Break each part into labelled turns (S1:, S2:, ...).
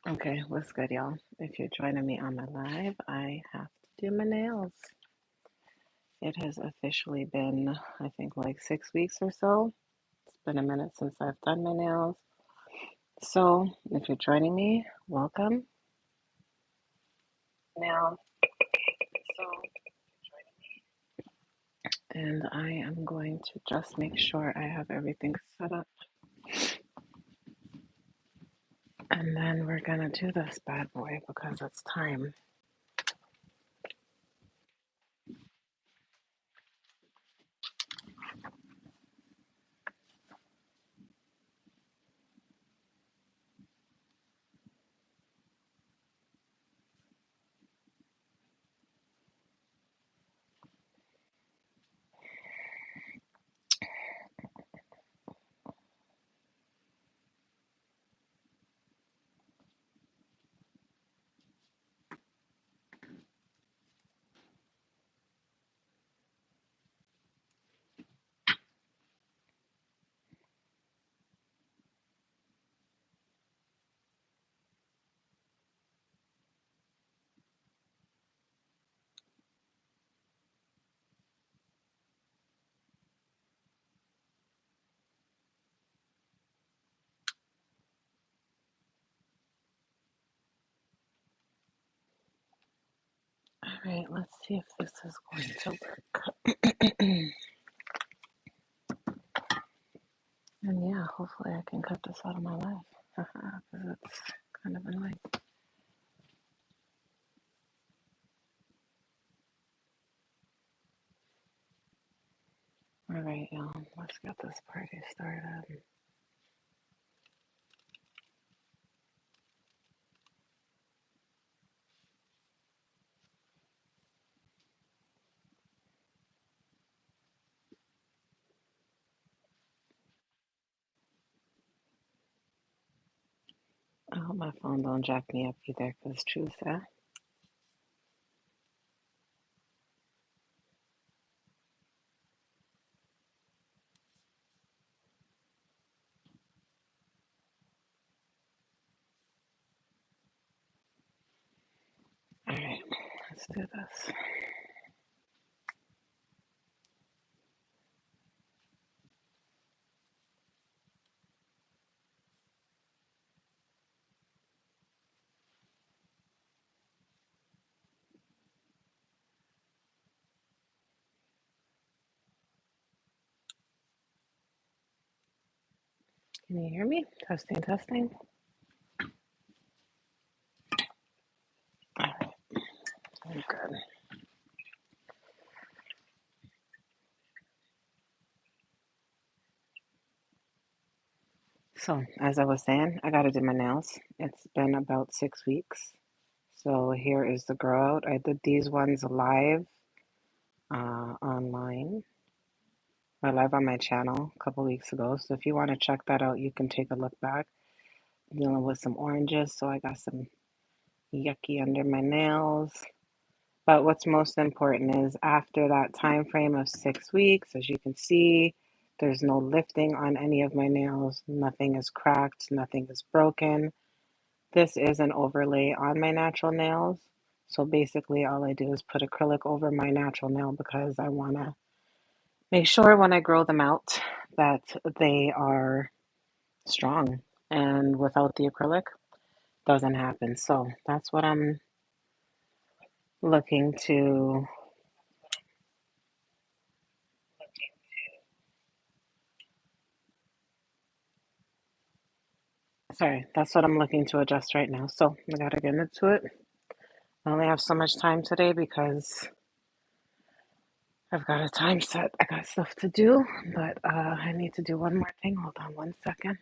S1: Okay, what's good, y'all? If you're joining me on my live, I have to do my nails. It has officially been, I think, like 6 weeks or so. It's been a minute since I've done my nails. So, if you're joining me, welcome. Now, and I am going to just make sure I have everything set up. And then we're gonna do this bad boy because it's time. All right, let's see if this is going to work. And yeah, hopefully I can cut this out of my life. Because it's kind of annoying. All right, y'all, let's get this party started. I hope my phone don't jack me up either, because truth, eh? All right, let's do this. Can you hear me? Testing, testing. All right, I'm good. So, as I was saying, I gotta do my nails. It's been about 6 weeks. So here is the grow out. I did these ones live online, or live on my channel a couple weeks ago. So if you want to check that out, you can take a look back. I'm dealing with some oranges, so I got some yucky under my nails. But what's most important is after that time frame of 6 weeks, as you can see, there's no lifting on any of my nails. Nothing is cracked, nothing is broken. This is an overlay on my natural nails. So basically all I do is put acrylic over my natural nail because I want to make sure when I grow them out that they are strong. And without the acrylic, doesn't happen. So that's what I'm looking to. Sorry, that's what I'm looking to adjust right now. So I gotta get into it. I only have so much time today because I've got a time set. I got stuff to do, but I need to do one more thing. Hold on 1 second.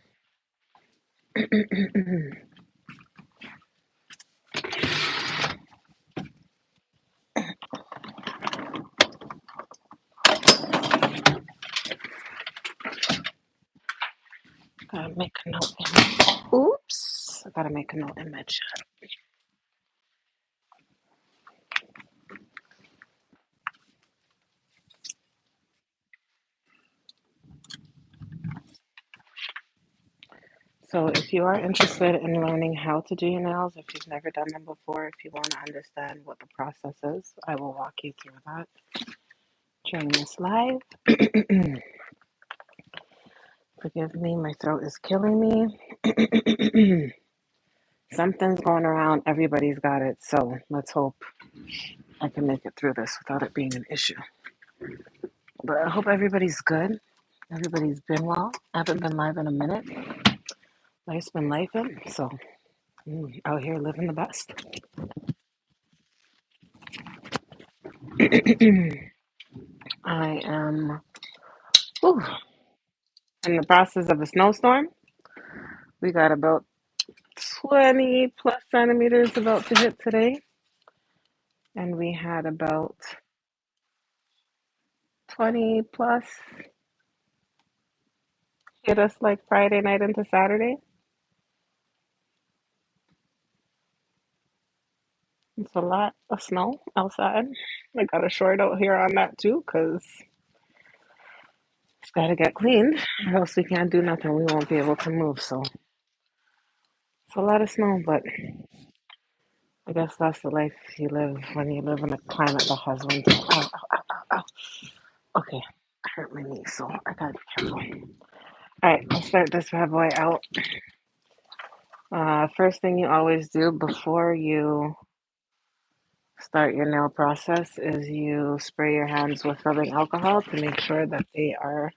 S1: Gotta make a note in my, oops. I gotta make a note in my chat. So, if you are interested in learning how to do your nails, if you've never done them before, if you want to understand what the process is, I will walk you through that during this live. Forgive me, my throat is killing me. Something's going around, everybody's got it, so let's hope I can make it through this without it being an issue. But I hope everybody's good. Everybody's been well. I haven't been live in a minute. Life's been lifing, so out here living the best. I am whew, in the process of a snowstorm. We got about 20 plus centimeters about to hit today, and we had about 20 plus hit us like Friday night into Saturday. It's a lot of snow outside. I got a short out here on that too because it's got to get cleaned, or else we can't do nothing. We won't be able to move. So it's a lot of snow, but I guess that's the life you live when you live in a climate that has winter. Ow, ow, ow, ow, ow. Okay, I hurt my knee, so I gotta be careful. All right, let's start this bad boy out. First thing you always do before you start your nail process is you spray your hands with rubbing alcohol to make sure that they are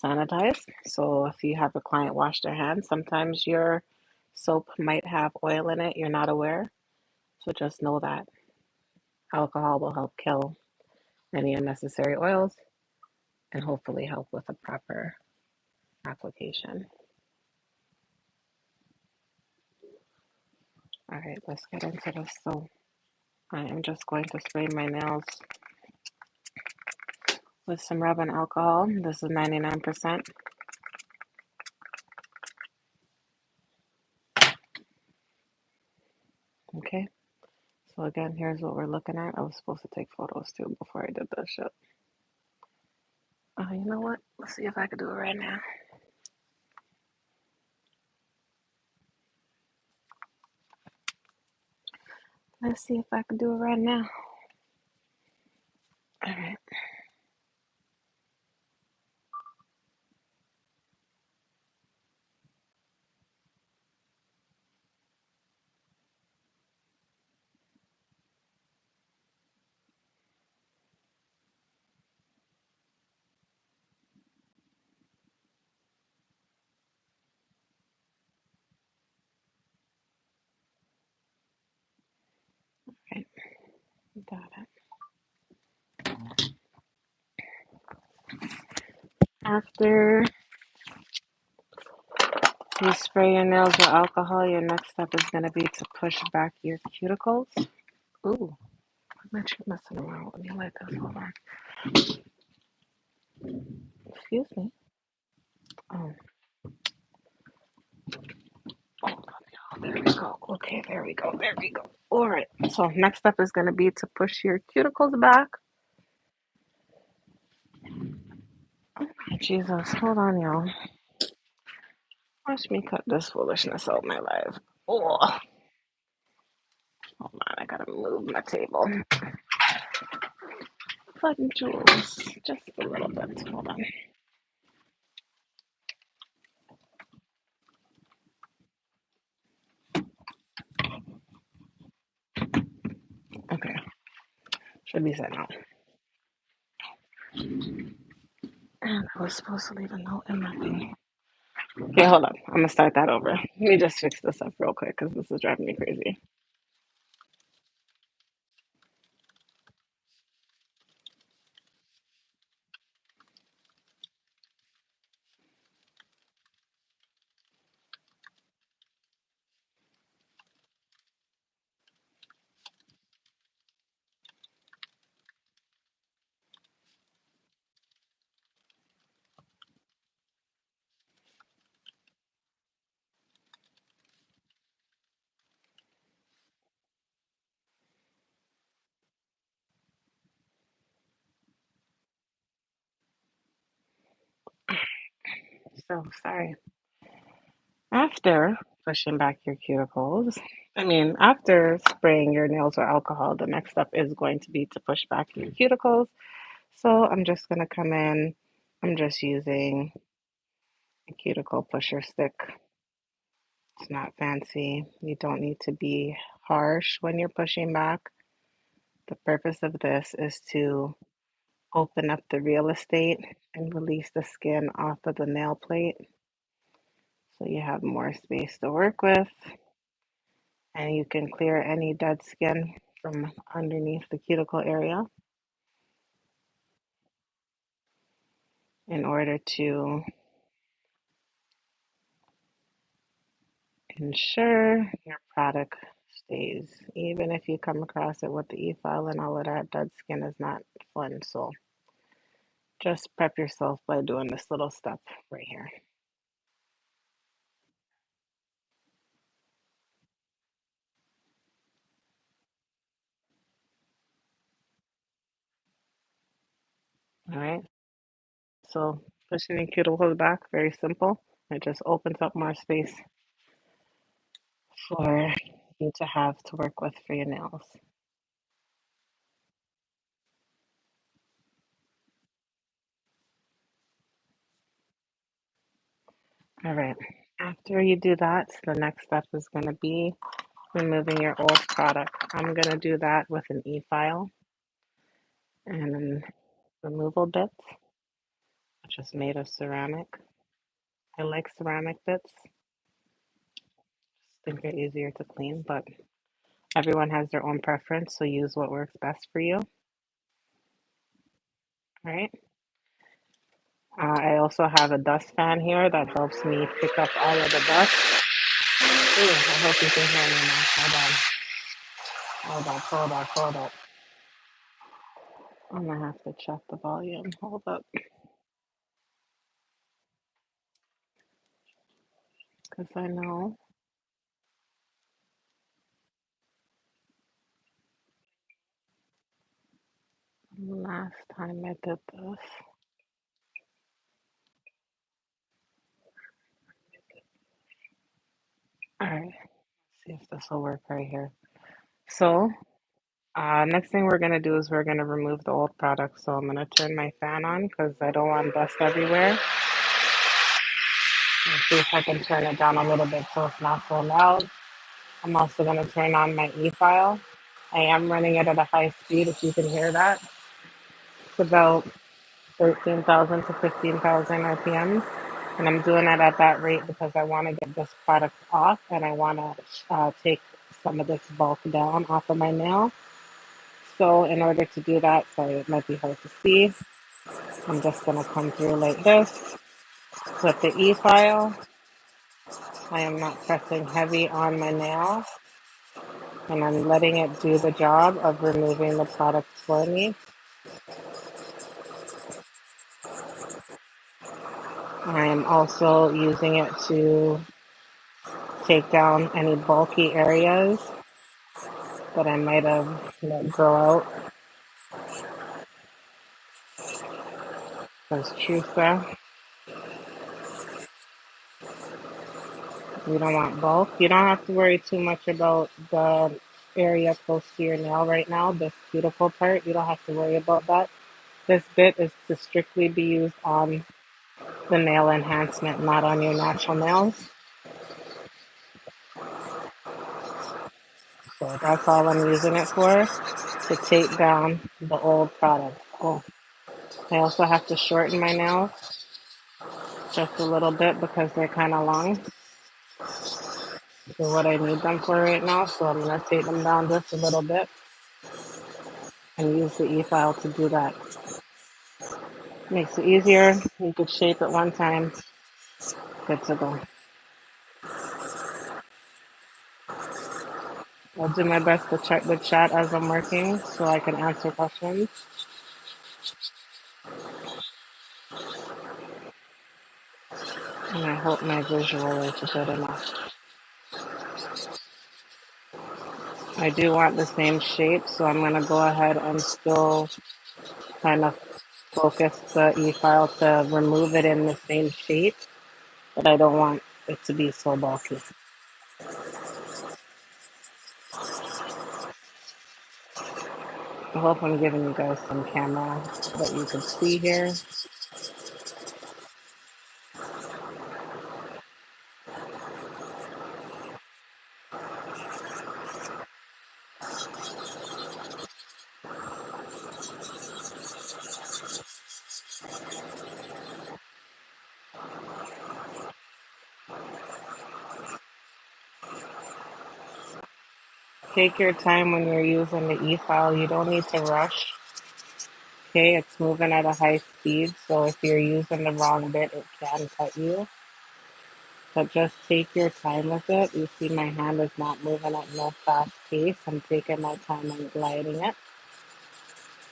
S1: sanitized. So if you have a client wash their hands, sometimes your soap might have oil in it, you're not aware. So just know that alcohol will help kill any unnecessary oils and hopefully help with a proper application. All right, let's get into this. So I am just going to spray my nails with some rubbing alcohol. This is 99%. Okay, so again, here's what we're looking at. I was supposed to take photos too before I did this shit. You know what? Let's see if I can do it right now. Let's see if I can do it right now. All right. Okay, got it. After you spray your nails with alcohol, your next step is going to be to push back your cuticles. Ooh, I'm actually messing around with me like this. Hold on. Excuse me. Oh, hold on, y'all. There we go. Okay, there we go. There we go. All right. So next step is going to be to push your cuticles back. Oh, Jesus, hold on, y'all. Watch me cut this foolishness out my life. Oh, hold on. I gotta move my table. Fucking jewels. Just a little bit. Hold on. Okay. Should be set now. And I was supposed to leave a note in my thing. Okay, hold on. I'm gonna start that over. Let me just fix this up real quick because this is driving me crazy. So sorry. After pushing back your cuticles, after spraying your nails with alcohol, the next step is going to be to push back your cuticles. So I'm just going to come in. I'm just using a cuticle pusher stick. It's not fancy. You don't need to be harsh when you're pushing back. The purpose of this is to open up the real estate and release the skin off of the nail plate so you have more space to work with and you can clear any dead skin from underneath the cuticle area in order to ensure your product stays. Even if you come across it with the e-file and all of that, dead skin is not fun. So just prep yourself by doing this little step right here. All right. So pushing your cuticles back, very simple. It just opens up more space for you to have to work with for your nails. All right. After you do that, the next step is going to be removing your old product. I'm going to do that with an e-file and a removal bit, which is made of ceramic. I like ceramic bits. I think they're easier to clean, but everyone has their own preference, so use what works best for you. All right. I also have a dust fan here that helps me pick up all of the dust. Ooh, I hope you can hear me now. Hold up. I'm gonna have to check the volume. Hold up, because I know last time I did this. All right, see if this will work right here. So, next thing we're gonna do is we're gonna remove the old product. So I'm gonna turn my fan on because I don't want dust everywhere. Let's see if I can turn it down a little bit so it's not so loud. I'm also gonna turn on my e-file. I am running it at a high speed if you can hear that. It's about 13,000 to 15,000 RPM. And I'm doing it at that rate because I want to get this product off and I want to take some of this bulk down off of my nail. So in order to do that, sorry, it might be hard to see. I'm just going to come through like this with the e-file. I am not pressing heavy on my nail and I'm letting it do the job of removing the product for me. I am also using it to take down any bulky areas that I might have let grow out. There's truth there. You don't want bulk. You don't have to worry too much about the area close to your nail right now, this cuticle part. You don't have to worry about that. This bit is to strictly be used on the nail enhancement, not on your natural nails. So that's all I'm using it for, to take down the old product. Oh, I also have to shorten my nails just a little bit because they're kind of long for what I need them for right now. So I'm going to take them down just a little bit and use the e-file to do that. Makes it easier. You could shape it one time. Good to go. I'll do my best to check the chat as I'm working so I can answer questions. And I hope my visual is good enough. I do want the same shape, so I'm going to go ahead and still kind of focus the e-file to remove it in the same shape, but I don't want it to be so bulky. I hope I'm giving you guys some camera that you can see here. Take your time when you're using the e-file. You don't need to rush. Okay, it's moving at a high speed, so if you're using the wrong bit, it can cut you. But just take your time with it. You see my hand is not moving at no fast pace. I'm taking my time and gliding it.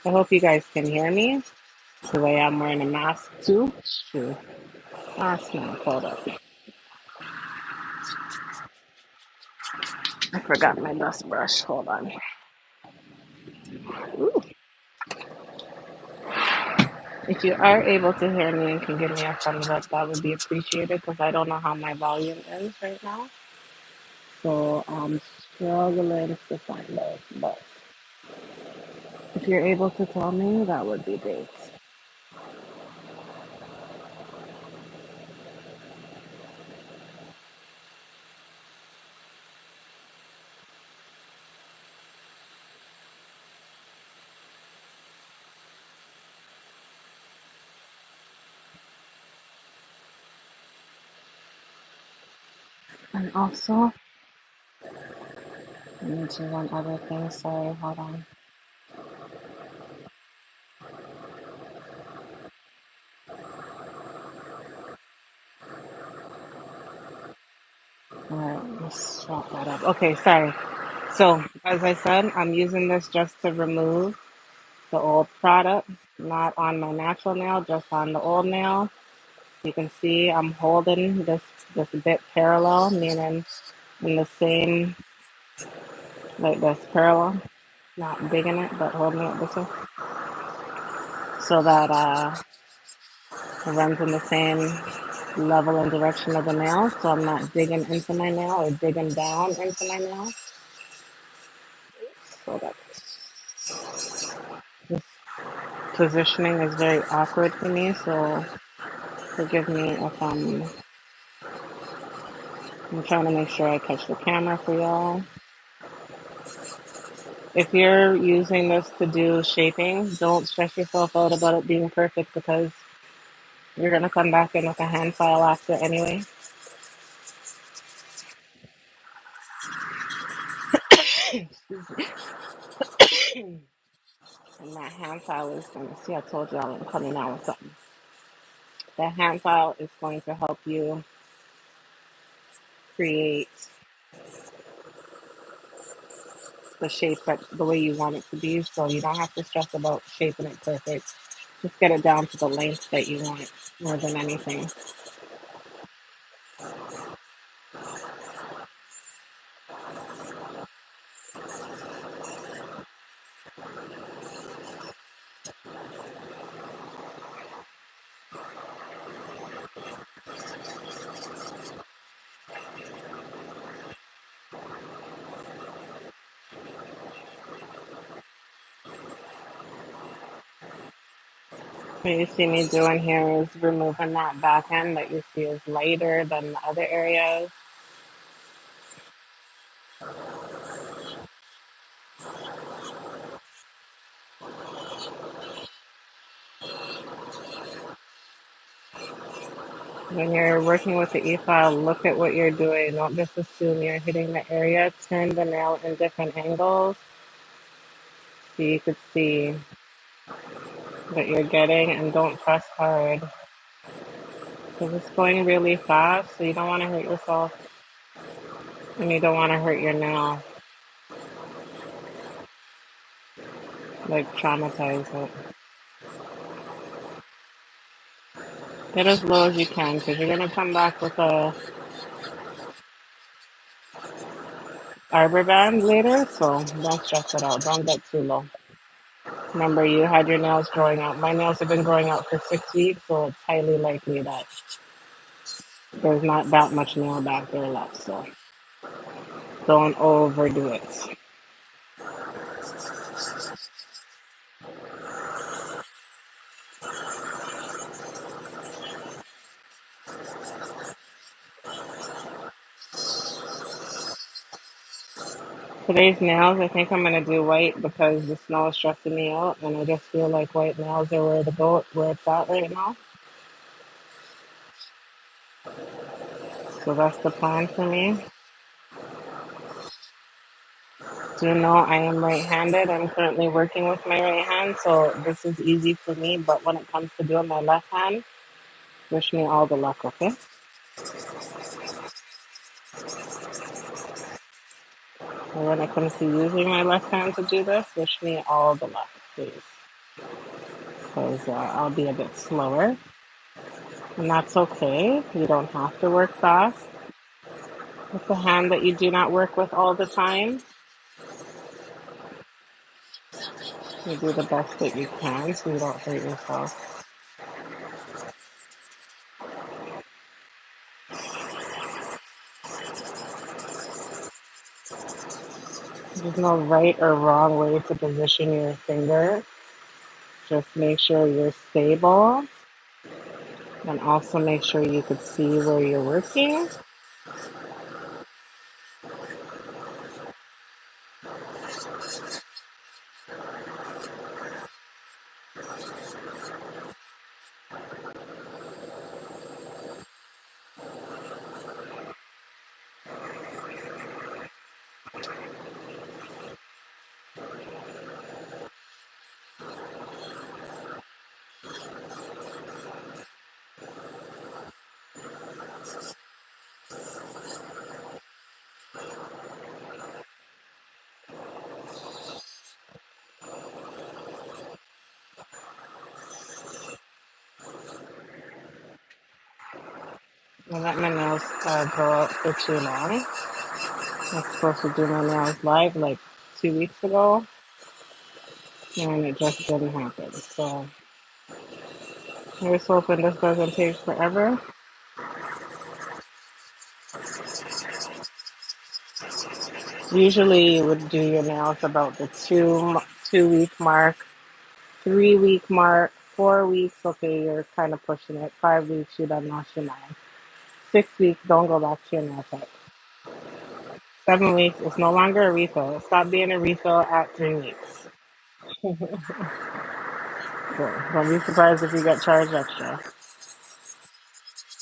S1: I hope you guys can hear me. The way I'm wearing a mask too. True. Mask now, hold up. I forgot my dust brush. Hold on. Ooh. If you are able to hear me and can give me a thumbs up, that would be appreciated because I don't know how my volume is right now. So I'm struggling to find out. But if you're able to tell me, that would be great. And also, I need to one other thing. Sorry, hold on. All right, let's swap that up. Okay, sorry. So, as I said, I'm using this just to remove the old product, not on my natural nail, just on the old nail. You can see I'm holding this bit parallel, meaning in the same, like this parallel, not digging it, but holding it this way, so that it runs in the same level and direction of the nail, so I'm not digging into my nail or digging down into my nail. So that this positioning is very awkward for me, so forgive me if I'm trying to make sure I catch the camera for y'all. If you're using this to do shaping, don't stress yourself out about it being perfect because you're gonna come back in with a hand file after anyway. And that hand file is going to see, I told y'all I'm coming out with something. That hand file is going to help you create the shape that the way you want it to be, so you don't have to stress about shaping it perfect. Just get it down to the length that you want more than anything. What you see me doing here is removing that back end that you see is lighter than the other areas. When you're working with the e-file, look at what you're doing. Don't just assume you're hitting the area. Turn the nail in different angles so you could see what you're getting and don't press hard. Because it's going really fast, so you don't want to hurt yourself and you don't want to hurt your nail, like traumatize it. Get as low as you can because you're going to come back with a arbor band later, so don't stress it out. Don't get too low. Remember, you had your nails growing out. My nails have been growing out for 6 weeks, so it's highly likely that There's not that much nail back there left, so don't overdo it. Today's nails, I think I'm gonna do white because the snow is stressing me out, and I just feel like white nails are where to go, where it's at right now. So that's the plan for me. Do you know I am right-handed? I'm currently working with my right hand, so this is easy for me. But when it comes to doing my left hand, wish me all the luck, okay? And when it comes to using my left hand to do this, wish me all the luck, please. Because I'll be a bit slower, and that's okay. You don't have to work fast. With the hand that you do not work with all the time, you do the best that you can so you don't hurt yourself. There's no right or wrong way to position your finger. Just make sure you're stable and also make sure you could see where you're working. I let my nails grow out for too long. I was supposed to do my nails live like 2 weeks ago, and it just didn't happen. So here's hoping this doesn't take forever. Usually you would do your nails about the 2 week mark, 3 week mark, 4 weeks. Okay, you're kind of pushing it. 5 weeks, you done lost your mind. 6 weeks, don't go back to your nail tech. 7 weeks, it's no longer a refill. Stop being a refill at 3 weeks. So don't be surprised if you get charged extra.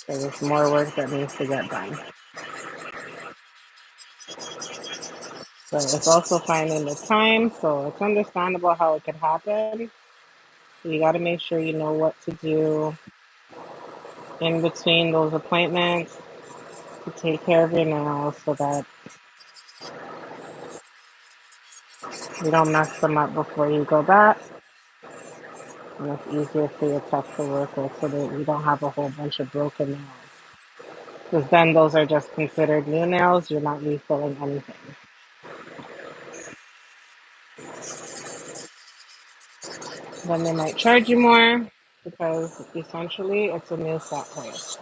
S1: There's more work that needs to get done. So it's also finding the time, so it's understandable how it could happen. You got to make sure you know what to do in between those appointments to take care of your nails so that you don't mess them up before you go back. And it's easier for your tech to work with so that you don't have a whole bunch of broken nails. Because then those are just considered new nails. You're not refilling anything. Then they might charge you more because essentially it's a new set price.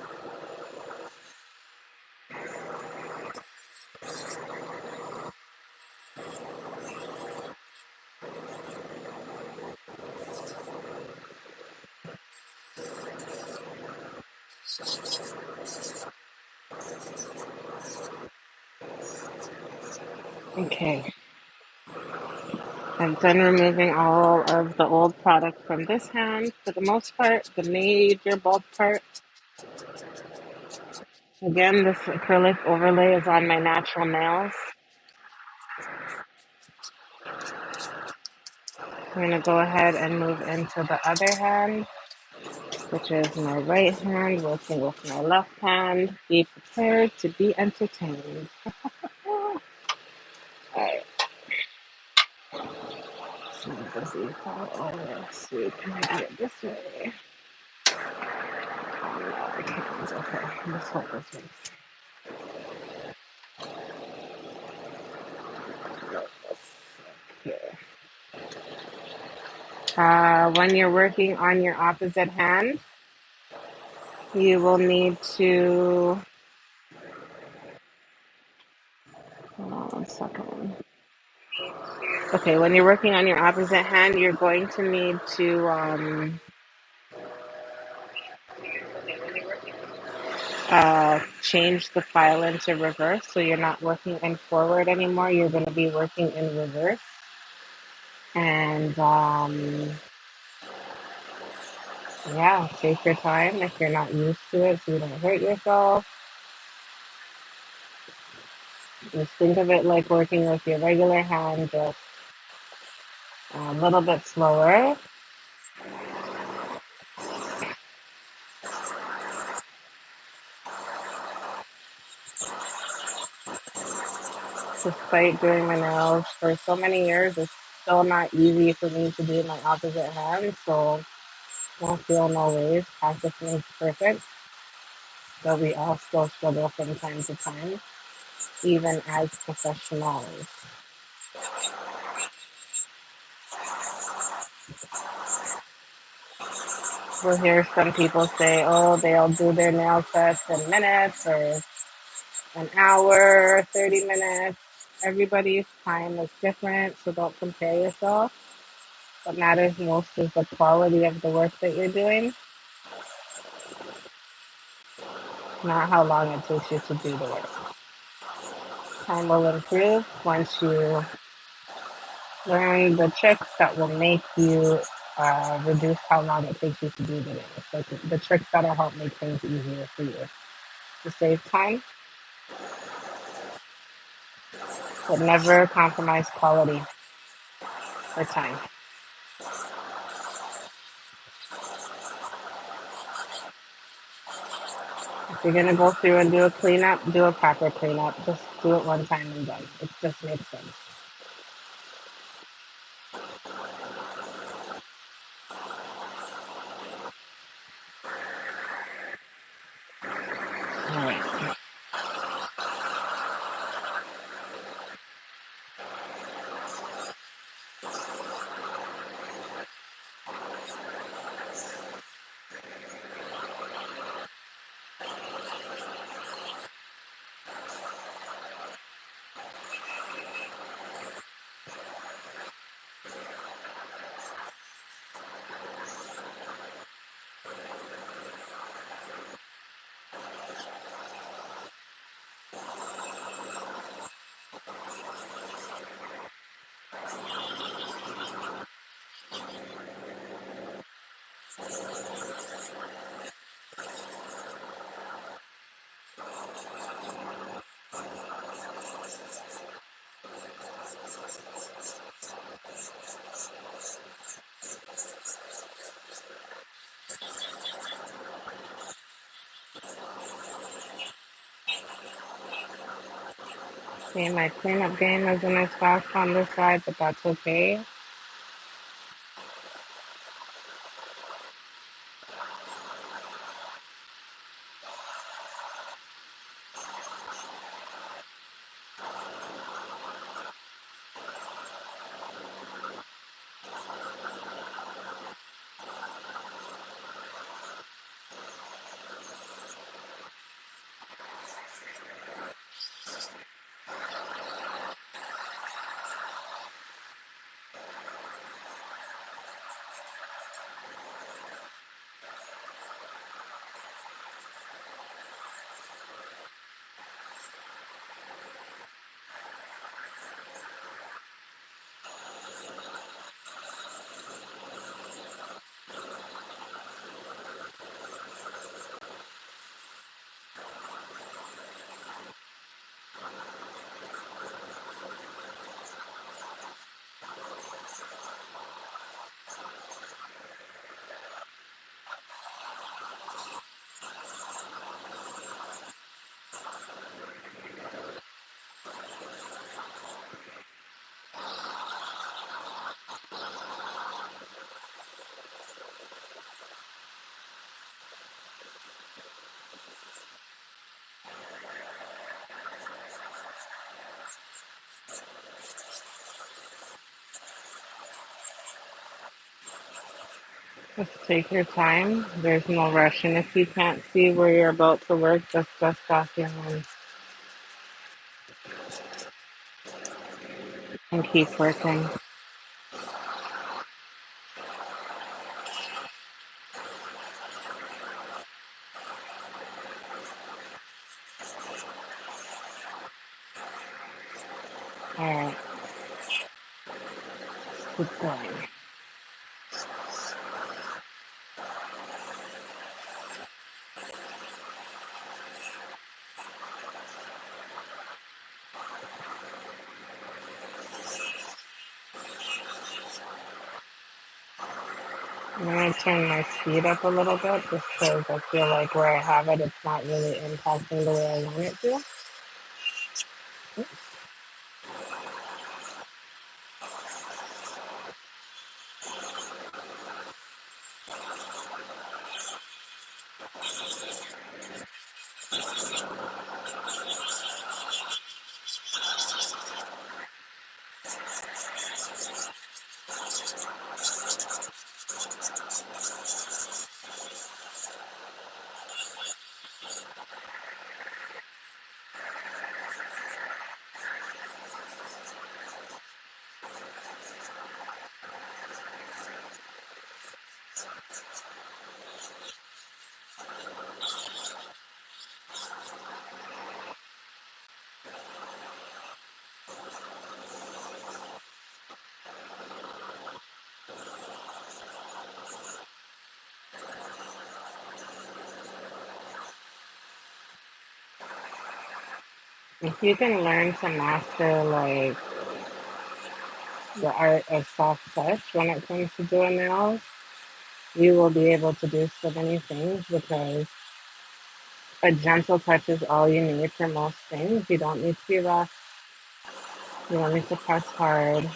S1: Okay, I'm done removing all of the old product from this hand. For the most part, the major bulk part. Again, this acrylic overlay is on my natural nails. I'm going to go ahead and move into the other hand, which is my right hand, working with my left hand. Be prepared to be entertained. Alright, so busy. Oh, yes, we can do it this way. Oh, no, I can't. Okay, let's hope this works. Okay. When you're working on your opposite hand, You will need to, hold on one second. Okay, when you're working on your opposite hand, you're going to need to change the file into reverse. So you're not working in forward anymore. You're going to be working in reverse. And yeah, take your time if you're not used to it so you don't hurt yourself. Just think of it like working with your regular hand, just a little bit slower. Despite doing my nails for so many years, it's still not easy for me to do my opposite hand. So don't feel no worries. Practice makes perfect. But we all still struggle from time to time, even as professionals. We'll hear some people say, oh, they'll do their nail sets in minutes or an hour, 30 minutes. Everybody's time is different, so don't compare yourself. What matters most is the quality of the work that you're doing, not how long it takes you to do the work. Time will improve once you learn the tricks that will make you reduce how long it takes you to do the nails. Like the tricks that'll help make things easier for you to save time, but never compromise quality or time. If you're gonna go through and do a cleanup, do a proper cleanup. Just do it one time and done. It just makes sense. All right. Okay, my cleanup game isn't as fast on this side, but that's okay. Just take your time. There's no rush. And if you can't see where you're about to work, just dust off your hands and keep working. All right, keep going. I'm going to turn my speed up a little bit just because I feel like where I have it, it's not really impacting the way I want it to. If you can learn to master like the art of soft touch when it comes to doing nails, you will be able to do so many things because a gentle touch is all you need for most things. You don't need to be rough. You don't need to press hard.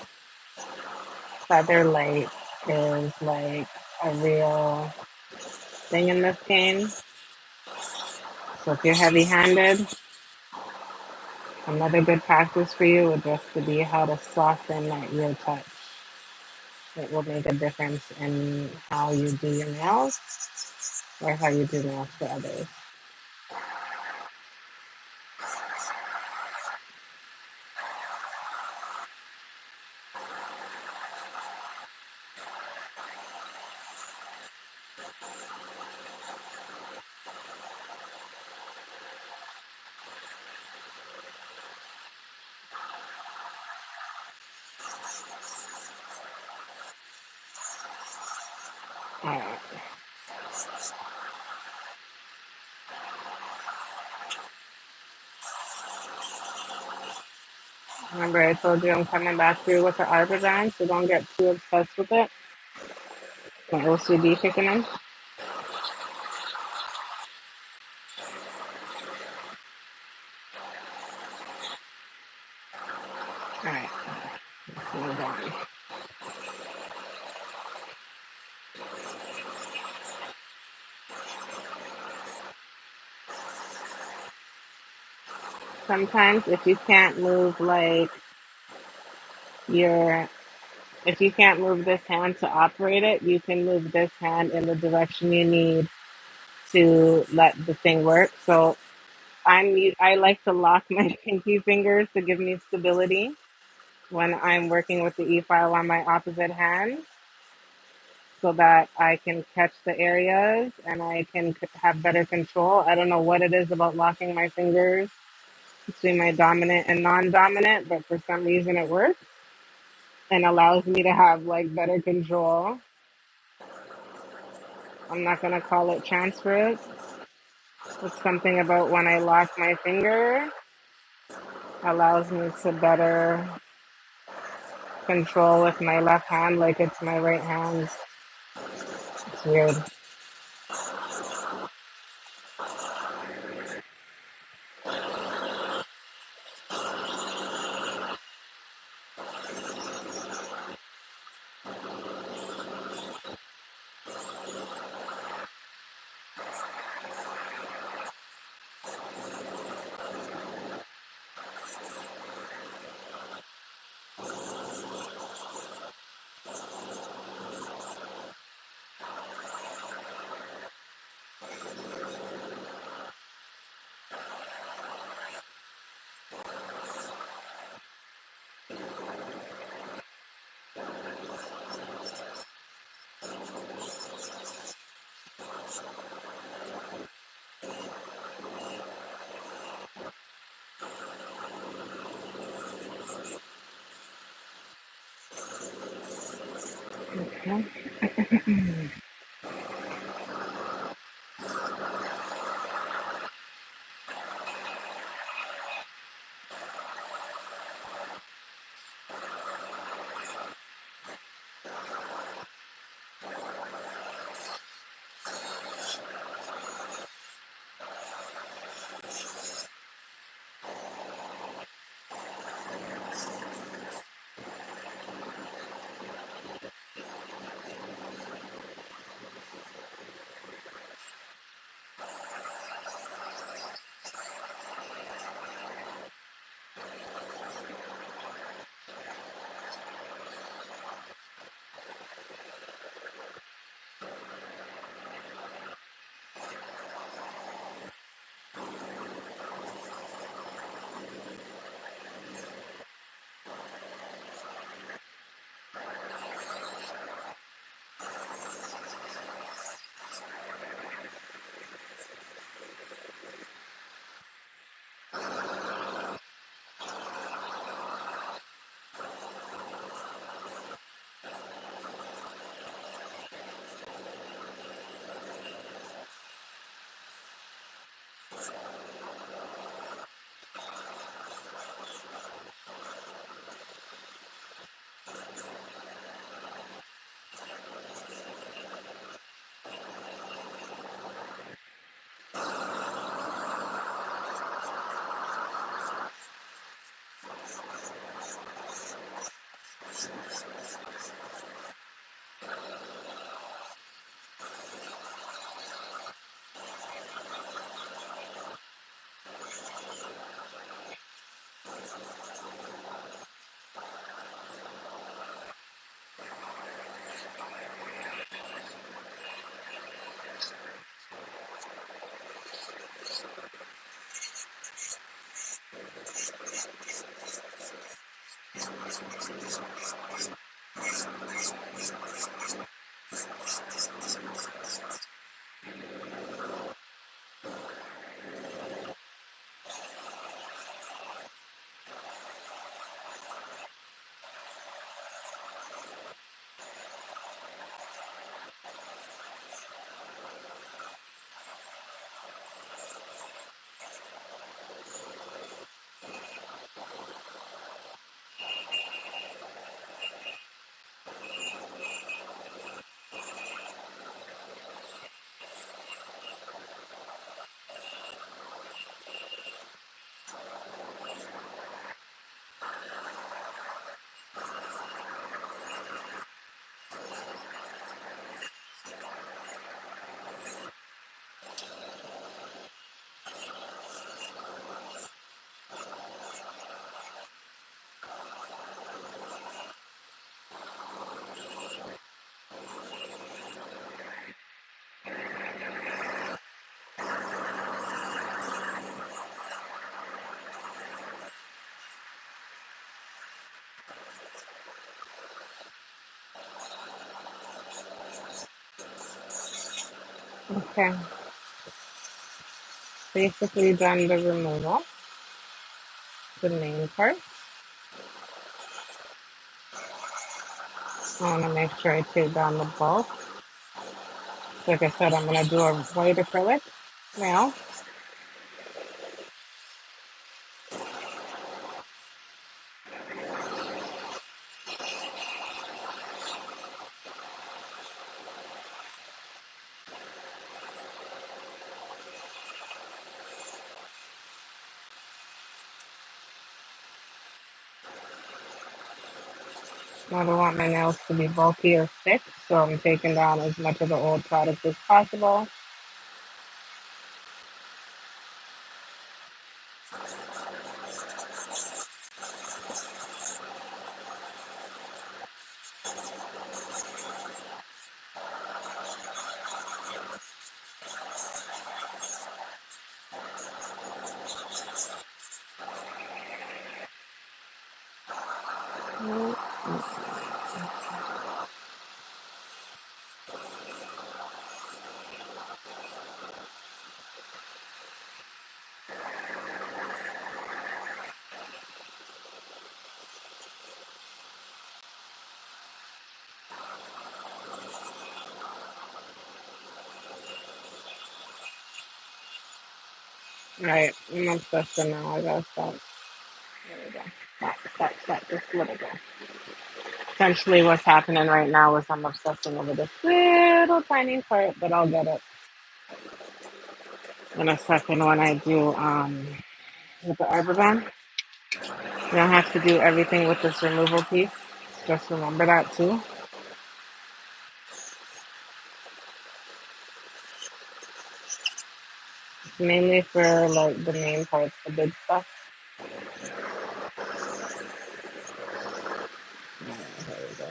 S1: Feather light is like a real thing in this game. So if you're heavy handed, another good practice for you would just to be how to soften your touch. It will make a difference in how you do your nails or how you do nails for others. All right. Remember, I told you I'm coming back through with the artisan, so don't get too obsessed with it. My OCD kicking in. All right. Let's move on. Sometimes, if you can't move like your if you can't move this hand to operate it, you can move this hand in the direction you need to let the thing work. So I like to lock my pinky fingers to give me stability when I'm working with the e-file on my opposite hand so that I can catch the areas and I can have better control. I don't know what it is about locking my fingers between my dominant and non-dominant, but for some reason it works and allows me to have like better control. I'm not gonna call it transference. It's something about when I lock my finger allows me to better control with my left hand like it's my right hand. It's weird. Okay. Okay. Basically done the removal, the main part. I want to make sure I take down the bulk. Like I said, I'm going to do a white acrylic now. I don't want my nails to be bulky or thick, so I'm taking down as much of the old product as possible. Right. I'm obsessed with now. I gotta stop. There we go. Stop. Just let it go. Essentially, what's happening right now is I'm obsessing over this little tiny part, but I'll get it in a second when I do with the arbor band. You don't have to do everything with this removal piece. Just remember that too. It's mainly for like the main parts, the big stuff. There we go.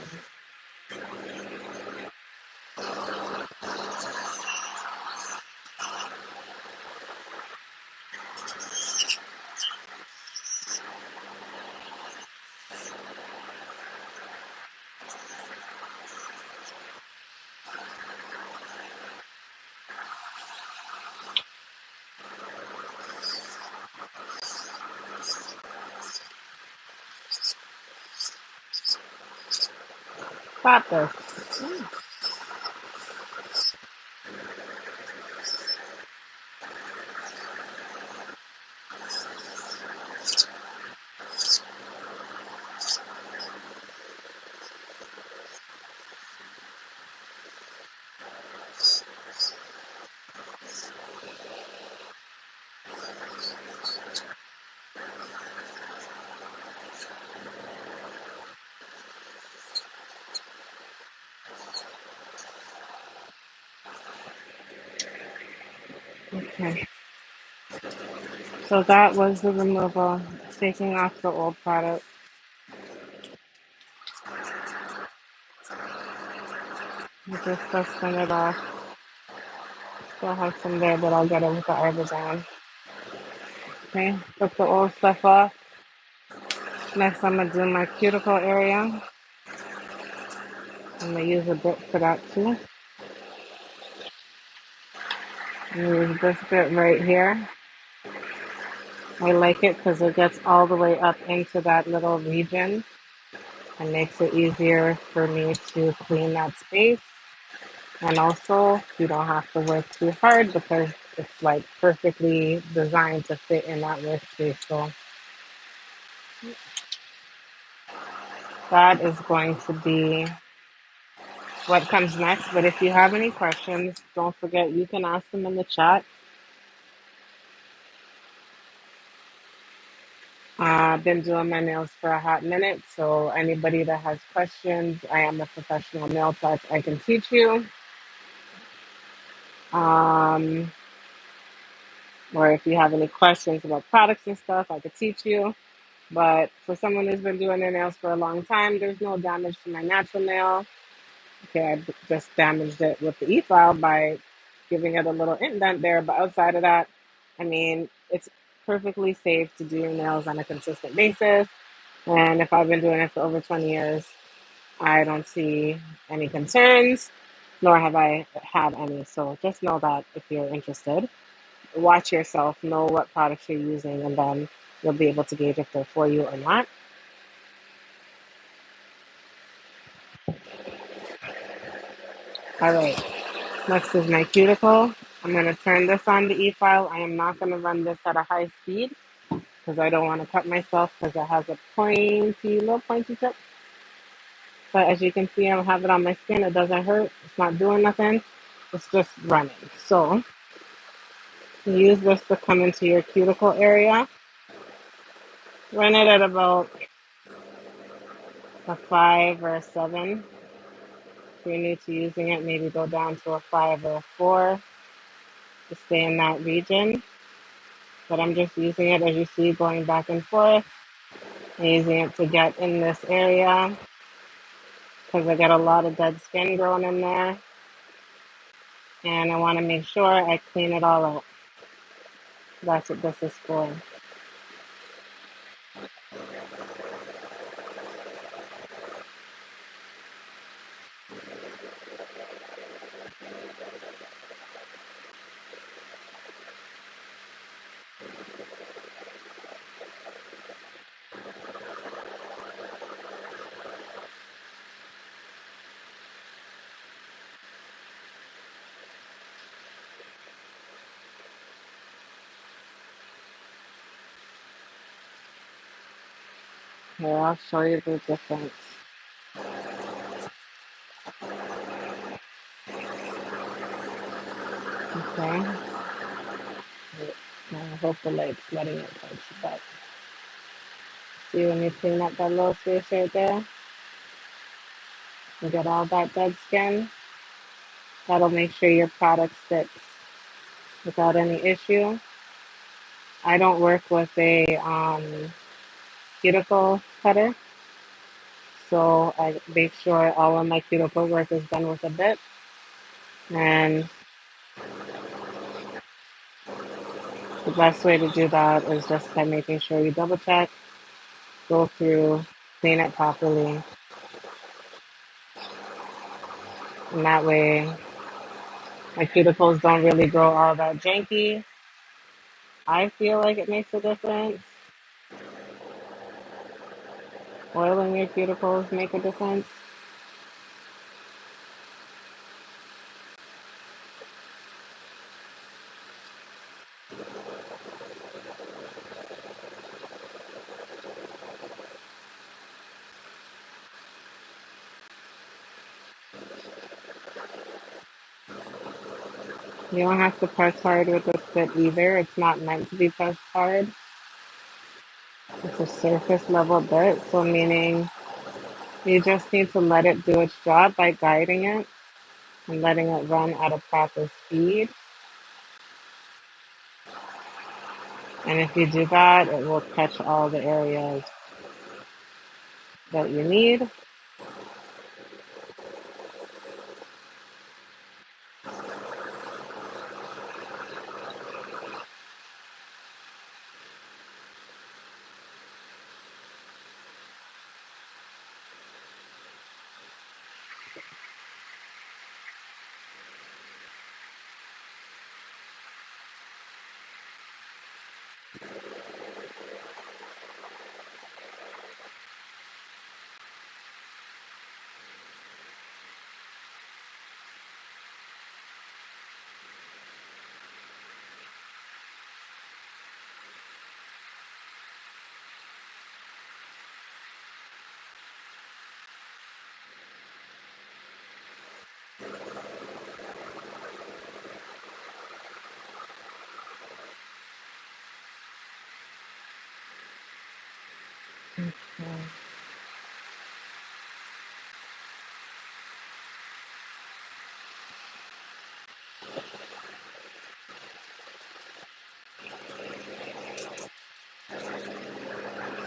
S1: Stop this. Okay. So that was the removal, taking off the old product. I just dusting it off. Still have some there, but I'll get it with the arbor band. Okay, took the old stuff off. Next, I'm gonna do my cuticle area. I'm gonna use a bit for that too. I'm gonna use this bit right here. I like it because it gets all the way up into that little region and makes it easier for me to clean that space. And also, you don't have to work too hard because it's like perfectly designed to fit in that workspace. So that is going to be what comes next. But if you have any questions, don't forget you can ask them in the chat. I've been doing my nails for a hot minute, so anybody that has questions, I am a professional nail tech. I can teach you. Um, or if you have any questions about products and stuff, I could teach you. But for someone who's been doing their nails for a long time, there's no damage to my natural nail. Okay, just damaged it with the e-file by giving it a little indent there. But outside of that, I mean, it's perfectly safe to do your nails on a consistent basis. And if I've been doing it for over 20 years, I don't see any concerns, nor have I had any. So just know that if you're interested, watch yourself, know what products you're using, and then you'll be able to gauge if they're for you or not. All right, next is my cuticle. I'm going to turn this on the e-file. I am not going to run this at a high speed because I don't want to cut myself because it has a little pointy tip. But as you can see, I have it on my skin. It doesn't hurt. It's not doing nothing. It's just running. So use this to come into your cuticle area. Run it at about a 5 or a 7. If you're new to using it, maybe go down to a 5 or a 4 to stay in that region. But I'm just using it, as you see, going back and forth. I'm using it to get in this area because I get a lot of dead skin growing in there. And I want to make sure I clean it all out. That's what this is for. Here, I'll show you the difference. Okay. I hope the light's letting it touch, but see when you clean up that little space right there and get all that dead skin, that'll make sure your product sticks without any issue. I don't work with a cuticle cutter, so I make sure all of my cuticle work is done with a bit. And the best way to do that is just by making sure you double check, go through, clean it properly, and that way my cuticles don't really grow all that janky. I feel like it makes a difference. Oiling your cuticles make a difference. You don't have to press hard with this bit either. It's not meant to be pressed hard. It's a surface level bit, so meaning you just need to let it do its job by guiding it and letting it run at a proper speed. And if you do that, it will catch all the areas that you need.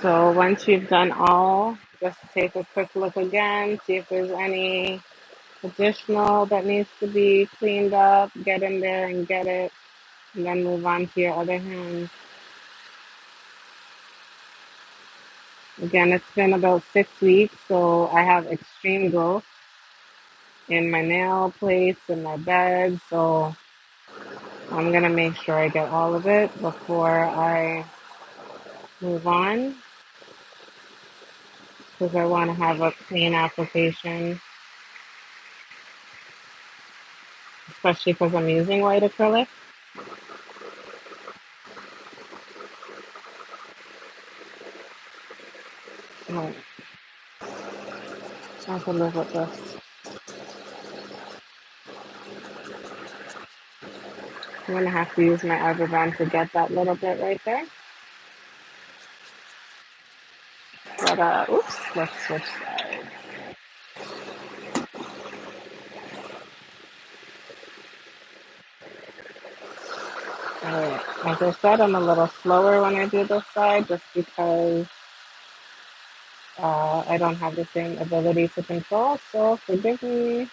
S1: So once you've done all, just take a quick look again, see if there's any additional that needs to be cleaned up, get in there and get it, and then move on to your other hand. Again, it's been about 6 weeks, so I have extreme growth in my nail plates and my bed, so I'm gonna make sure I get all of it before I move on because I want to have a clean application, especially because I'm using white acrylic. Right. I can live with this. I'm gonna have to use my Arbor to get that little bit right there. But oops, let's switch sides. Alright, as I said, I'm a little slower when I do this side just because I don't have the same ability to control, so forgive me.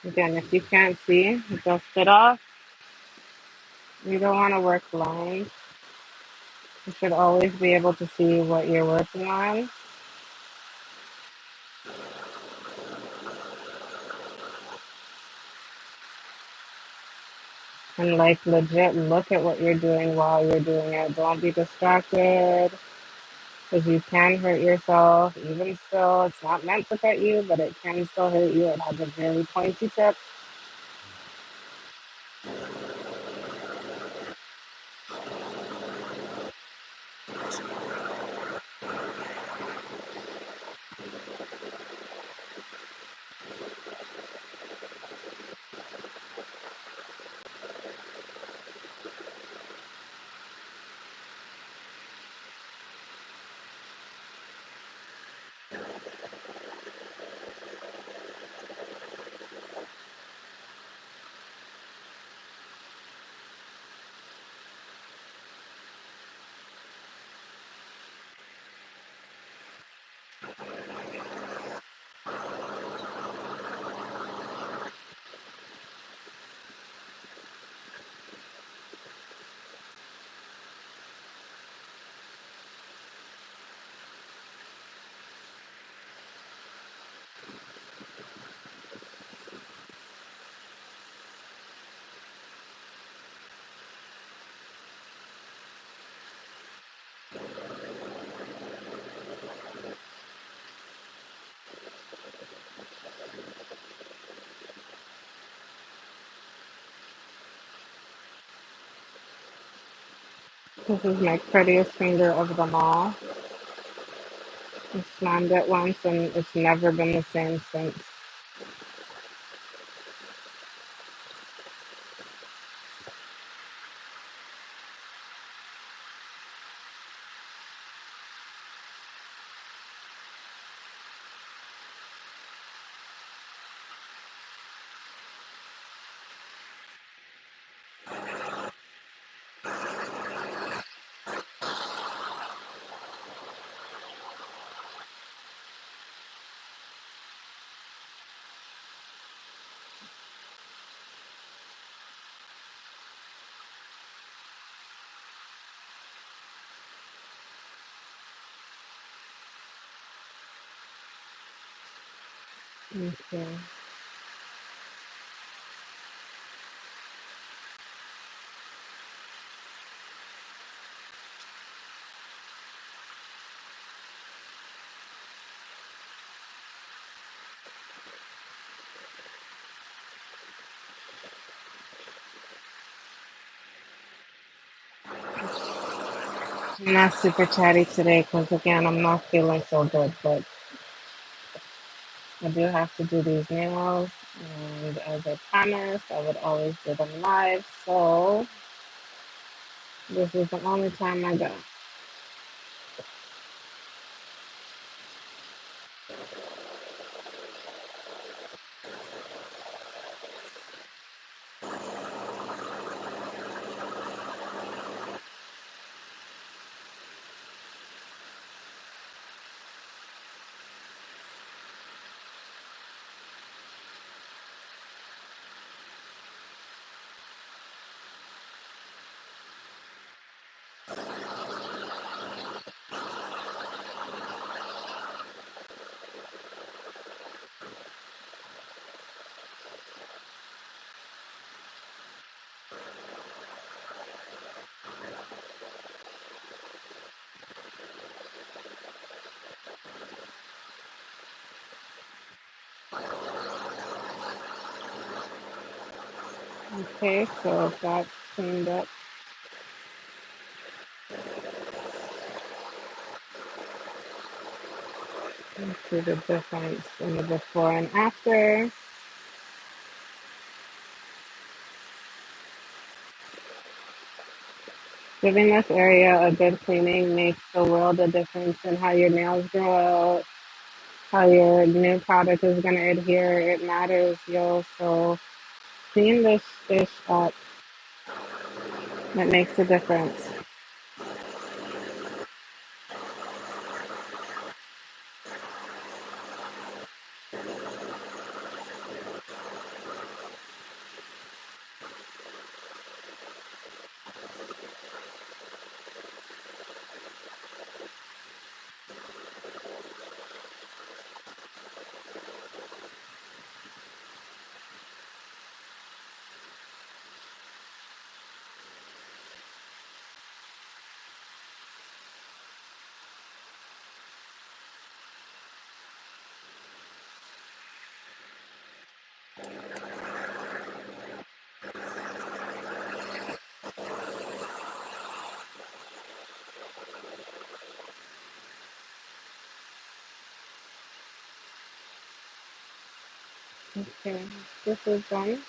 S1: Again, if you can't see, dust it off. You don't want to work blind. You should always be able to see what you're working on. And like legit look at what you're doing while you're doing it. Don't be distracted because you can hurt yourself. Even still, it's not meant to hurt you, but it can still hurt you. It has a very pointy tip. This is my prettiest finger of them all. I slammed it once and it's never been the same since. Okay. I'm not super chatty today because again I'm not feeling so good, but I do have to do these nails, and as I promised, I would always do them live. So this is the only time I go. Okay, so if that's cleaned up, you see the difference in the before and after. Giving this area a good cleaning makes the world a difference in how your nails grow out, how your new product is going to adhere. It matters, yo. So clean this fish up. It makes a difference. Okay, this is done.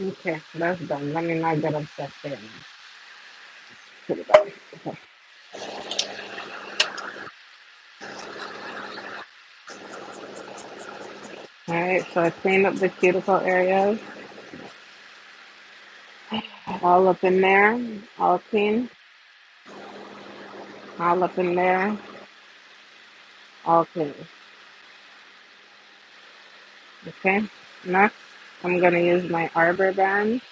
S1: Okay, that's done. Let me not get obsessed there. Put it back. Okay. All right, so I cleaned up the cuticle areas, all up in there, all clean, all up in there, all clean. Okay, next I'm gonna use my Arbor Band,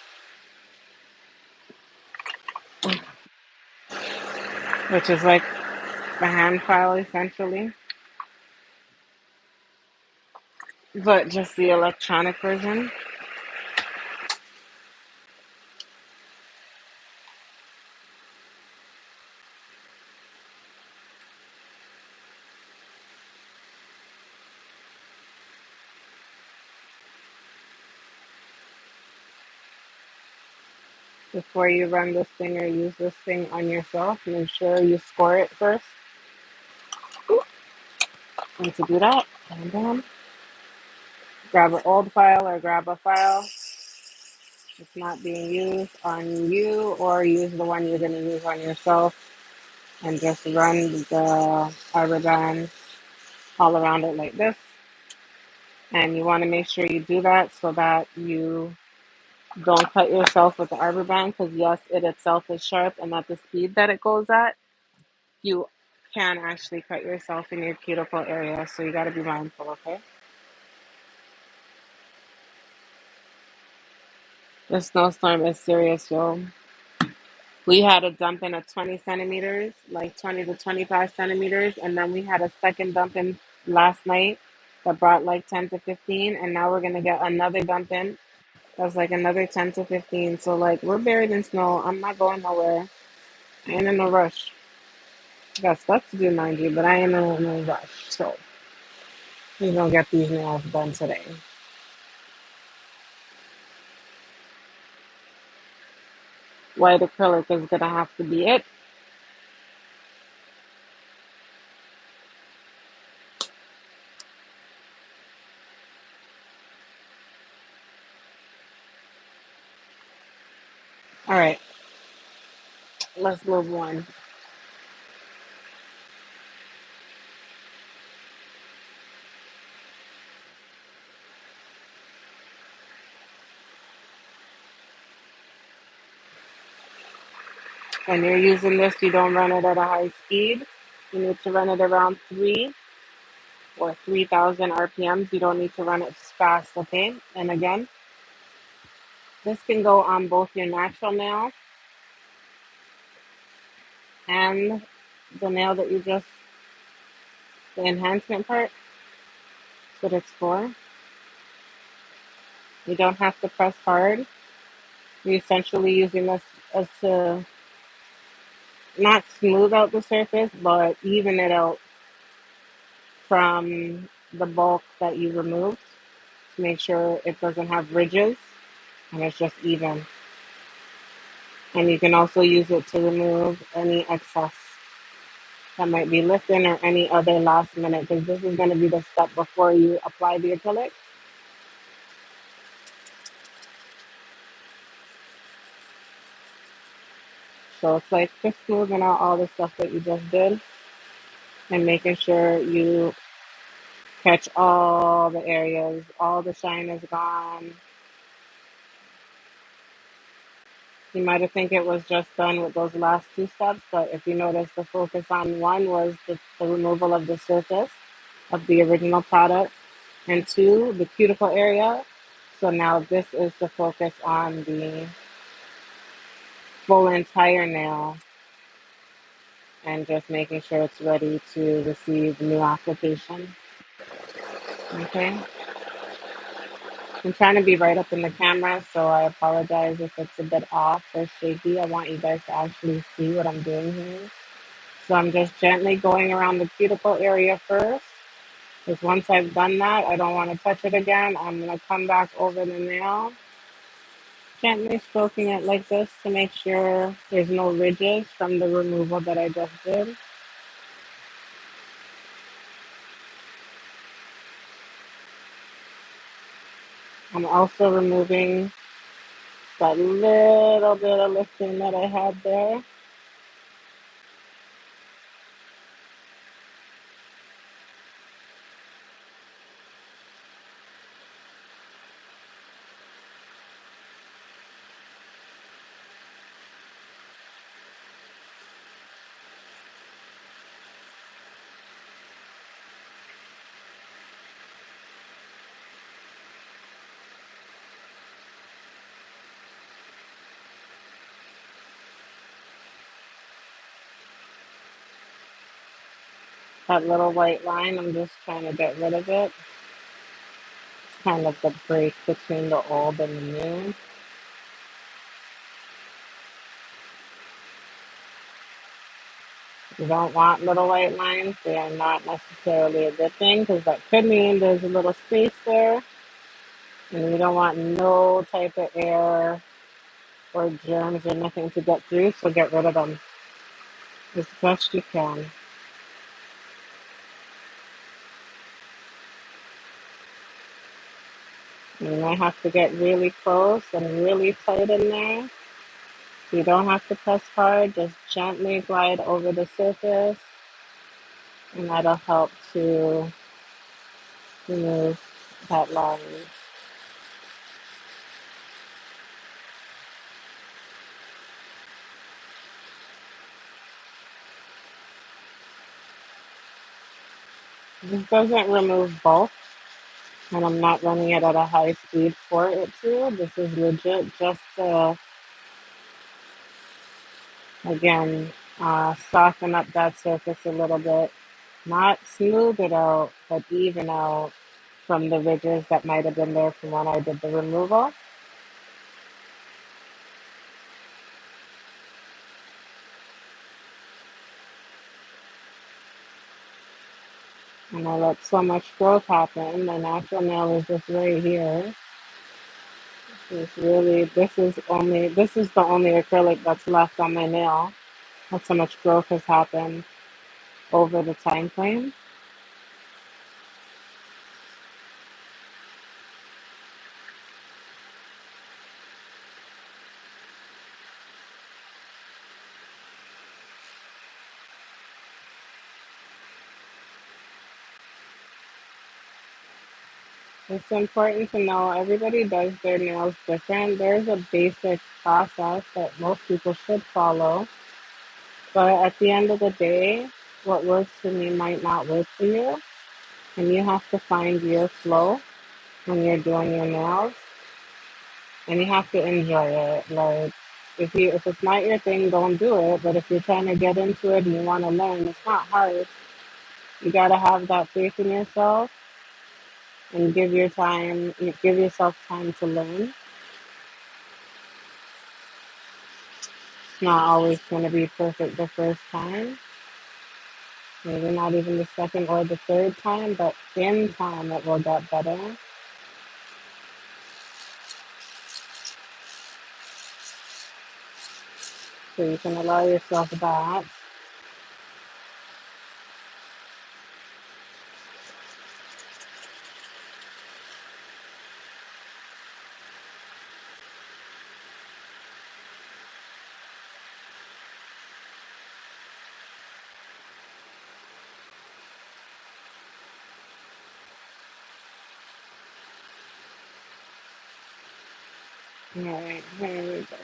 S1: which is like the hand file essentially, but just the electronic version. Before you run this thing or use this thing on yourself, make sure you score it first. And to do that, and then grab an old file or grab a file that's not being used on you, or use the one you're going to use on yourself, and just run the Arbor all around it like this. And you want to make sure you do that so that you don't cut yourself with the Arbor because yes, it itself is sharp, and at the speed that it goes at, you can actually cut yourself in your cuticle area. So you got to be mindful, okay? The snowstorm is serious, yo. We had a dump in of 20 centimeters, like 20 to 25 centimeters, and then we had a second dump in last night that brought like 10 to 15, and now we're gonna get another dump in that's like another 10 to 15. So like we're buried in snow. I'm not going nowhere. I ain't in no rush. I got stuff to do, mind you, but I ain't in no rush. So we gonna get these nails done today. White acrylic is gonna have to be it. All right, let's move on. When you're using this, you don't run it at a high speed. You need to run it around 3,000 RPMs. You don't need to run it fast, okay? And again, this can go on both your natural nail and the nail that you just, the enhancement part, that it's for. You don't have to press hard. You're essentially using this as to not smooth out the surface, but even it out from the bulk that you removed to make sure it doesn't have ridges and it's just even. And you can also use it to remove any excess that might be lifting or any other last minute, because this is going to be the step before you apply the acrylic. So it's like just smoothing out all the stuff that you just did and making sure you catch all the areas, all the shine is gone. You might have think it was just done with those last two steps, but if you notice, the focus on one was the removal of the surface of the original product, and two, the cuticle area. So now this is the focus on the full entire nail and just making sure it's ready to receive new application. Okay. I'm trying to be right up in the camera, so I apologize if it's a bit off or shaky. I want you guys to actually see what I'm doing here. So I'm just gently going around the cuticle area first. Because once I've done that, I don't want to touch it again. I'm going to come back over the nail, gently stroking it like this to make sure there's no ridges from the removal that I just did. I'm also removing that little bit of lifting that I had there. That little white line, I'm just trying to get rid of it. It's kind of the break between the old and the new. You don't want little white lines. They are not necessarily a good thing because that could mean there's a little space there and you don't want no type of air or germs or nothing to get through, so get rid of them as best you can. You might have to get really close and really tight in there. You don't have to press hard, just gently glide over the surface, and that'll help to remove that line. This doesn't remove bulk, and I'm not running it at a high speed for it to. This is legit just to, again, soften up that surface a little bit. Not smooth it out, but even out from the ridges that might have been there from when I did the removal. And I let so much growth happen. The natural nail is just right here. This is the only acrylic that's left on my nail. That's how much growth has happened over the time frame. It's important to know everybody does their nails different. There's a basic process that most people should follow. But at the end of the day, what works for me might not work for you. And you have to find your flow when you're doing your nails. And you have to enjoy it. Like if it's not your thing, don't do it. But if you're trying to get into it and you want to learn, it's not hard. You gotta have that faith in yourself and give yourself time to learn. It's not always gonna be perfect the first time. Maybe not even the second or the third time, but in time it will get better. So you can allow yourself that. All right, here we go.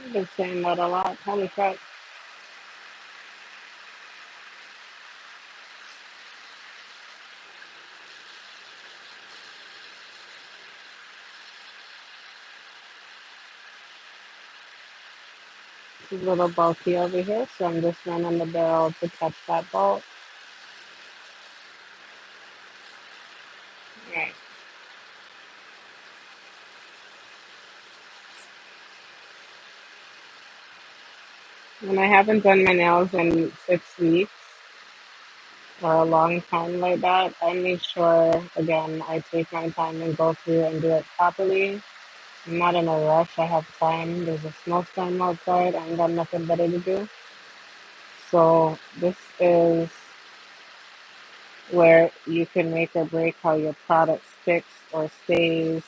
S1: I've been saying that a lot. Holy crap. a little bulky over here, so I'm just running the barrel to touch that bulk. Right. When I haven't done my nails in 6 weeks or a long time like that, I make sure, again, I take my time and go through and do it properly. I'm not in a rush. I have time. There's a snowstorm outside. I ain't got nothing better to do. So this is where you can make or break how your product sticks or stays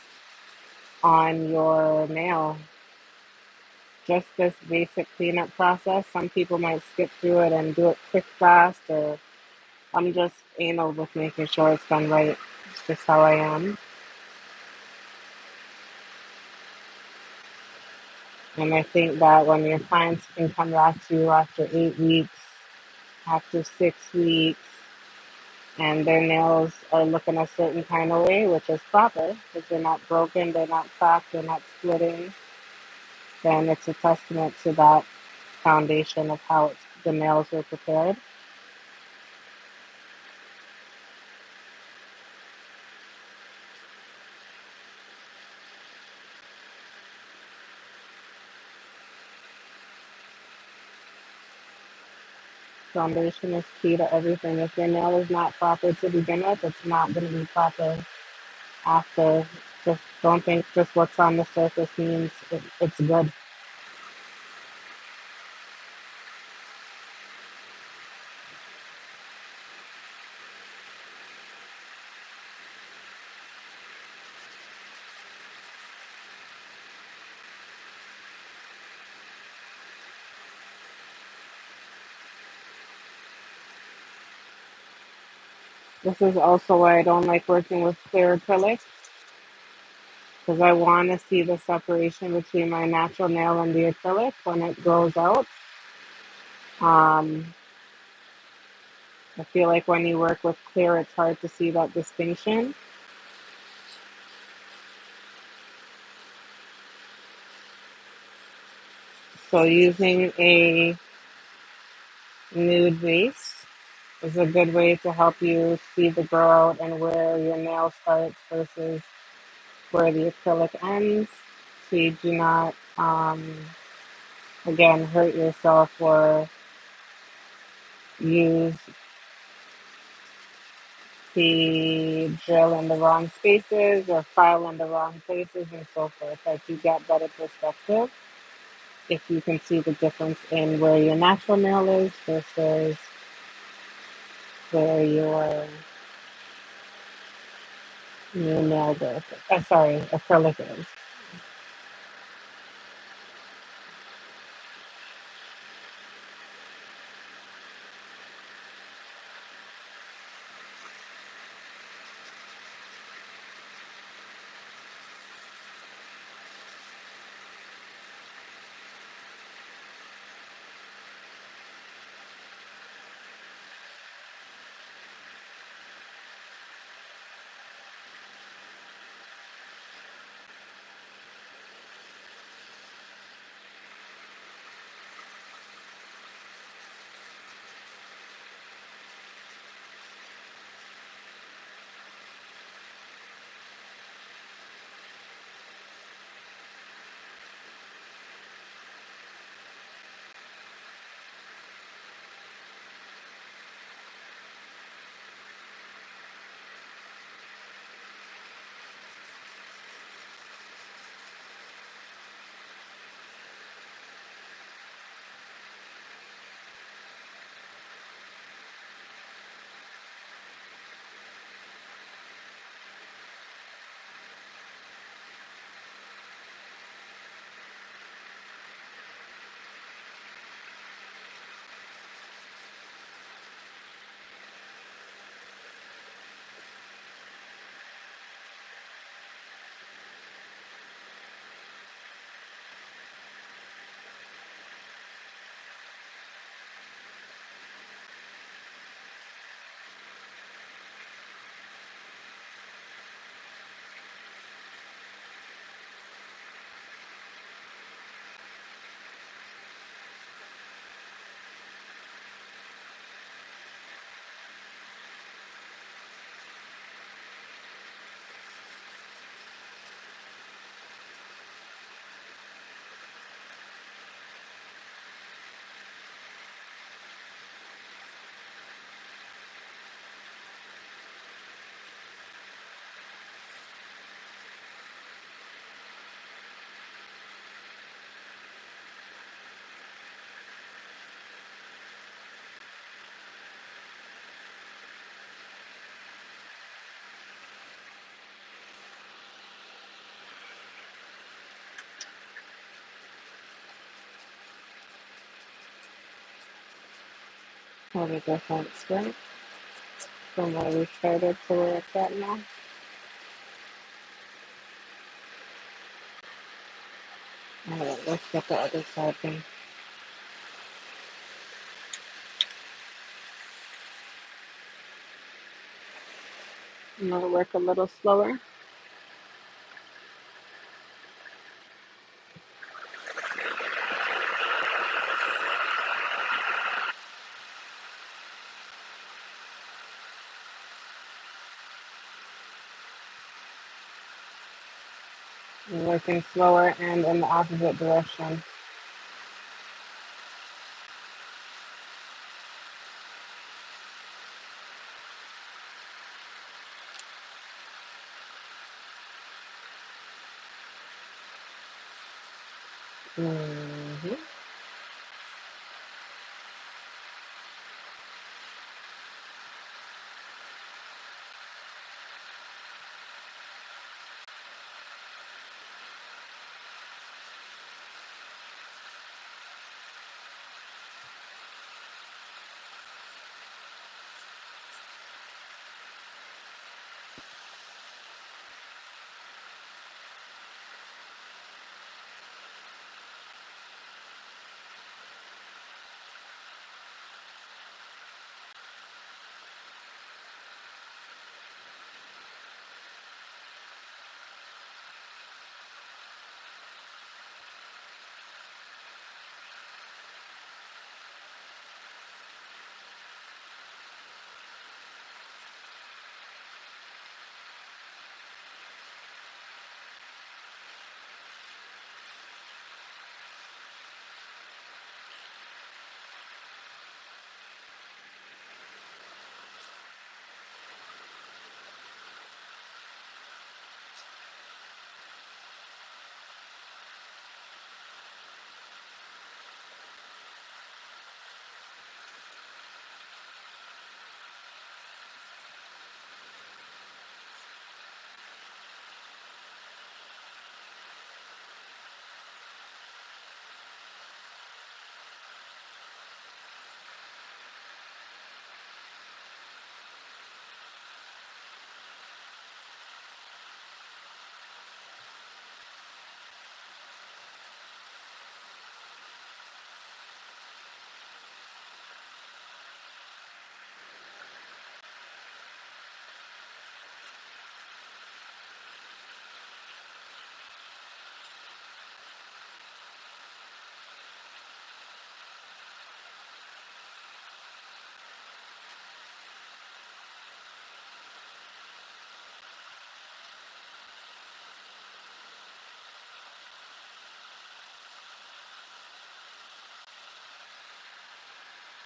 S1: on your nail. Just this basic cleanup process. Some people might skip through it and do it quick, fast, or I'm just anal with making sure it's done right. It's just how I am. And I think that when your clients can come back to you after 8 weeks, after 6 weeks, and their nails are looking a certain kind of way, which is proper, because they're not broken, they're not cracked, they're not splitting, then it's a testament to that foundation of how the nails were prepared. Foundation is key to everything. If your nail is not proper to begin with, it's not going to be proper after. Just don't think just what's on the surface means it's good. This is also why I don't like working with clear acrylic, because I want to see the separation between my natural nail and the acrylic when it grows out. Um, I feel like when you work with clear, it's hard to see that distinction. So using a nude base is a good way to help you see the grow out and where your nail starts versus where the acrylic ends. So you do not, again, hurt yourself or use the drill in the wrong spaces or file in the wrong places and so forth. Like you get better perspective if you can see the difference in where your natural nail is versus where your new nail goes. Sorry, acrylic is. What a difference, right? From where we started to where it's at now. Alright, let's get the other side then. I'm gonna work a little slower. I'm working slower and in the opposite direction.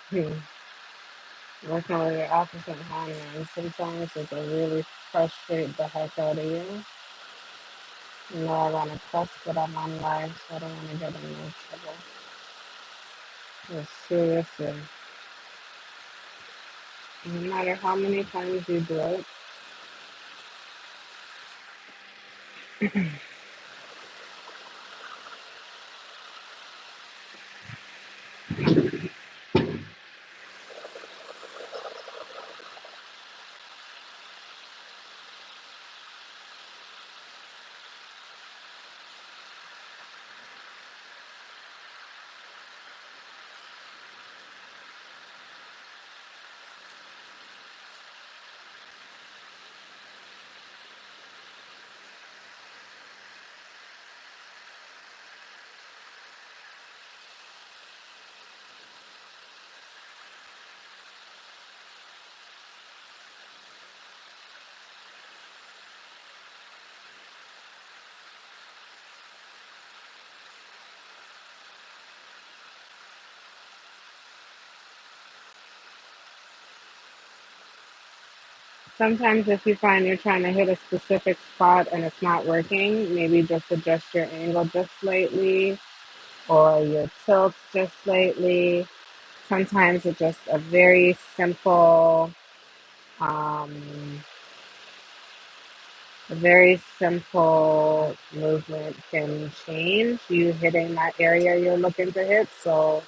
S1: Hmm. Working with your opposite hand, man. Sometimes it can really frustrate the heck out of you. You know, I want to cuss, but I'm on live, so I don't want to get in no trouble. But seriously, no matter how many times you do it, sometimes if you find you're trying to hit a specific spot and it's not working, maybe just adjust your angle just slightly or your tilt just slightly. Sometimes it's just um, a very simple movement can change you hitting that area you're looking to hit. So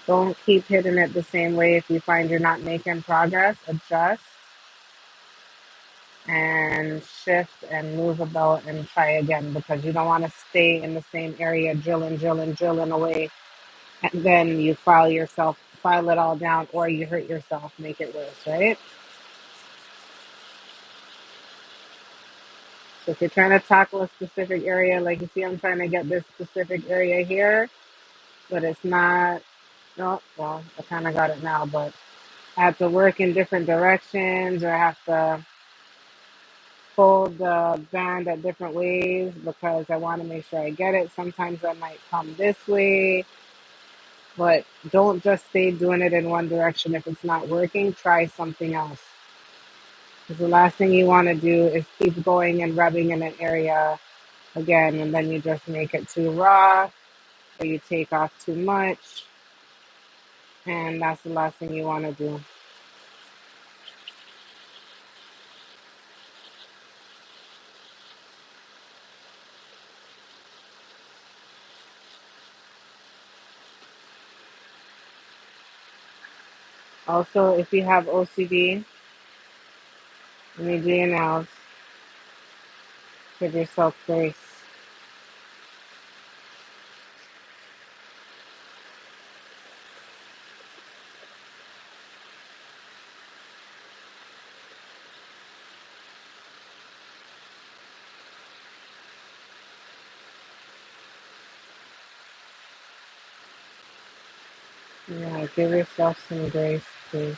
S1: Don't keep hitting it the same way. If you find you're not making progress, adjust and shift and move about and try again, because you don't want to stay in the same area drilling away, and then you file it all down, or you hurt yourself, make it worse, right? So if you're trying to tackle a specific area, like you see, I'm trying to get this specific area here, but it's not. No, well, I kind of got it now, but I have to work in different directions, or I have to fold the band at different ways because I want to make sure I get it. Sometimes I might come this way, but don't just stay doing it in one direction. If it's not working, try something else. Because the last thing you want to do is keep going and rubbing in an area again, and then you just make it too raw, or you take off too much, and that's the last thing you want to do. Also, if you have OCD, when you do your nails, give yourself grace. Yeah, give yourself some grace, please.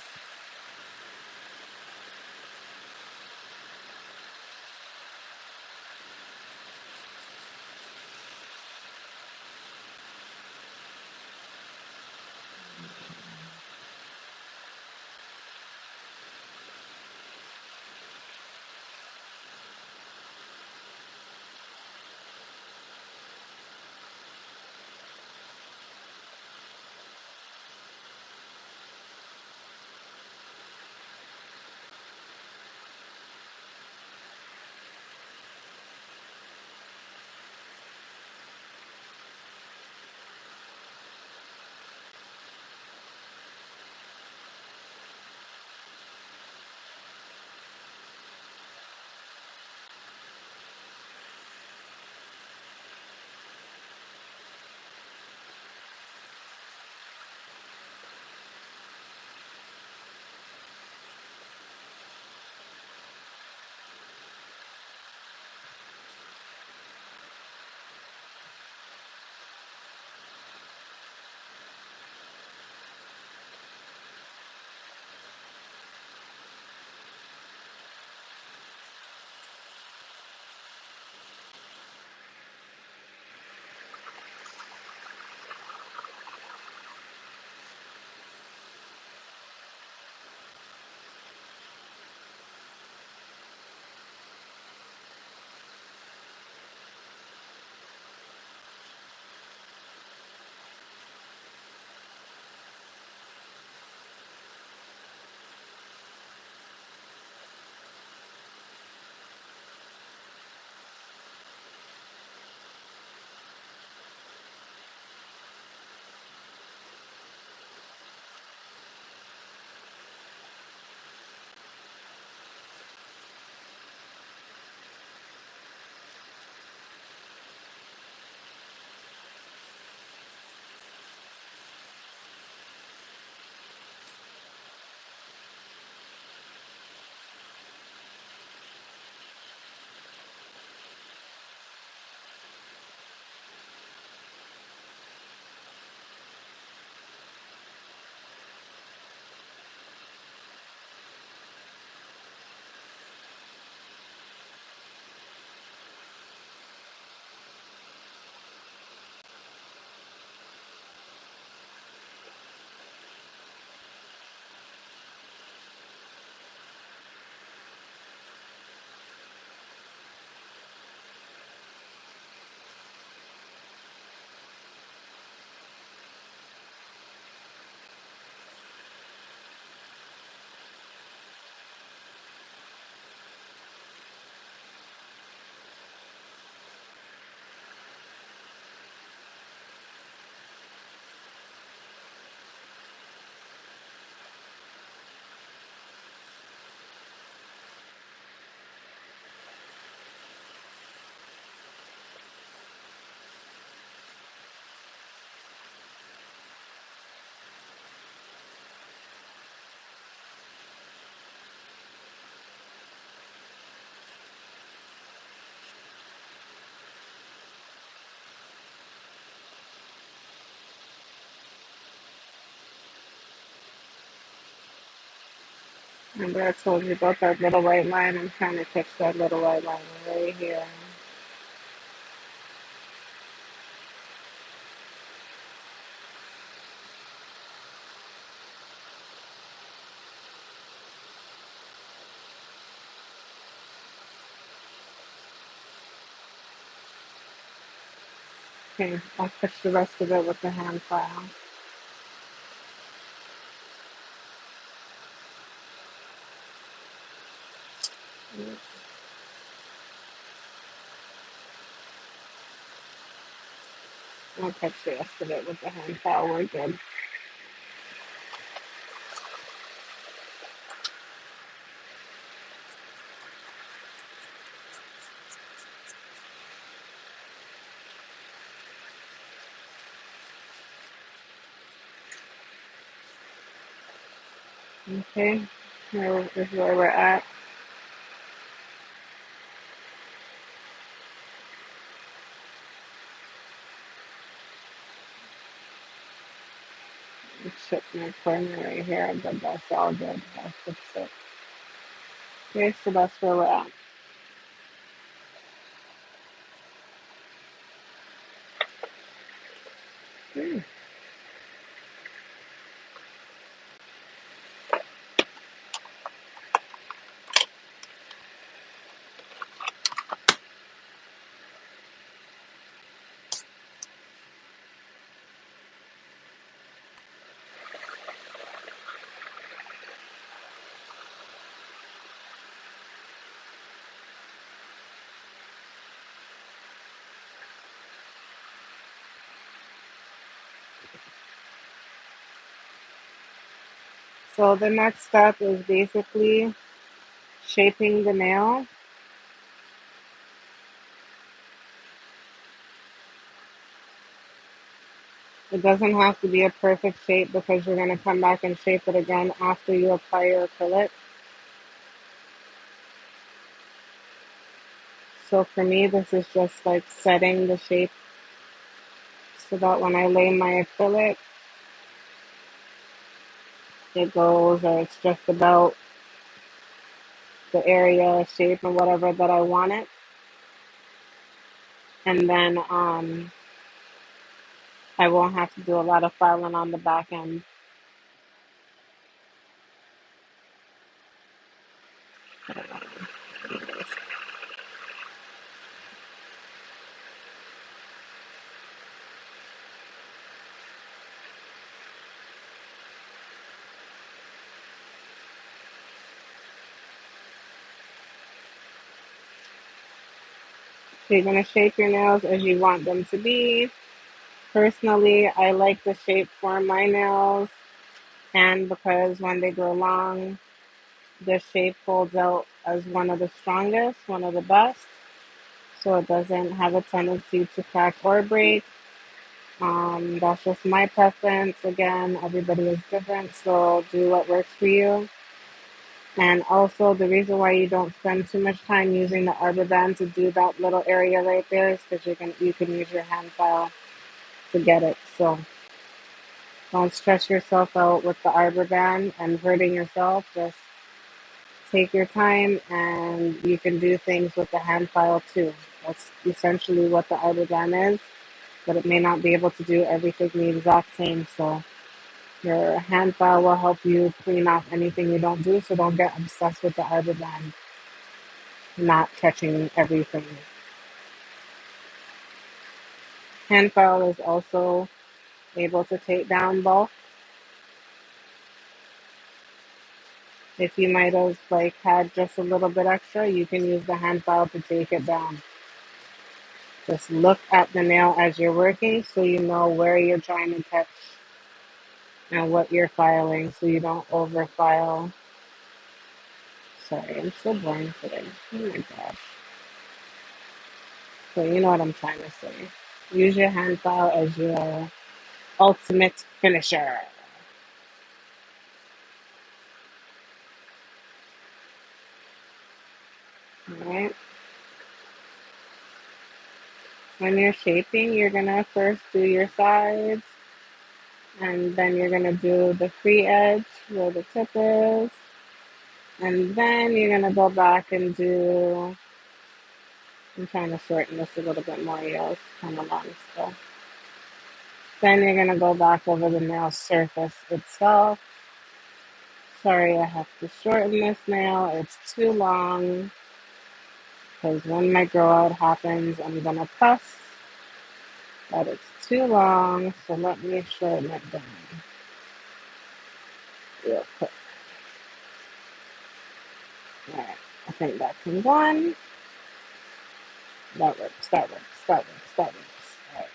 S1: Remember I told you about that little white line? I'm trying to catch that little white line right here. Okay, I'll catch the rest of it with the hand file. I'll catch the rest of it with the hand file. We're good. Okay, here is where we're at. Chip my corner right here, but that's all good. I'll fix it. Okay, so that's where we're at. Hmm. So the next step is basically shaping the nail. It doesn't have to be a perfect shape because you're going to come back and shape it again after you apply your acrylic. So for me, this is just like setting the shape so that when I lay my acrylic, it goes, or it's just about the area, shape, and whatever that I want it. And then I won't have to do a lot of filing on the back end. So you're going to shape your nails as you want them to be. Personally, I like the shape for my nails, and because when they grow long, the shape folds out as one of the strongest, one of the best, so it doesn't have a tendency to crack or break. That's just my preference. Again, everybody is different, so do what works for you. And also, the reason why you don't spend too much time using the arbor band to do that little area right there is because you can use your hand file to get it. So don't stress yourself out with the arbor band and hurting yourself. Just take your time, and you can do things with the hand file too. That's essentially what the arbor band is, but it may not be able to do everything the exact same. So your hand file will help you clean off anything you don't do. So don't get obsessed with the arbor band not catching everything. Hand file is also able to take down bulk. If you might have like had just a little bit extra, you can use the hand file to take it down. Just look at the nail as you're working so you know where you're trying to touch and what you're filing so you don't over file. Sorry, I'm so boring today. Oh my gosh. So you know what I'm trying to say. Use your hand file as your ultimate finisher. Alright. When you're shaping, you're gonna first do your sides, and then you're gonna do the free edge where the tip is, And then you're gonna go back and do, I'm trying to shorten this a little bit more, yeah, it's kind of long still. Then you're gonna go back over the nail surface itself. Sorry, I have to shorten this nail. It's too long because when my grow out happens, I'm gonna fuss, but it's too long. So let me shorten it down real quick. All right, I think that can go on. That works. That works. That works. That works. All right.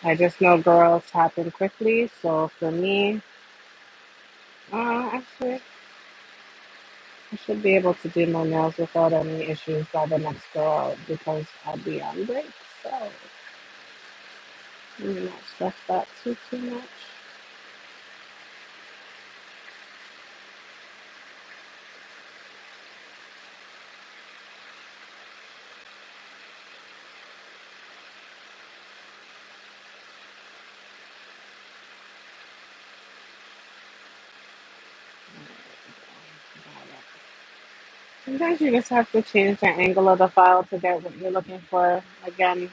S1: I just know girls happen quickly, so for me, actually, I should be able to do my nails without any issues by the next go out because I'll be on break. So let me not stress that too much. Sometimes you just have to change the angle of the file to get what you're looking for. Again,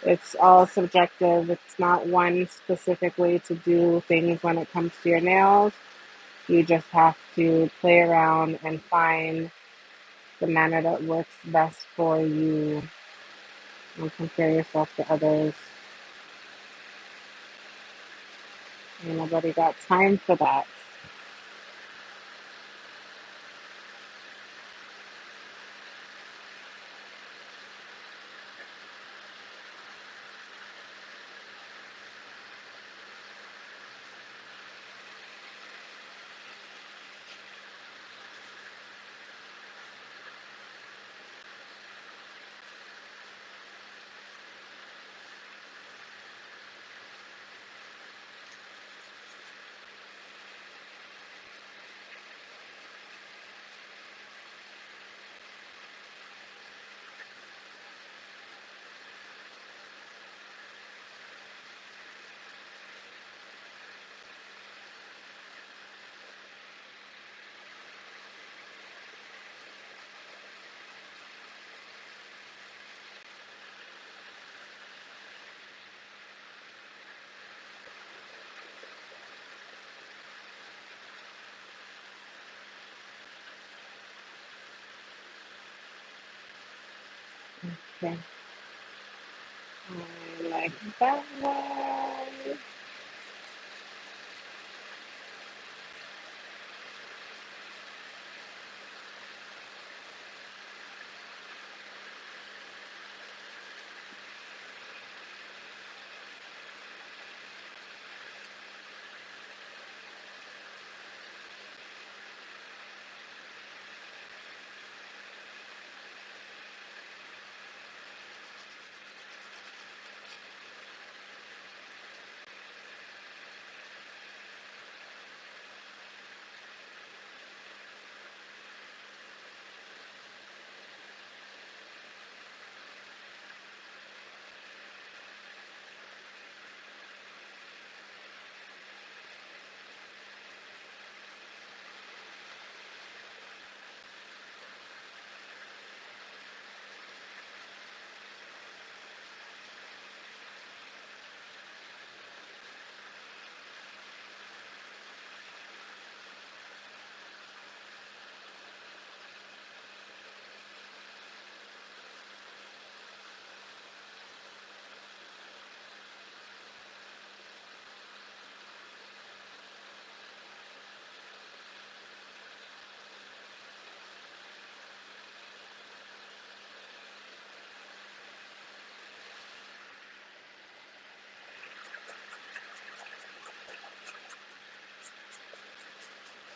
S1: it's all subjective. It's not one specific way to do things when it comes to your nails. You just have to play around and find the manner that works best for you and compare yourself to others. Ain't nobody got time for that. Okay. I like that one.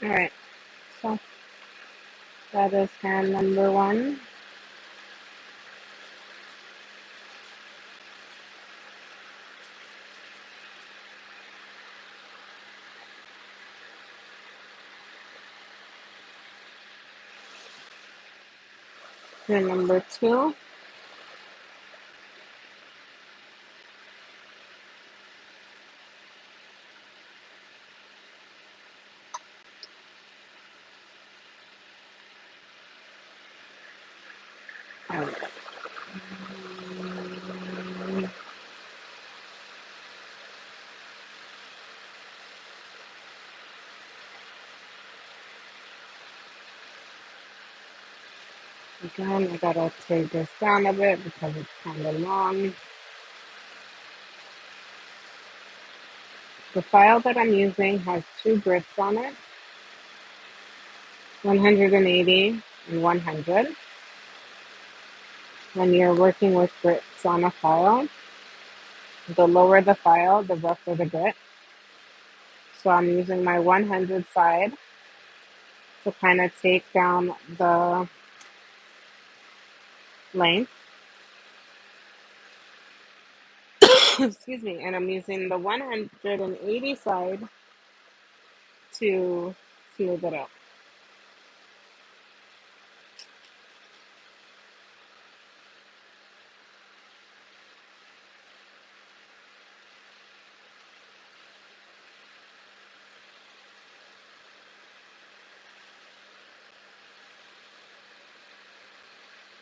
S1: All right. So that is hand number one. Hand number two. Again, I gotta take this down a bit because it's kind of long. The file that I'm using has two grits on it, 180 and 100. When you're working with grits on a file, the lower the file, the rougher the grit. So I'm using my 100 side to kind of take down the length. Excuse me. And I'm using the 180 side to smooth it out.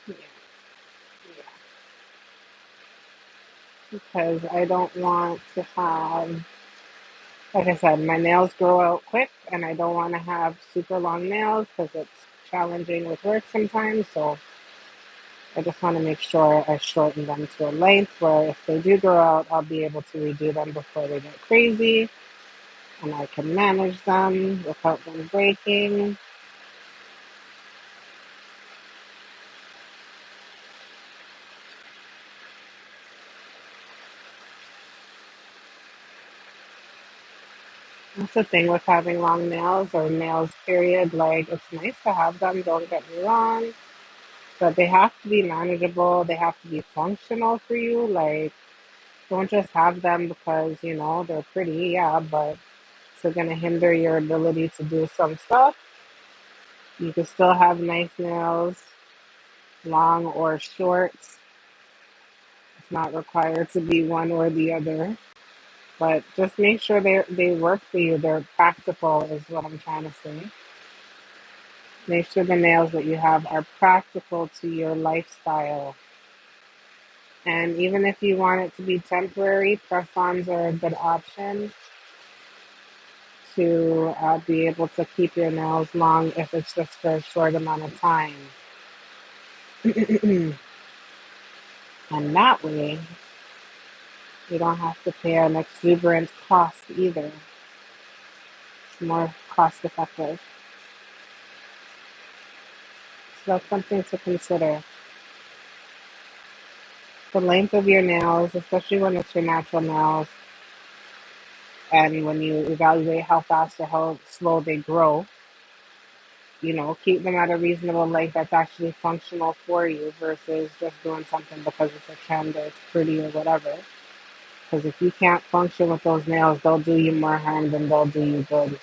S1: Yeah, yeah. Because I don't want to have, like I said, my nails grow out quick and I don't want to have super long nails because it's challenging with work sometimes. So I just want to make sure I shorten them to a length where if they do grow out, I'll be able to redo them before they get crazy and I can manage them without them breaking. That's the thing with having long nails or nails, period. Like, it's nice to have them, don't get me wrong, but they have to be manageable. They have to be functional for you. Like, don't just have them because, they're pretty, yeah, but it's going to hinder your ability to do some stuff. You can still have nice nails, long or short. It's not required to be one or the other. But just make sure they work for you. They're practical, is what I'm trying to say. Make sure the nails that you have are practical to your lifestyle. And even if you want it to be temporary, press-ons are a good option to be able to keep your nails long if it's just for a short amount of time. And that way, you don't have to pay an exuberant cost either. It's more cost effective. So that's something to consider. The length of your nails, especially when it's your natural nails, and when you evaluate how fast or how slow they grow, keep them at a reasonable length that's actually functional for you versus just doing something because it's a trend or it's pretty or whatever. Because if you can't function with those nails, they'll do you more harm than they'll do you good.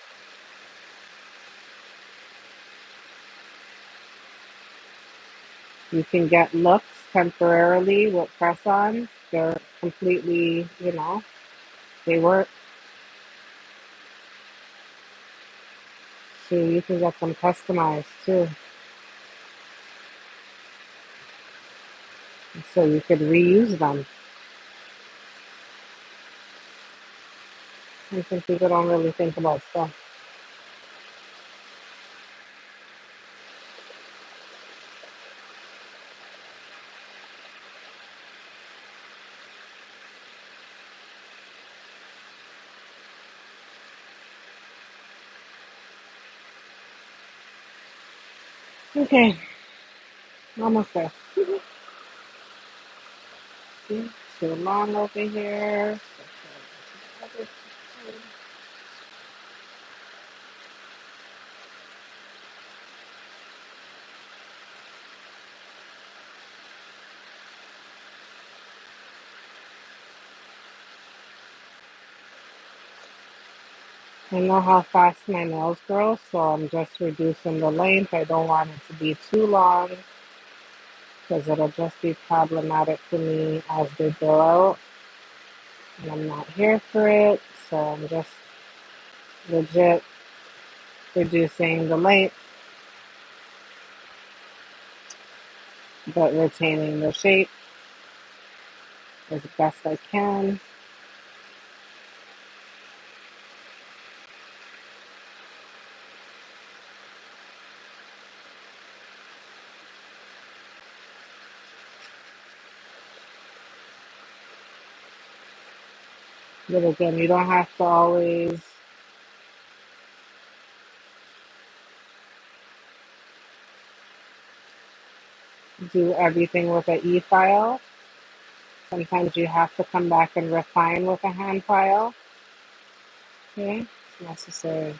S1: You can get looks temporarily with press-ons. They're completely, they work. So you can get them customized too. So you could reuse them. I think people don't really think about stuff. Okay, almost there. See, too long over here. I know how fast my nails grow, so I'm just reducing the length. I don't want it to be too long because it'll just be problematic for me as they grow out. And I'm not here for it, so I'm just legit reducing the length but retaining the shape as best I can. But again, you don't have to always do everything with an e-file. Sometimes you have to come back and refine with a hand file. Okay, it's necessary.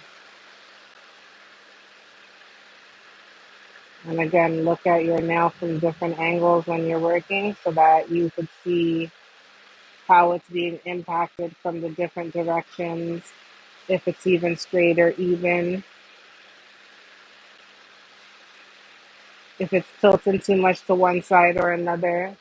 S1: And again, look at your nail from different angles when you're working so that you could see how it's being impacted from the different directions, if it's even straight or even, if it's tilting too much to one side or another.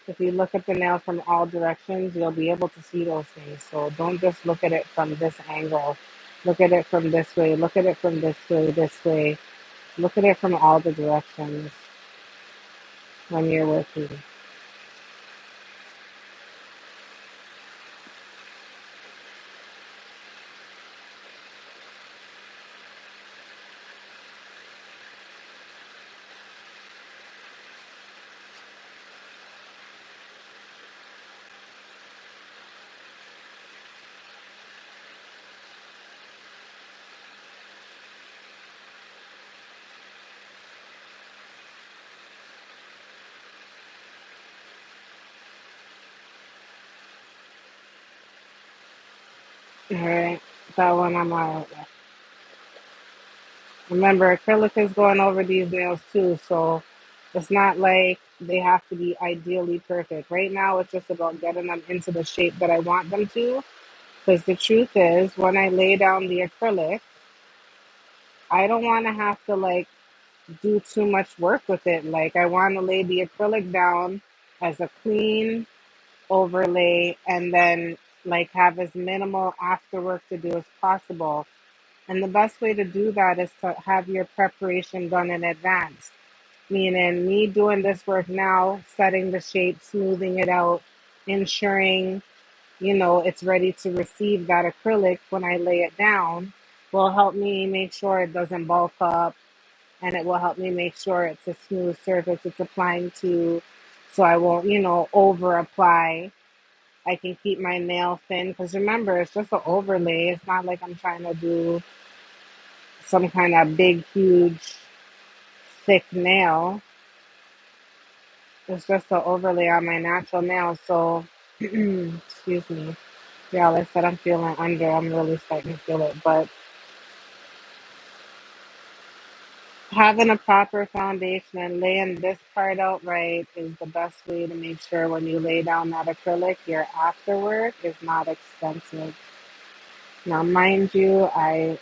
S1: If you look at the nail from all directions, you'll be able to see those things. So don't just look at it from this angle. Look at it from this way. Look at it from this way, this way. Look at it from all the directions when you're working. All right, that one I'm all right with. Remember, acrylic is going over these nails too, so it's not like they have to be ideally perfect. Right now, it's just about getting them into the shape that I want them to. Because the truth is, when I lay down the acrylic, I don't want to have to like do too much work with it. Like, I want to lay the acrylic down as a clean overlay and then like have as minimal after work to do as possible. And the best way to do that is to have your preparation done in advance. Meaning, me doing this work now, setting the shape, smoothing it out, ensuring, it's ready to receive that acrylic when I lay it down, will help me make sure it doesn't bulk up, and it will help me make sure it's a smooth surface it's applying to, so I won't, over apply. I can keep my nail thin because remember, it's just an overlay. It's not like I'm trying to do some kind of big, huge, thick nail. It's just an overlay on my natural nail. So, excuse me. Yeah, like I said, I'm feeling under. I'm really starting to feel it. But having a proper foundation and laying this part out right is the best way to make sure when you lay down that acrylic, your afterwork is not expensive. Now, mind you, I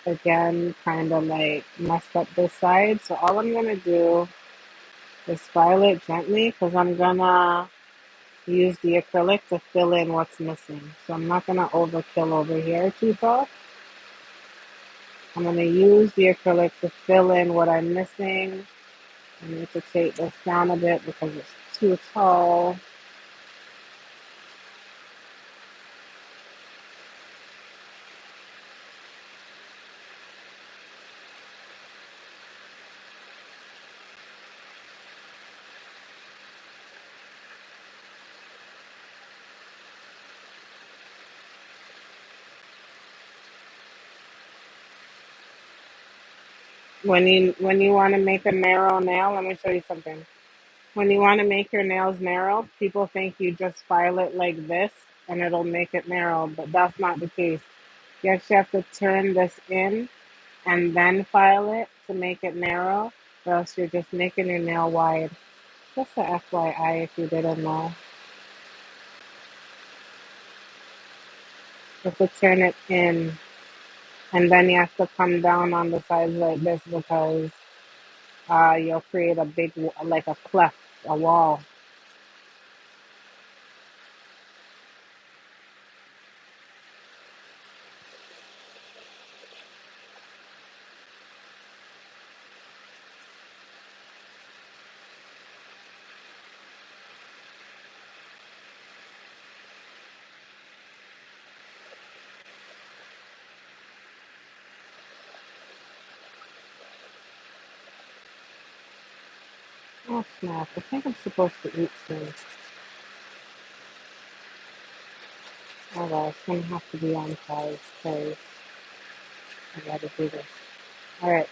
S1: again kind of like messed up this side. So all I'm gonna do is file it gently because I'm gonna use the acrylic to fill in what's missing. So I'm not gonna overkill over here too tough. I'm gonna use the acrylic to fill in what I'm missing. I need to take this down a bit because it's too tall. When you want to make a narrow nail, let me show you something. When you want to make your nails narrow, people think you just file it like this and it'll make it narrow, but that's not the case. You actually have to turn this in and then file it to make it narrow, or else you're just making your nail wide. Just a FYI if you didn't know. You have to turn it in and then you have to come down on the sides like this because you'll create a big, like a cleft, a wall. Oh snap, I think I'm supposed to eat soon. Oh well, it's gonna have to be on pause because I gotta do this. All right,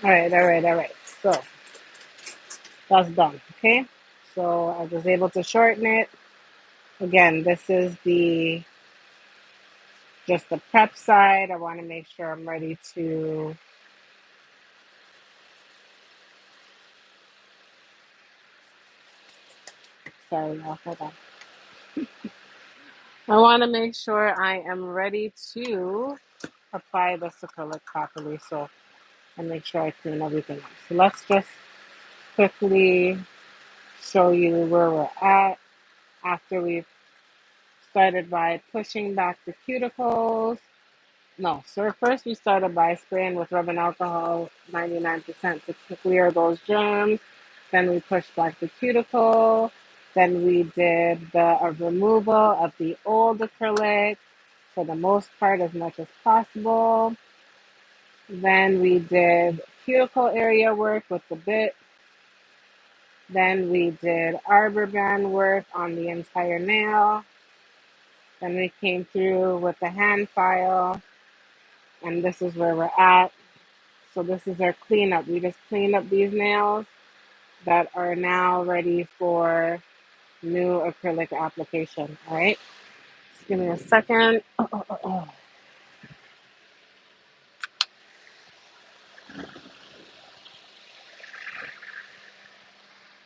S1: all right. So that's done. Okay. So I was able to shorten it. Again, this is the just the prep side. I want to make sure I'm ready to. Sorry, y'all. Hold on. I want to make sure I am ready to apply this acrylic properly. So I make sure I clean everything up. So let's just quickly show you where we're at after we've started by pushing back the cuticles. No, so first we started by spraying with rubbing alcohol 99% to clear those germs. Then we pushed back the cuticle. Then we did the removal of the old acrylic for the most part as much as possible. Then we did cuticle area work with the bit. Then we did arbor band work on the entire nail. Then we came through with the hand file, and this is where we're at. So this is our cleanup. We just cleaned up these nails that are now ready for new acrylic application. All right, just give me a second.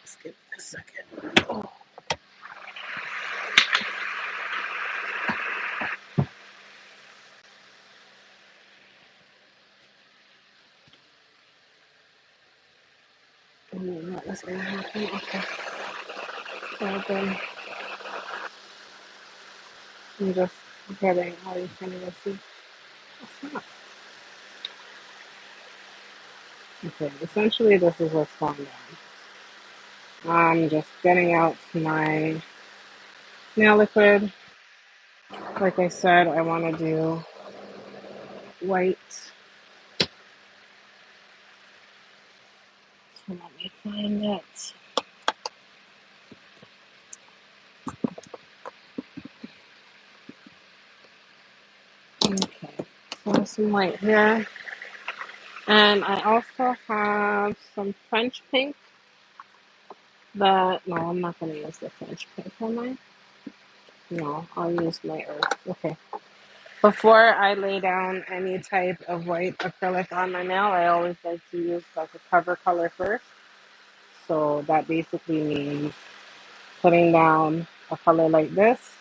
S1: Just give me a second. What was going to happen? Okay, so then I'm just getting all you can even see. Okay, essentially this is what's going on. I'm just getting out my nail liquid. Like I said, I want to do white. So let me find it. Okay, so some white here. And I also have some French pink that, no, I'm not going to use the French pink, am I? No, I'll use my earth. Okay. Before I lay down any type of white acrylic on my nail, I always like to use like a cover color first. So that basically means putting down a color like this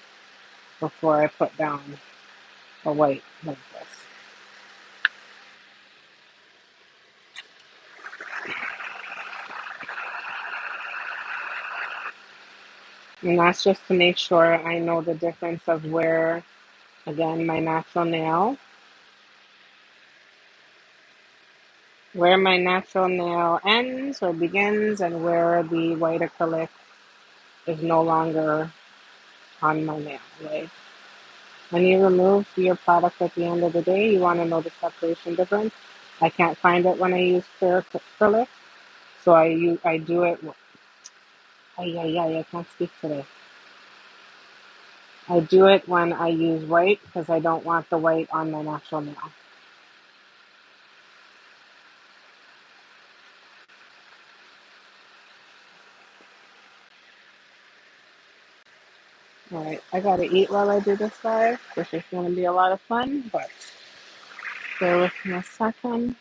S1: before I put down a white like this. And that's just to make sure I know the difference of where, again, my natural nail, where my natural nail ends or begins and where the white acrylic is no longer on my nail, right? When you remove your product at the end of the day, you want to know the separation difference. I can't find it when I use clear acrylic, so I do it. I can't speak today. I do it when I use white because I don't want the white on my natural nail. All right, I gotta eat while I do this live, which is gonna be a lot of fun, but bear with me a second.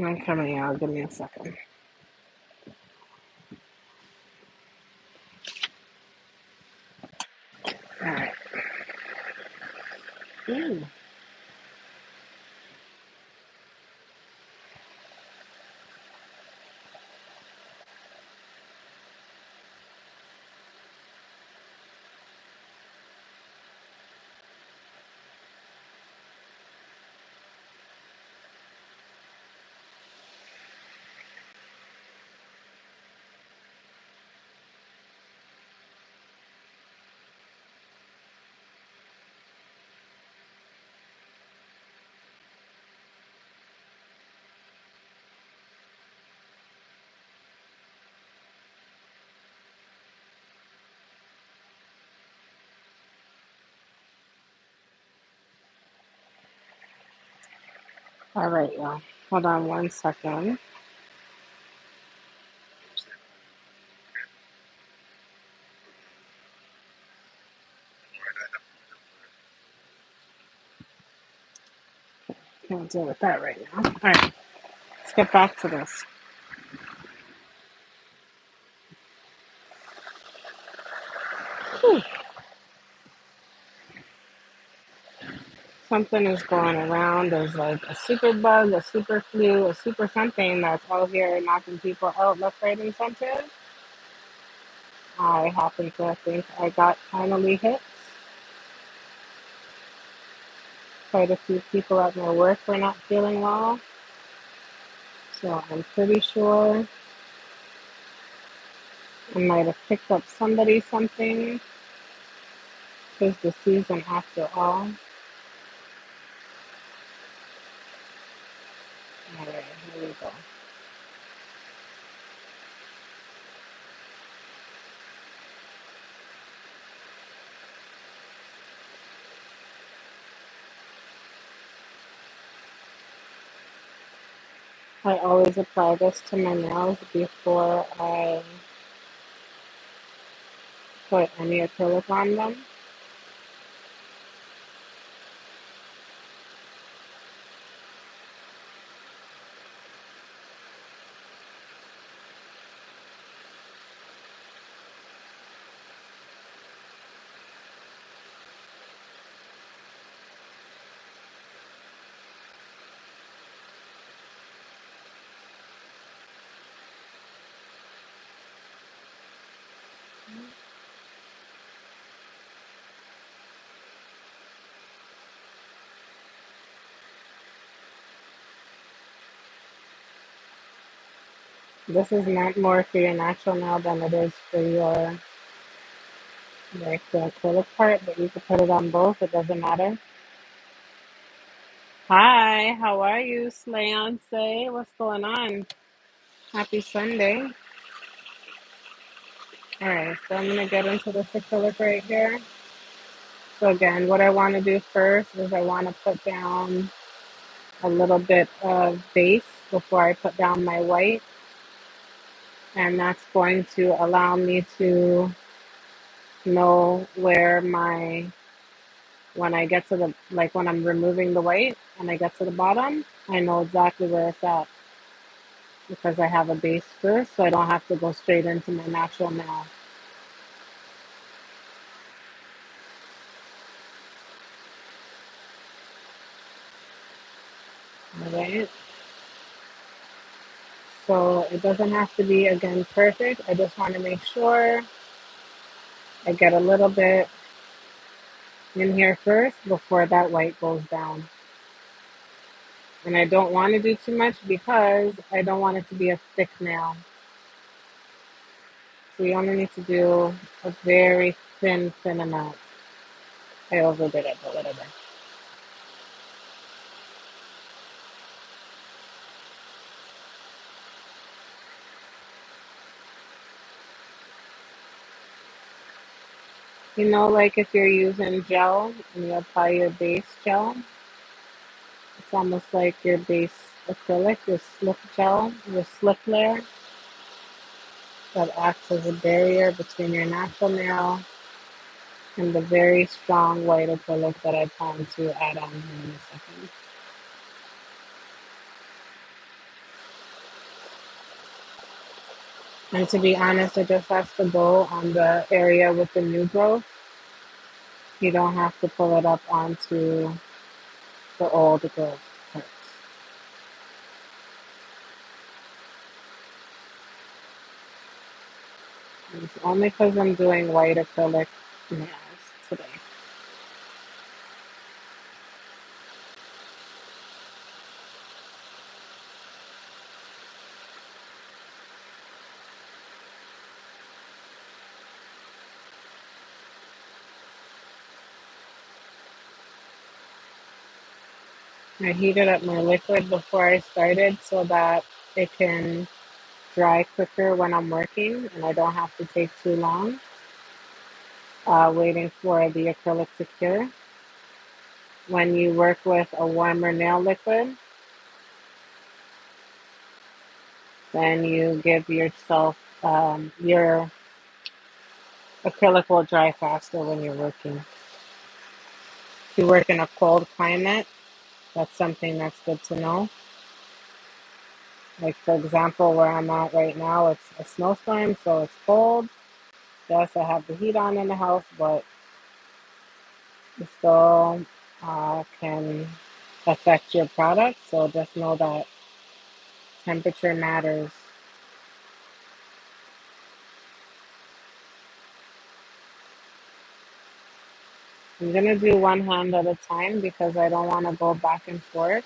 S1: I'm coming out. Give me a second. All right. Ooh. All right, y'all. Hold on one second. Can't deal with that right now. All right, let's get back to this. Whew. Something is going around. There's like a super bug, a super flu, a super something that's out here knocking people out left, right, and center. I happen to think I got finally hit. Quite a few people at my work were not feeling well. So I'm pretty sure I might have picked up somebody something. Tis the season after all. All right, here we go. I always apply this to my nails before I put any acrylic on them. This is meant more for your natural nail than it is for your like the acrylic part, but you can put it on both. It doesn't matter. Hi, how are you, Slayonce? What's going on? Happy Sunday. All right, so I'm gonna get into this acrylic right here. So again, what I want to do first is I want to put down a little bit of base before I put down my white, and that's going to allow me to know where my when I get to the like when I'm removing the white and I get to the bottom, I know exactly where it's at because I have a base first, so I don't have to go straight into my natural nail. All right. So it doesn't have to be again perfect. I just want to make sure I get a little bit in here first before that white goes down. And I don't want to do too much because I don't want it to be a thick nail. So you only need to do a very thin amount. I overdid it, but whatever. You know, like if you're using gel and you apply your base gel, it's almost like your base acrylic, your slip gel, your slip layer that acts as a barrier between your natural nail and the very strong white acrylic that I plan to add on here in a second. And to be honest, it just has to go on the area with the new growth. You don't have to pull it up onto the old growth parts. It's only because I'm doing white acrylic nails today. I heated up my liquid before I started so that it can dry quicker when I'm working and I don't have to take too long waiting for the acrylic to cure. When you work with a warmer nail liquid, then you give yourself your acrylic will dry faster when you're working. If you work in a cold climate, that's something that's good to know. Like for example, where I'm at right now, it's a snowstorm, so it's cold. Yes, I have the heat on in the house, but it still can affect your product. So just know that temperature matters. I'm gonna do one hand at a time because I don't want to go back and forth.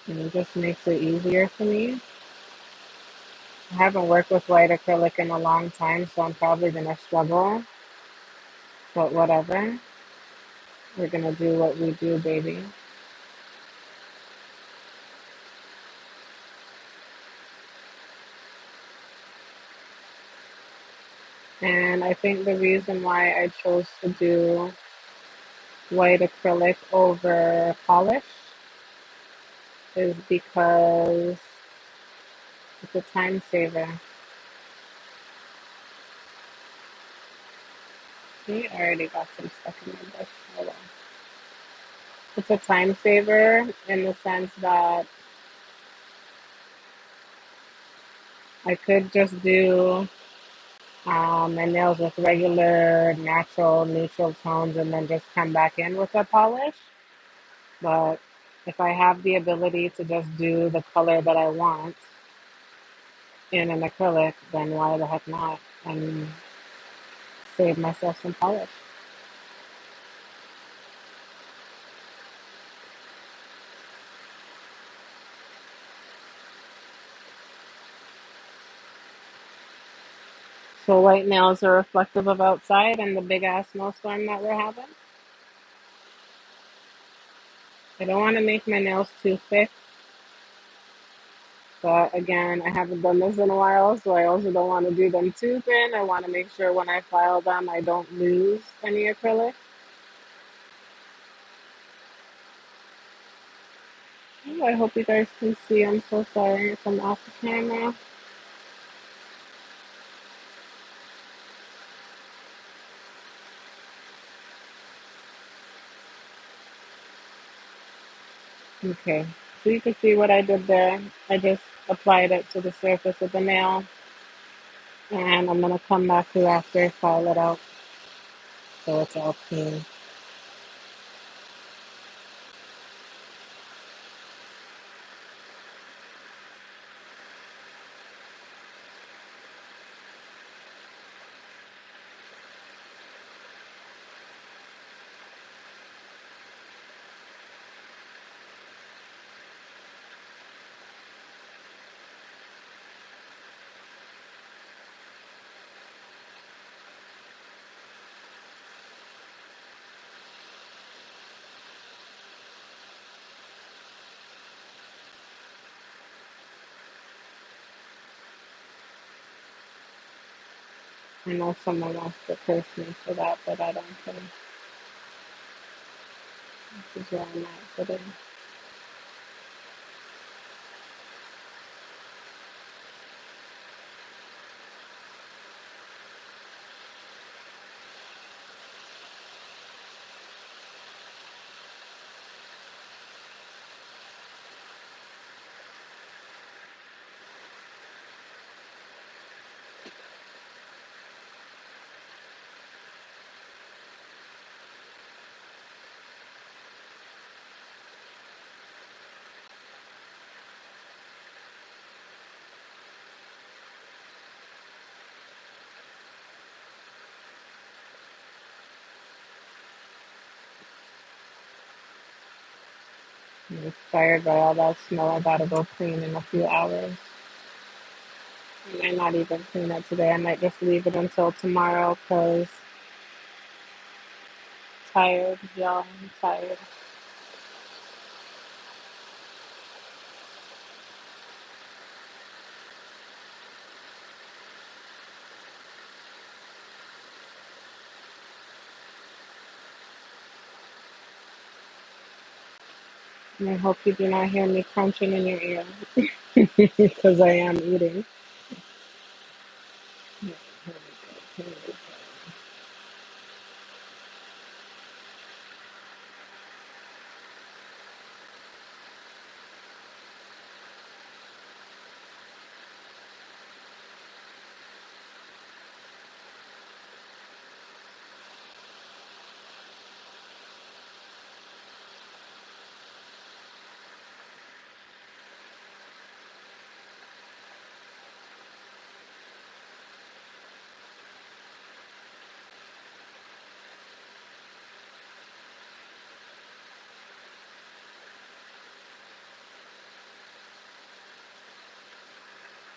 S1: And it just makes it easier for me. I haven't worked with white acrylic in a long time, so I'm probably gonna struggle. But whatever. We're gonna do what we do, baby. And I think the reason why I chose to do white acrylic over polish is because it's a time saver. See, I already got some stuff in my brush. Hold on. It's a time saver in the sense that I could just do my nails with regular, natural, neutral tones and then just come back in with a polish. But if I have the ability to just do the color that I want in an acrylic, then why the heck not? And save myself some polish. So white nails are reflective of outside and the big ass snowstorm that we're having. I don't want to make my nails too thick, but again, I haven't done this in a while, so I also don't want to do them too thin. I want to make sure when I file them, I don't lose any acrylic. Oh, I hope you guys can see. I'm so sorry if I'm off the camera. Okay, so you can see what I did there. I just applied it to the surface of the nail, and I'm gonna come back to after, file it out so it's all clean. I know someone wants to curse me for that, but I don't care. This is where I'm at today. Inspired by all that snow, I gotta go clean in a few hours. I might not even clean it today. I might just leave it until tomorrow because tired, y'all. I'm tired. And I hope you do not hear me crunching in your ear because I am eating. Here we go. Here we go.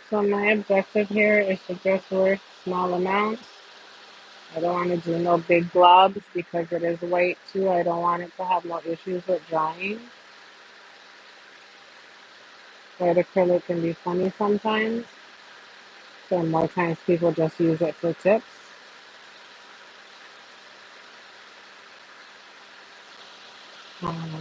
S1: So my objective here is to just work small amounts. I don't want to do no big globs because it is white too. I don't want it to have no issues with drying. White acrylic can be funny sometimes. So more times people just use it for tips. Um,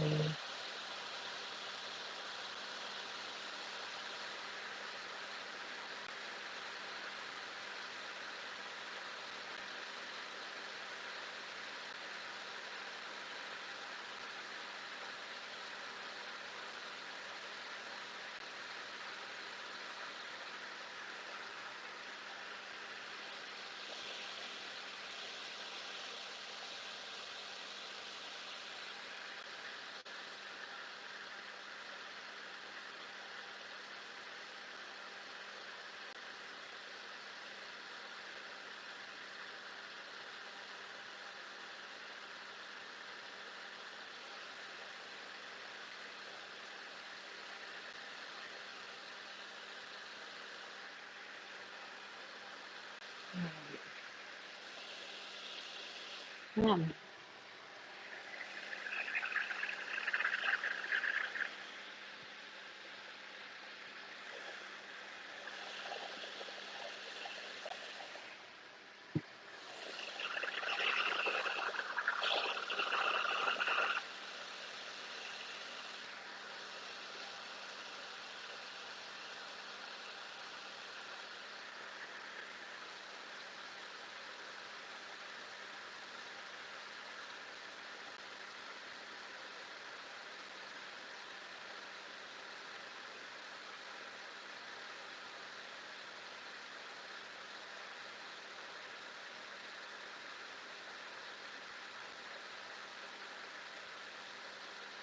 S1: yeah.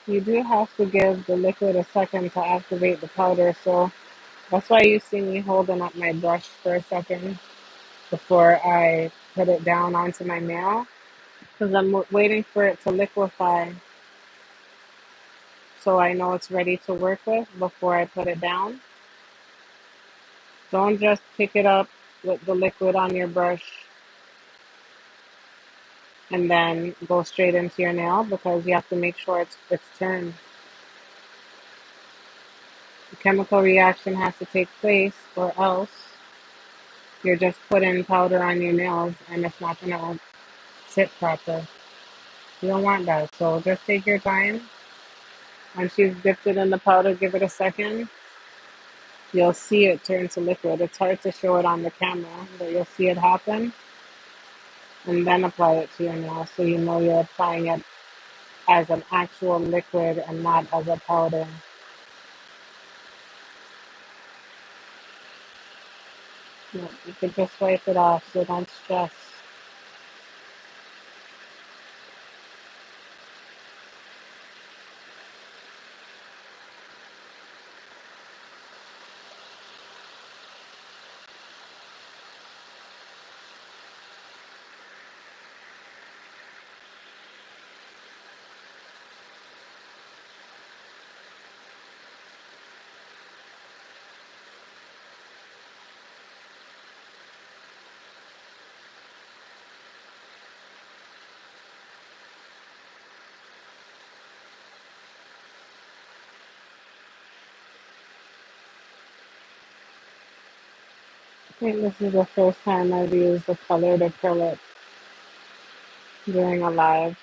S1: You do have to give the liquid a second to activate the powder, so that's why you see me holding up my brush for a second before I put it down onto my nail, because I'm waiting for it to liquefy so I know it's ready to work with before I put it down. Don't just pick it up with the liquid on your brush and then go straight into your nail because you have to make sure it's turned. The chemical reaction has to take place or else you're just putting powder on your nails and it's not gonna sit proper. You don't want that. So just take your time. Once you've dipped it in the powder, give it a second. You'll see it turn to liquid. It's hard to show it on the camera, but you'll see it happen and then apply it to your nail so you know you're applying it as an actual liquid and not as a powder. You could just wipe it off, so don't stress. I think this is the first time I've used the colored acrylic during a live.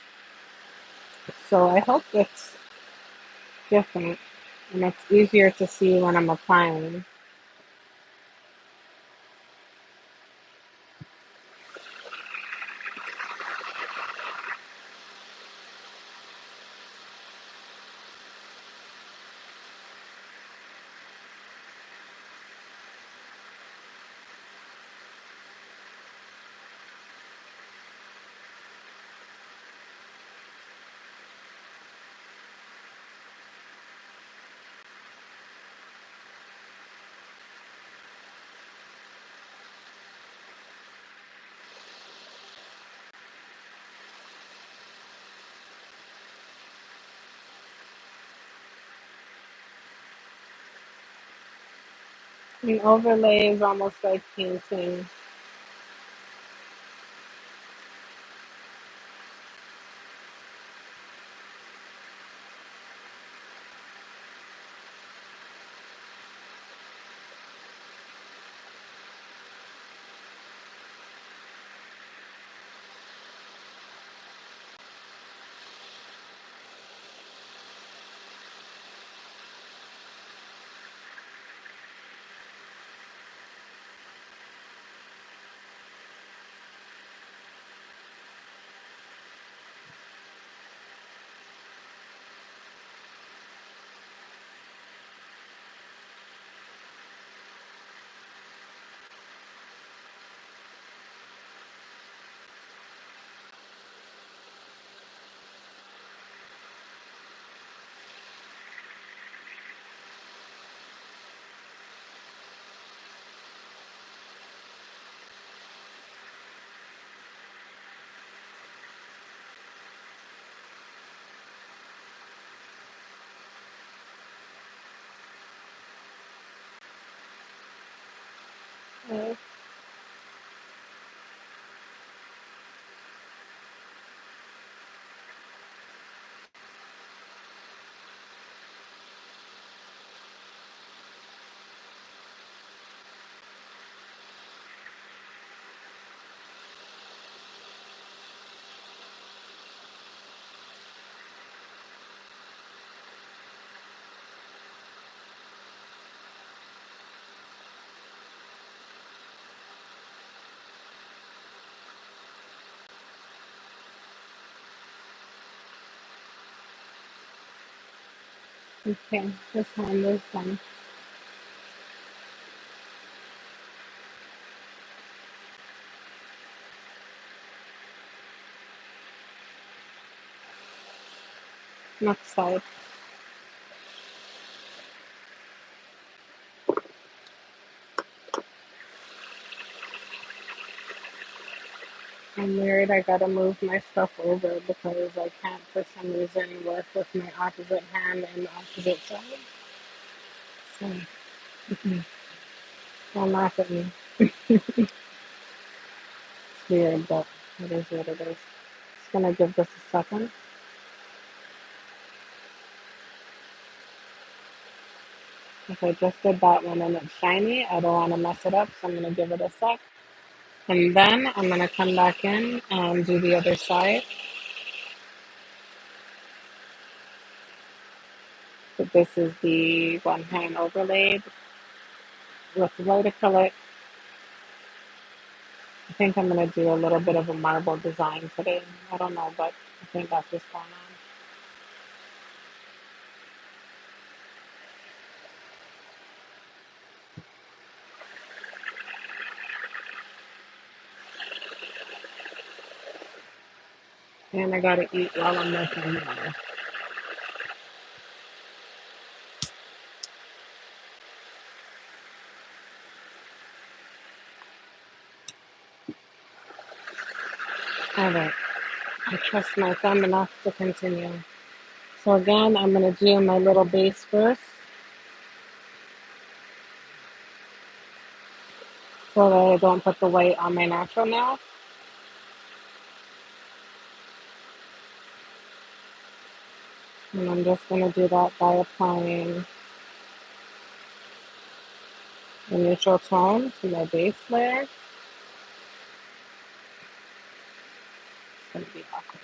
S1: So I hope it's different and it's easier to see when I'm applying. An overlay is almost like painting. Okay. Okay, this hand is done. Next side. I'm worried I gotta move my stuff over because I can't for some reason work with my opposite hand and the opposite side. So don't laugh at me. It's weird, but it is what it is. Just gonna give this a second. If I just did that one and it's shiny, I don't want to mess it up, so I'm gonna give it a sec. And then I'm gonna come back in and do the other side. But this is the one hand overlaid with white acrylic. I think I'm gonna do a little bit of a marble design today. I don't know, but I think that's what's going on. And I gotta eat while I'm working. All right, I trust my thumb enough to continue. So again, I'm gonna do my little base first so that I don't put the white on my natural nail. And I'm just gonna do that by applying a neutral tone to my base layer. It's gonna be awkward.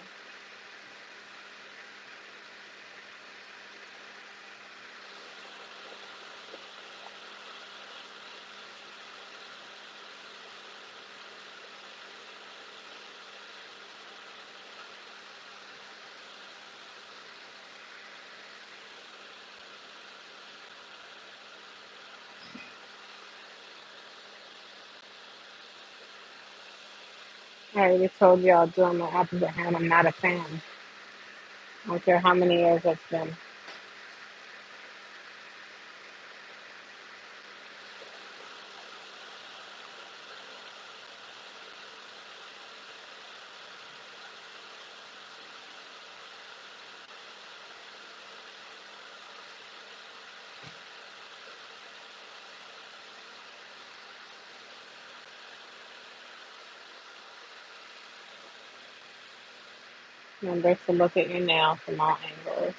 S1: I already told you I'll do on my opposite hand. I'm not a fan. I don't care how many years it's been. Remember to look at your nail from all angles.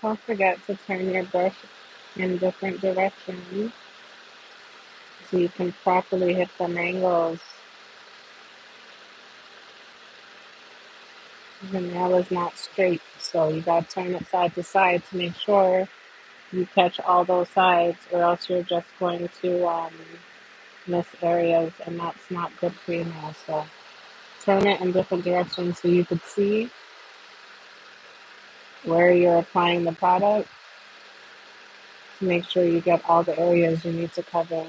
S1: Don't forget to turn your brush in different directions so you can properly hit the angles. The nail is not straight, so you gotta turn it side to side to make sure you catch all those sides, or else you're just going to miss areas, and that's not good for your nail. So turn it in different directions so you could see where you're applying the product to make sure you get all the areas you need to cover.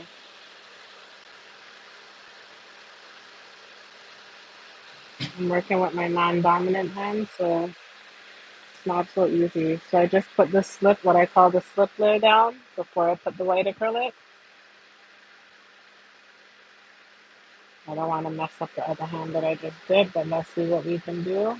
S1: I'm working with my non-dominant hand, so it's not so easy. So I just put the slip, what I call the slip layer down before I put the white acrylic. I don't want to mess up the other hand that I just did, but let's see what we can do.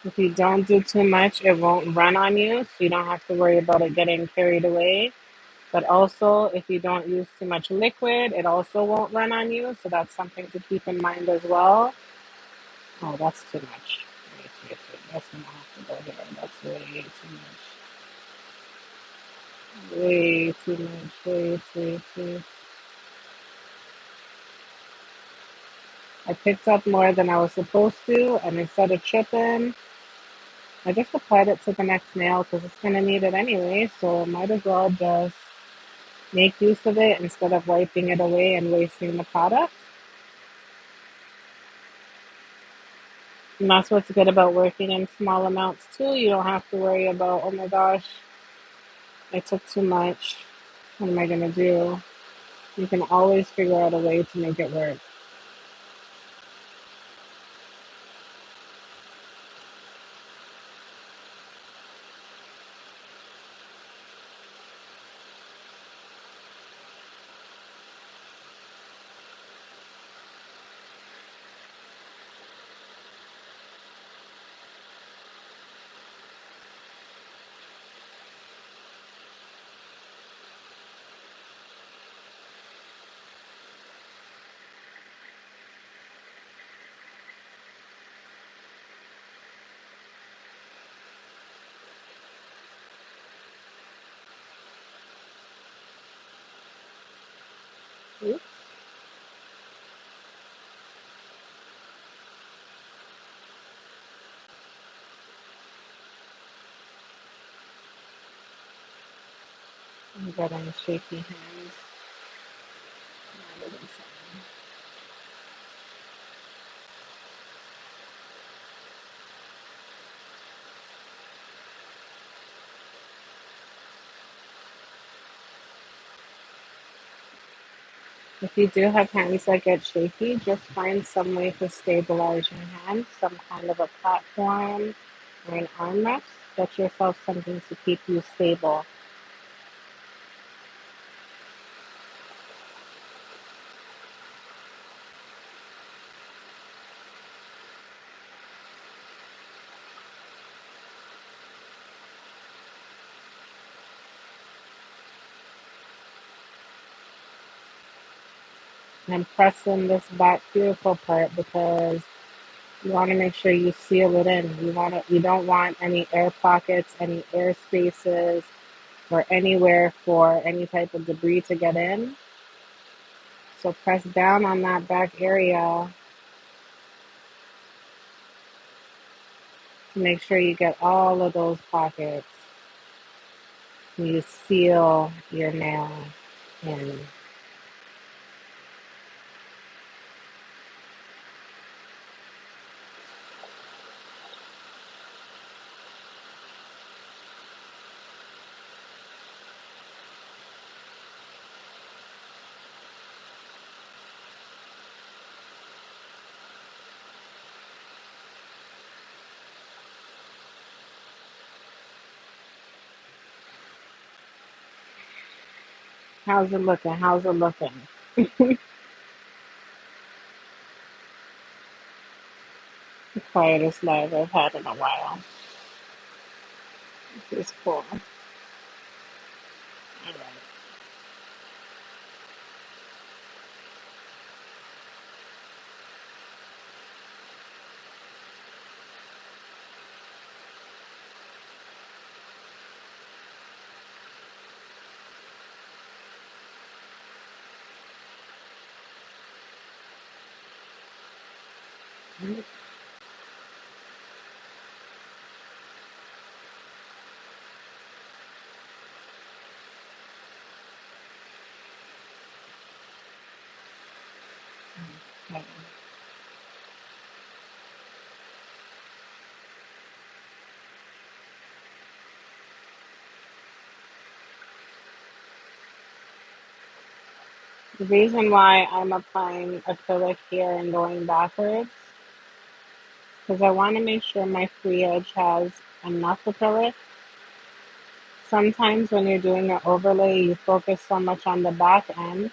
S1: If you don't do too much, it won't run on you, so you don't have to worry about it getting carried away. But also, if you don't use too much liquid, it also won't run on you, so that's something to keep in mind as well. Oh, that's too much. Wait. That's gonna have to go here. That's way too much. Way too much. Way. I picked up more than I was supposed to, and instead of tripping, I just applied it to the next nail because it's gonna need it anyway, so might as well just make use of it instead of wiping it away and wasting the product. And that's what's good about working in small amounts too. You don't have to worry about, oh my gosh, I took too much. What am I gonna do? You can always figure out a way to make it work. I'm getting shaky hands. Not even saying. If you do have hands that get shaky, just find some way to stabilize your hands, some kind of a platform or an armrest. Get yourself something to keep you stable. And press in this back cuticle part because you want to make sure you seal it in. You don't want any air pockets, any air spaces, or anywhere for any type of debris to get in. So press down on that back area to make sure you get all of those pockets. And you seal your nail in. How's it looking? How's it looking? The quietest live I've had in a while. This is cool. All right. Okay. The reason why I'm applying acrylic here and going backwards because I want to make sure my free edge has enough acrylic. Sometimes when you're doing an overlay, you focus so much on the back end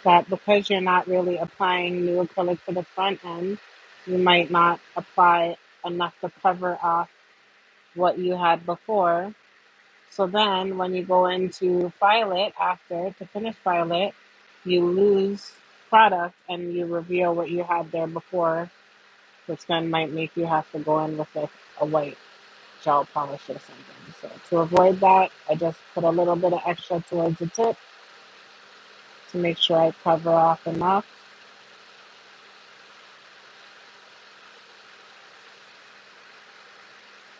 S1: that because you're not really applying new acrylic to the front end, you might not apply enough to cover off what you had before. So then when you go into file it after to finish file it, you lose product and you reveal what you had there before, which then might make you have to go in with like a white gel polish or something. So to avoid that, I just put a little bit of extra towards the tip to make sure I cover off enough.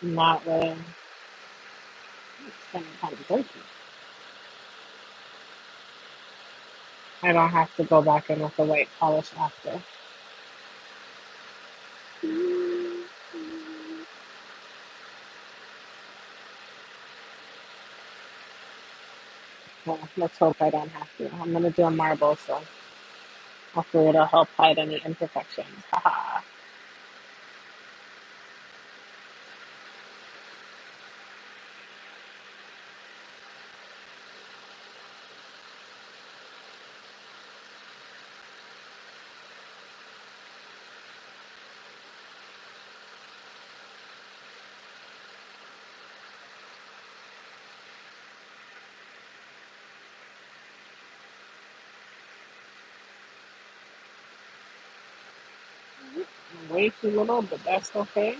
S1: And that way, it's gonna kind of dirty. I don't have to go back in with the white polish after. Well, let's hope I don't have to. I'm gonna do a marble, so hopefully it'll help hide any imperfections. Haha. Way too little, but that's okay.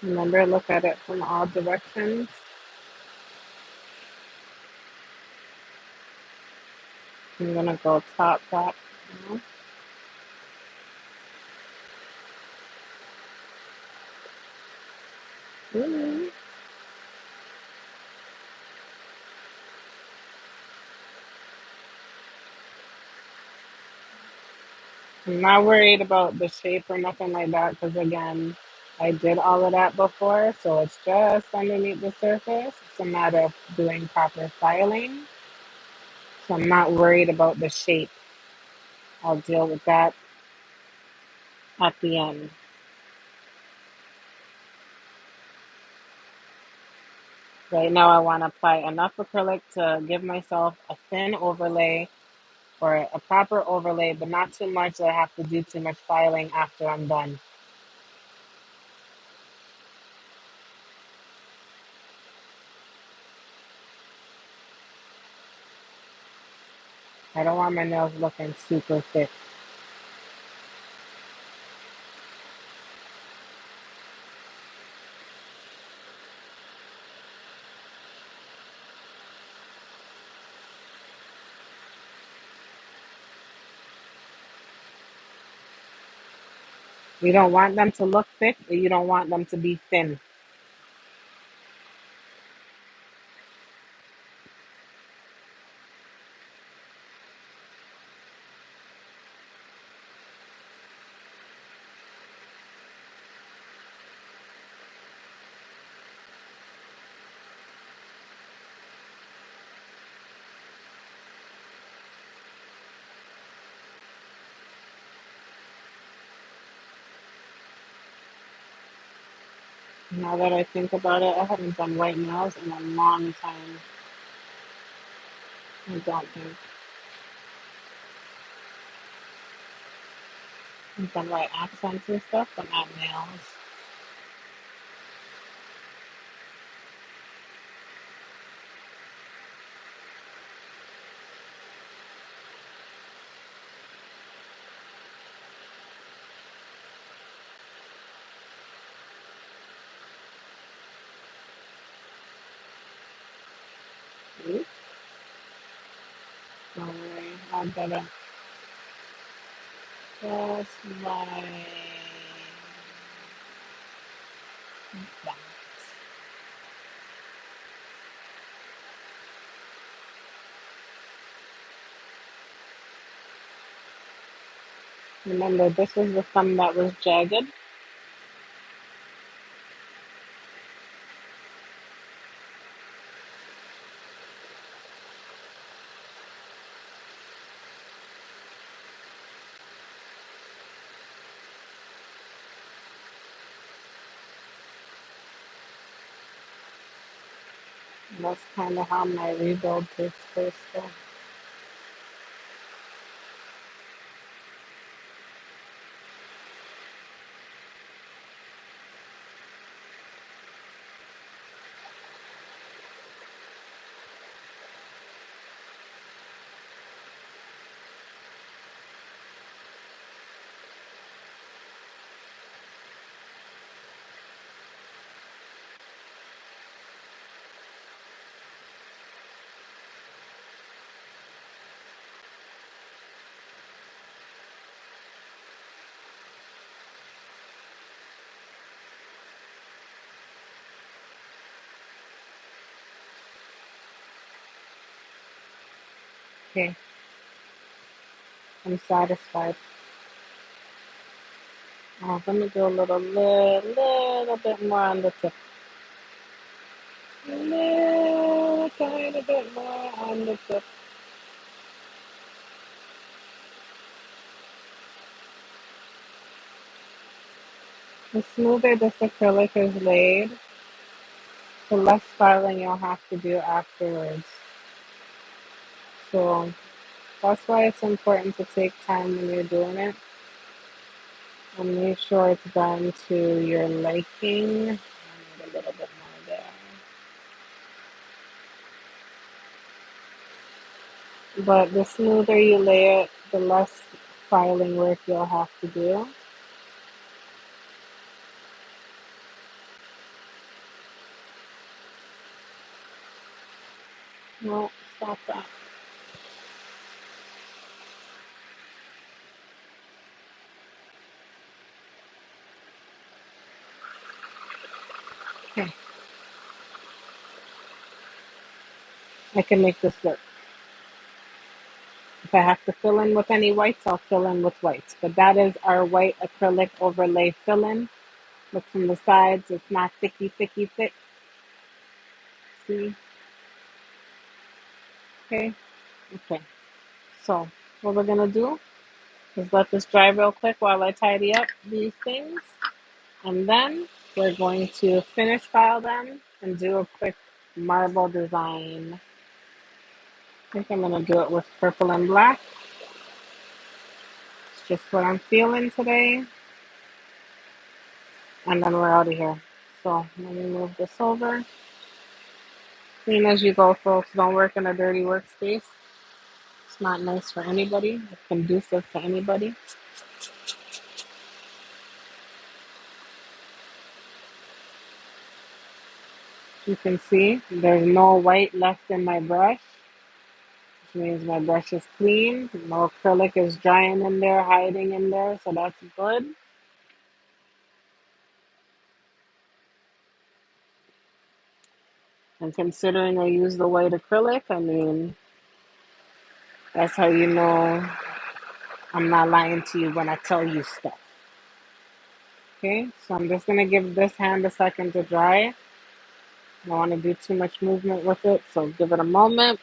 S1: Remember, look at it from all directions. I'm gonna go top that now. Ooh. I'm not worried about the shape or nothing like that because again, I did all of that before, so it's just underneath the surface. It's a matter of doing proper filing. So I'm not worried about the shape. I'll deal with that at the end. Right now, I want to apply enough acrylic to give myself a thin overlay or a proper overlay, but not too much that I have to do too much filing after I'm done. I don't want my nails looking super thick. You don't want them to look thick, or you don't want them to be thin. Now that I think about it, I haven't done white nails in a long time. I don't think I've done white accents and stuff, but not nails. Oops, don't worry, I better just like that. Remember, this is the thumb that was jagged. And that's kind of how my rebuild takes place. So, okay, I'm satisfied. Let me do a little bit more on the tip. A little tiny bit more on the tip. The smoother this acrylic is laid, the less filing you'll have to do afterwards. So that's why it's important to take time when you're doing it and make sure it's done to your liking. I need a little bit more there. But the smoother you lay it, the less filing work you'll have to do. No, stop that. I can make this work. If I have to fill in with any whites, I'll fill in with whites. But that is our white acrylic overlay fill-in. Look from the sides, it's not thicky, thicky, thick. See? Okay? Okay. So, what we're gonna do is let this dry real quick while I tidy up these things. And then we're going to finish file them and do a quick marble design. I think I'm gonna do it with purple and black. It's just what I'm feeling today. And then we're out of here. So let me move this over. Clean as you go, folks. Don't work in a dirty workspace. It's not nice for anybody. It's conducive to anybody. You can see there's no white left in my brush, which means my brush is clean. No acrylic is drying in there, hiding in there, so that's good. And considering I use the white acrylic, I mean, that's how you know I'm not lying to you when I tell you stuff. Okay, so I'm just gonna give this hand a second to dry. I don't want to do too much movement with it, so give it a moment.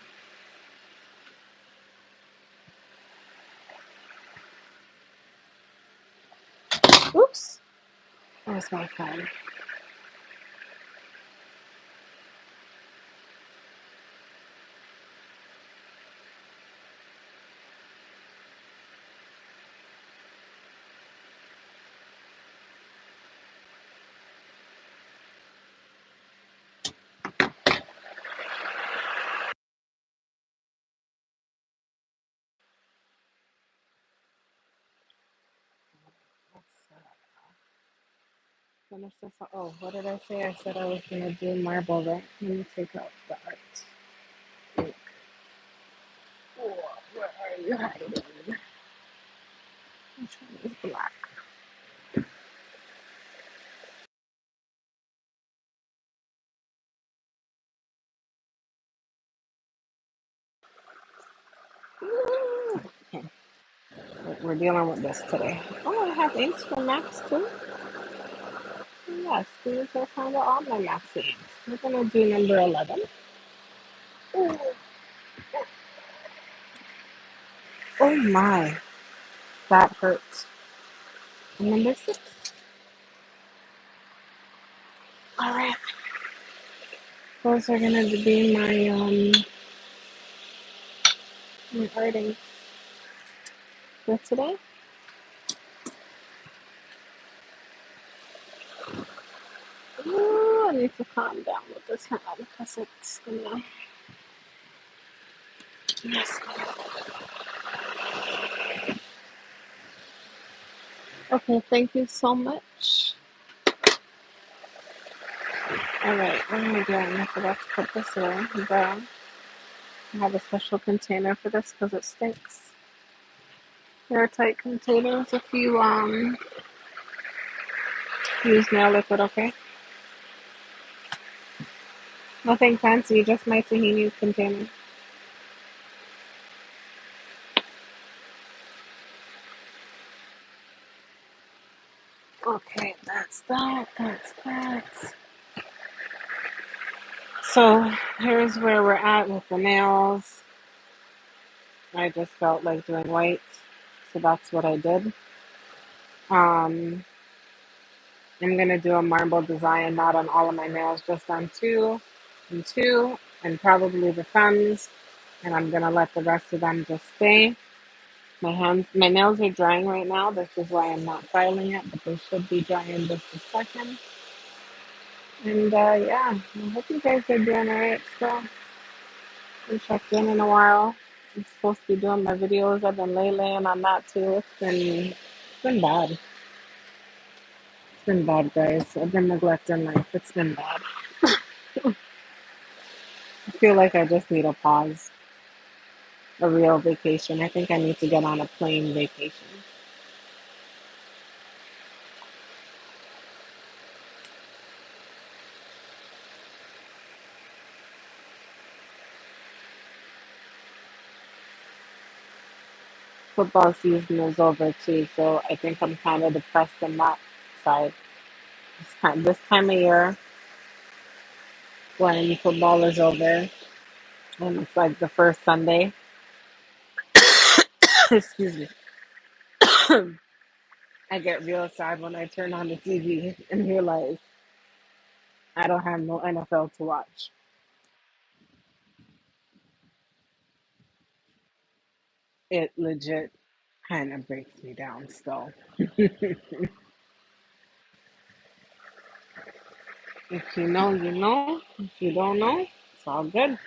S1: Oops, that's my phone. Finish this. Oh, what did I say? I said I was gonna do marble, right? Let me take out the art. Oh, where are you hiding? Which one is black? Okay, we're dealing with this today. Oh, I have inks for Max too. Yes, these are kind of all my Max inks. We're gonna do number 11. Oh my, that hurts. Number 6. All right, those are gonna be my arting for today. Ooh, I need to calm down with this hand because it's gonna. Yes. Okay, thank you so much. All right, what am I doing? I forgot to put this away. Brown. I have a special container for this because it stinks. Airtight containers if you use nail liquid, okay? Nothing fancy, just my tahini container. Okay, that's that. That's that. So here's where we're at with the nails. I just felt like doing white, so that's what I did. Um, I'm gonna do a marble design, not on all of my nails, just on two and two, and probably the thumbs. And I'm gonna let the rest of them just stay. My nails are drying right now. This is why I'm not filing it, but they should be drying in just a second. And yeah, I hope you guys are doing alright still. I haven't checked in a while. I'm supposed to be doing my videos. I've been laying on that too. It's been bad. It's been bad, guys. I've been neglecting life. It's been bad. I feel like I just need a pause, a real vacation. I think I need to get on a plane vacation. football season is over too, so I think I'm kind of depressed on that side. This time of year, when football is over, and it's like the first Sunday, excuse me, I get real sad when I turn on the TV and realize I don't have no NFL to watch. It legit kind of breaks me down still. If you know, you know. If you don't know, it's all good.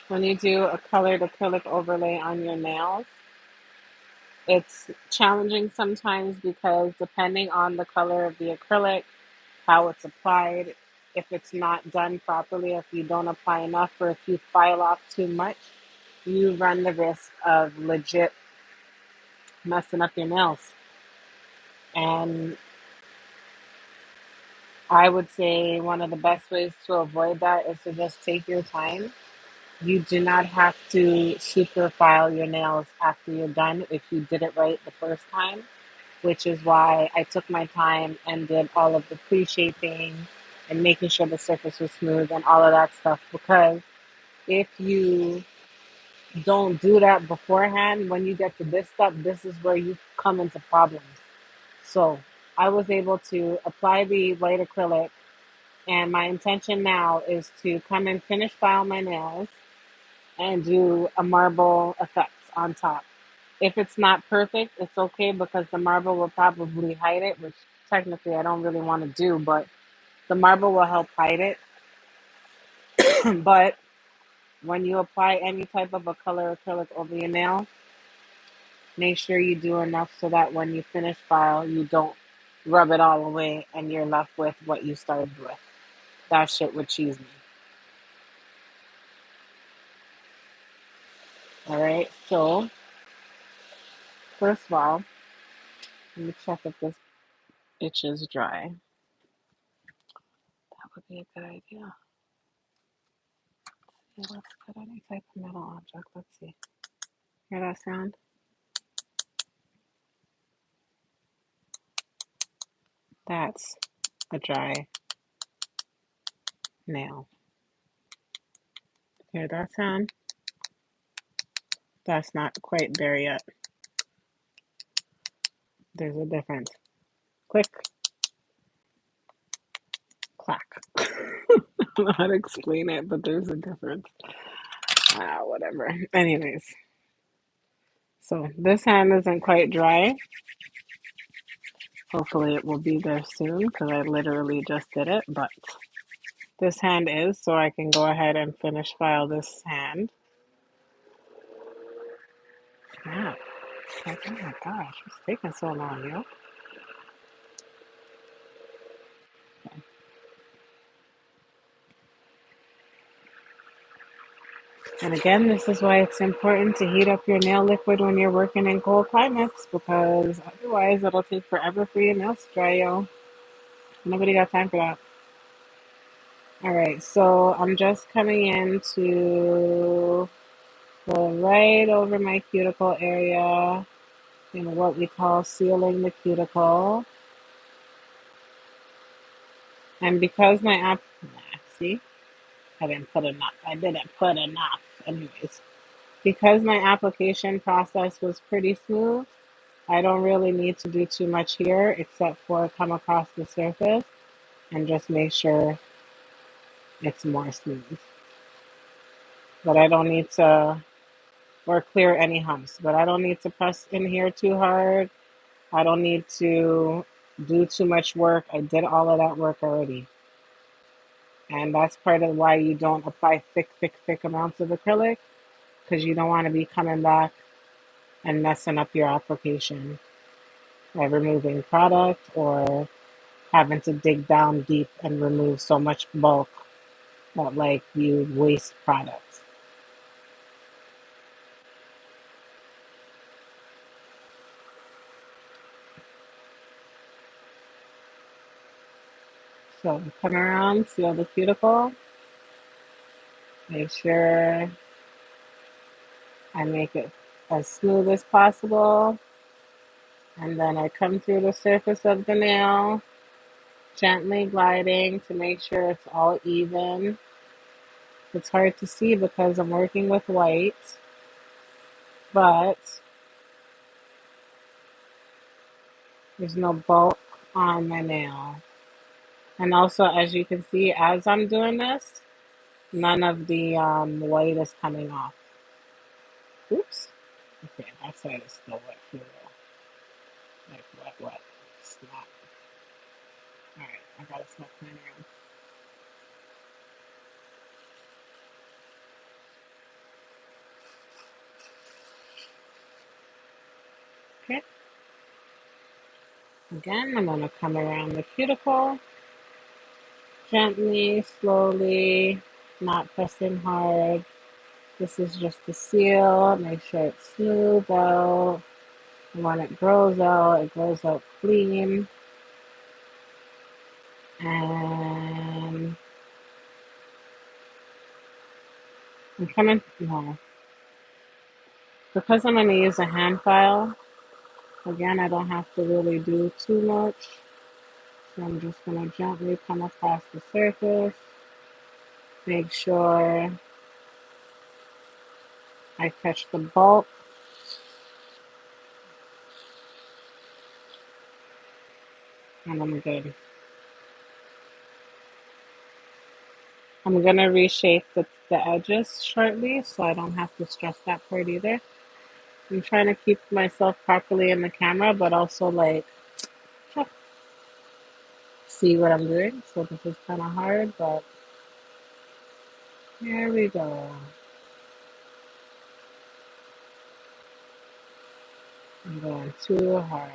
S1: 'When you do a colored acrylic overlay on your nails, it's challenging sometimes because depending on the color of the acrylic, how it's applied, if it's not done properly, if you don't apply enough, or if you file off too much, you run the risk of legit messing up your nails. And I would say one of the best ways to avoid that is to just take your time. You do not have to super file your nails after you're done if you did it right the first time, which is why I took my time and did all of the pre-shaping and making sure the surface was smooth and all of that stuff. Because if you don't do that beforehand, when you get to this step, this is where you come into problems. So I was able to apply the white acrylic, and my intention now is to come and finish file my nails and do a marble effect on top. If it's not perfect, it's okay because the marble will probably hide it, which technically I don't really want to do, but the marble will help hide it. But when you apply any type of a color acrylic over your nail, make sure you do enough so that when you finish file, you don't rub it all away and you're left with what you started with. That shit would cheese me. All right. So first of all, let me check if this itch is dry. That would be a good idea. Yeah, let's put any type of metal object. Let's see. Hear that sound? That's a dry nail. Hear that sound? That's not quite there yet. There's a difference. Click, clack. I don't know how to explain it, but there's a difference. Whatever. Anyways, so this hand isn't quite dry. Hopefully it will be there soon because I literally just did it, but this hand is, so I can go ahead and finish file this hand. Snap. Like, oh my gosh, it's taking so long, yo. And again, this is why it's important to heat up your nail liquid when you're working in cold climates because otherwise it'll take forever for your nails to dry, yo. Nobody got time for that. All right, so I'm just coming in to go right over my cuticle area in what we call sealing the cuticle. And because my see, I didn't put enough. I didn't put enough. Anyways, because my application process was pretty smooth, I don't really need to do too much here except for come across the surface and just make sure it's more smooth. But I don't need to, or clear any humps, but I don't need to press in here too hard. I don't need to do too much work. I did all of that work already. And that's part of why you don't apply thick amounts of acrylic because you don't want to be coming back and messing up your application by removing product or having to dig down deep and remove so much bulk that like you waste products. So come around, seal the cuticle, make sure I make it as smooth as possible, and then I come through the surface of the nail, gently gliding to make sure it's all even. It's hard to see because I'm working with white, but there's no bulk on my nail. And also, as you can see, as I'm doing this, none of the white is coming off. Oops. Okay, that side is still wet for real. Like wet, wet. Snap. Alright, I gotta stop playing around. Okay, again, I'm gonna come around the cuticle, gently, slowly, not pressing hard. This is just a seal. Make sure it's smooth out. And when it grows out clean. And I'm coming, no, because I'm going to use a hand file, again, I don't have to really do too much. So I'm just going to gently come across the surface, make sure I catch the bulk, and I'm good. I'm going to reshape the edges shortly, so I don't have to stress that part either. I'm trying to keep myself properly in the camera, but also like see what I'm doing. So this is kind of hard, but here we go. I'm going too hard.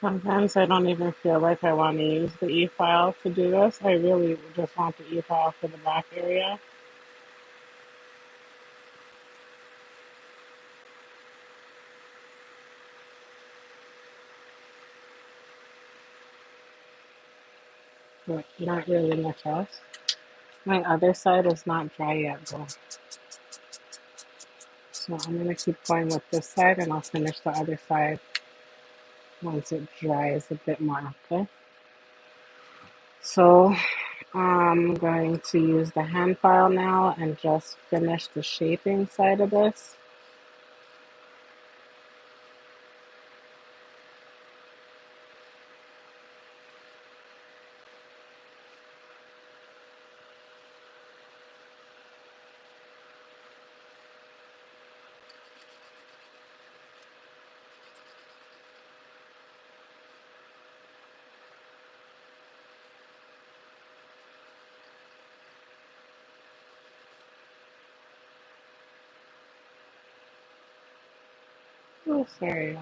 S1: Sometimes I don't even feel like I want to use the e-file to do this. I really just want the e-file for the back area. But not really much else. My other side is not dry yet though. So I'm going to keep going with this side and I'll finish the other side once it dries a bit more, okay? So I'm going to use the hand file now and just finish the shaping side of this. Oh, sorry.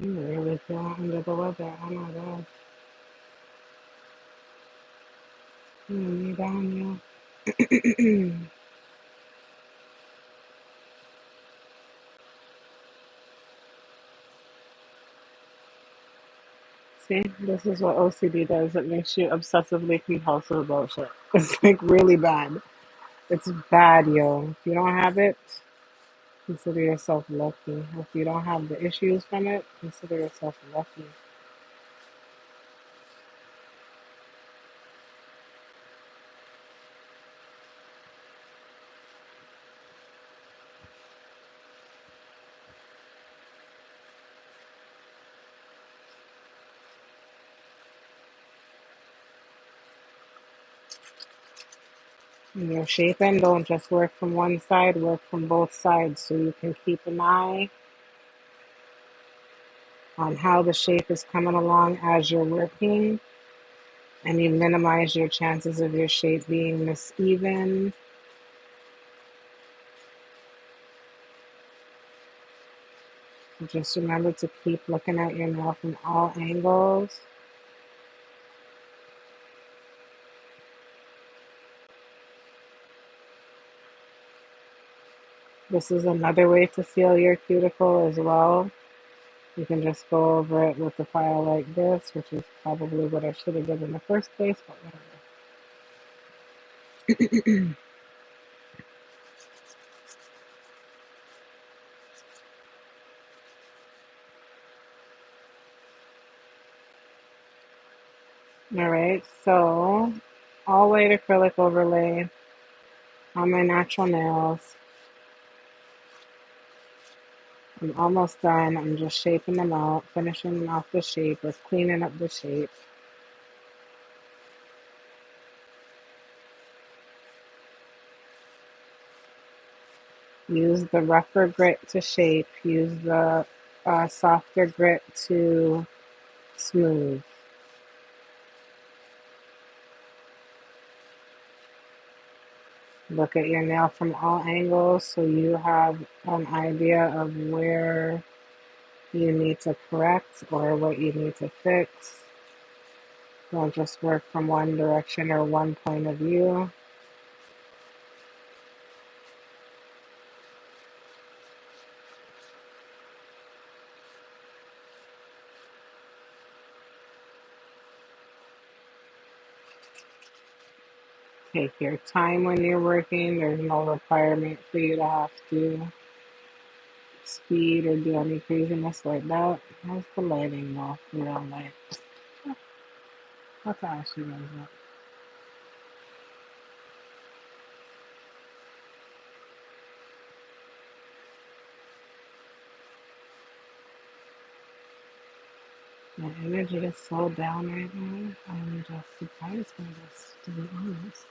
S1: I'm really feeling under the weather. Oh my gosh. Me down, yeah. See, this is what OCD does. It makes you obsessively compulsive about shit. It's like really bad. It's bad, yo. If you don't have it, consider yourself lucky. If you don't have the issues from it, consider yourself lucky. And your shaping don't just work from one side, work from both sides so you can keep an eye on how the shape is coming along as you're working and you minimize your chances of your shape being miseven. Just remember to keep looking at your nail from all angles. This is another way to seal your cuticle as well. You can just go over it with a file like this, which is probably what I should have done in the first place, but whatever. All right, so all white acrylic overlay on my natural nails. I'm almost done. I'm just shaping them out, finishing off the shape or cleaning up the shape. Use the rougher grit to shape. Use the softer grit to smooth. Look at your nail from all angles so you have an idea of where you need to correct or what you need to fix. Don't just work from one direction or one point of view. Take your time when you're working. There's no requirement for you to have to speed or do any craziness like that. How's the lighting though? Real light. What the actually is it? My energy is so down right now. I'm just surprised by this, to be honest.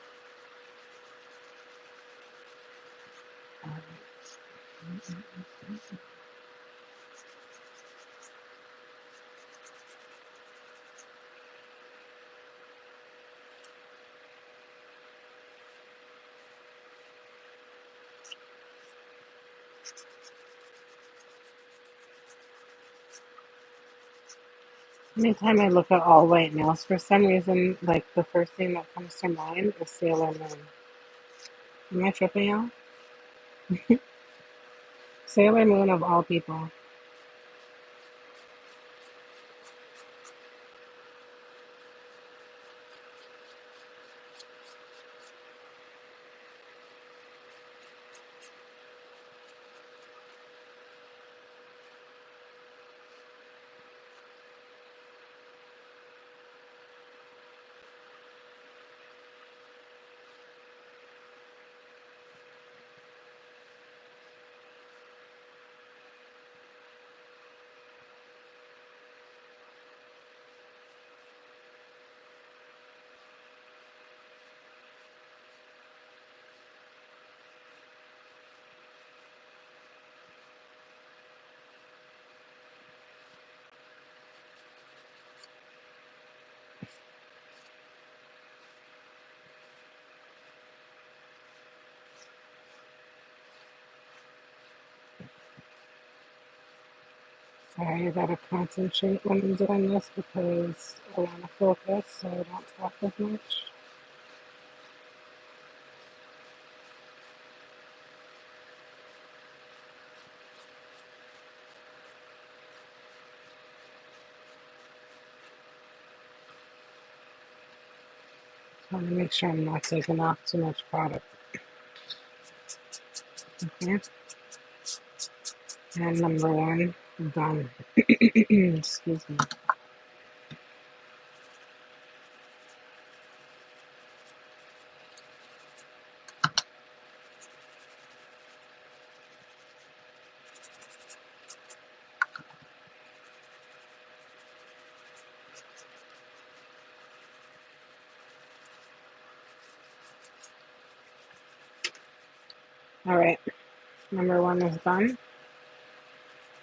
S1: Anytime I look at all white nails, for some reason, like the first thing that comes to mind is Sailor Moon. Am I tripping y'all? Sailor Moon of all people. Sorry, I gotta concentrate when I'm doing this because I want to focus so I don't talk as much. I want to make sure I'm not taking off too much product. Okay, and number one, done. Excuse me. All right, number one is done.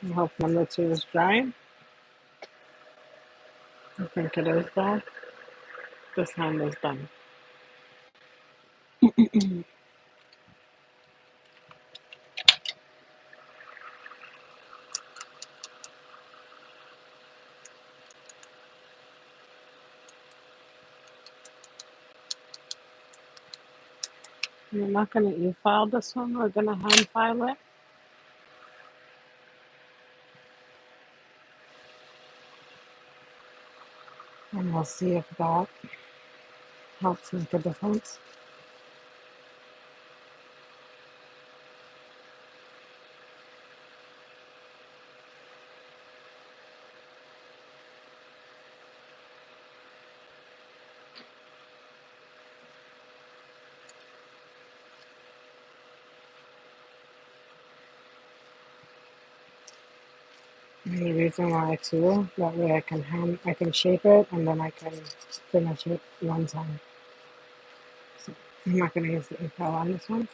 S1: I hope number two is dry. I think it is done. This hand is done. We're not going to e-file this one. We're going to hand file it. And we'll see if that helps make a difference. And the reason why too, that way I can shape it and then I can finish it one time. So I'm not going to use the e-file on this one.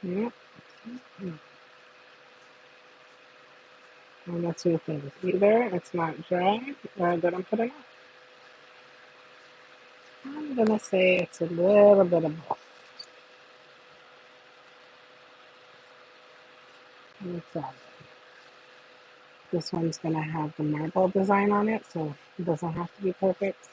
S1: Yep. And that's two things. Either it's not dry or I didn't put enough. I'm going to say it's a little bit of both. This one's going to have the marble design on it, so it doesn't have to be perfect.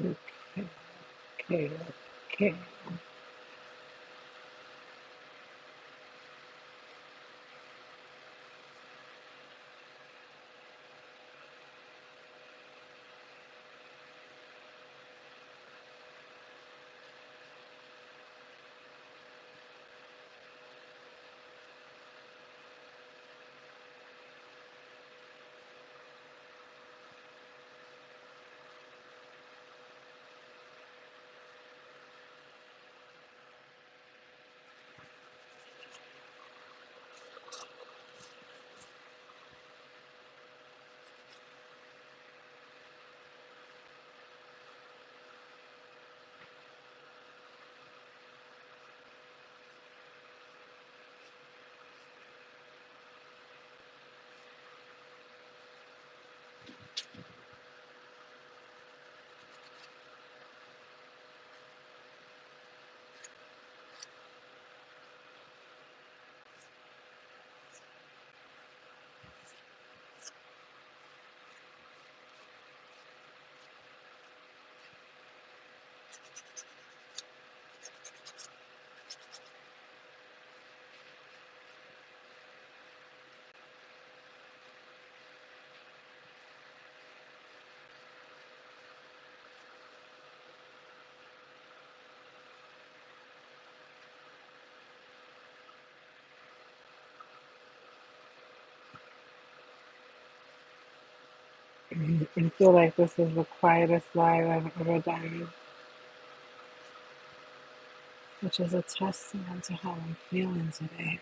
S1: Okay, okay, okay. I feel like this is the quietest live I've ever done, which is a testament to how I'm feeling today.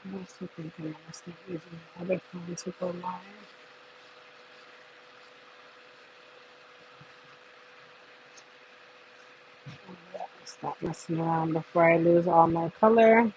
S1: I also think I'm gonna start using my other phone to go live. Yeah, stop messing around before I lose all my color.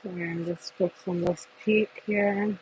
S1: So I'm just fixing this peak here.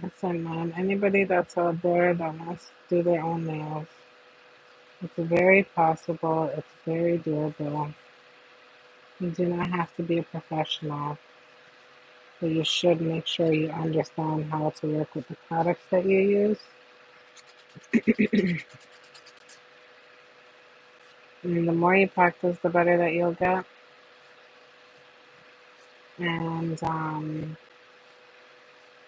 S1: Listen, man, anybody that's out there that wants to do their own nails, it's very possible, it's very doable. You do not have to be a professional, but you should make sure you understand how to work with the products that you use. And the more you practice, the better that you'll get. And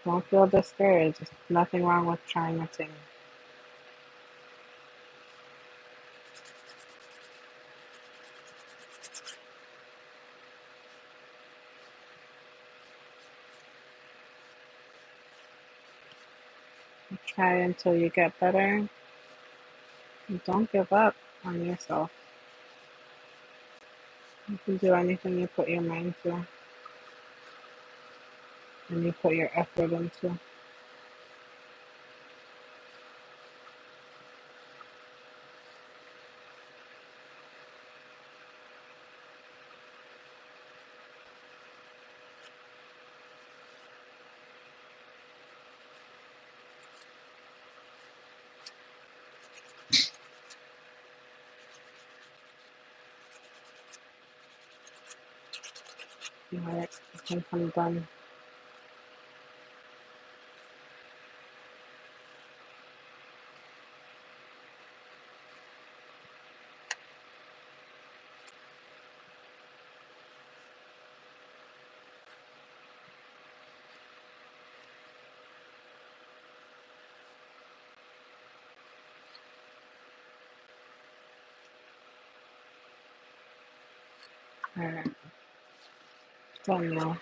S1: don't feel discouraged. There's nothing wrong with trying a thing. Try until you get better. Don't give up on yourself. You can do anything you put your mind to and you put your effort into. Alright, I think I'm done. Alright, done now.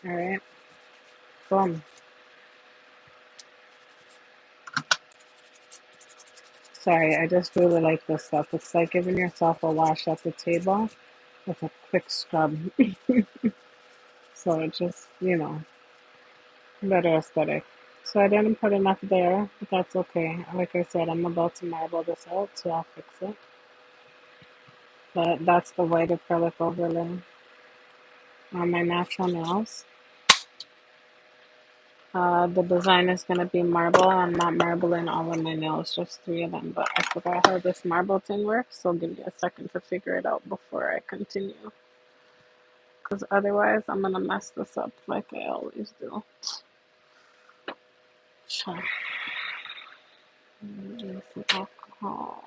S1: All right, boom. Sorry, I just really like this stuff. It's like giving yourself a wash at the table with a quick scrub. So it just, better aesthetic. So I didn't put enough there, but that's okay. Like I said, I'm about to marble this out, so I'll fix it. But that's the white acrylic overlay on my natural nails. The design is going to be marble. I'm not marbling all of my nails, just three of them. But I forgot how this marble thing works, so give me a second to figure it out before I continue. Because otherwise, I'm going to mess this up like I always do. Sure. Use some alcohol.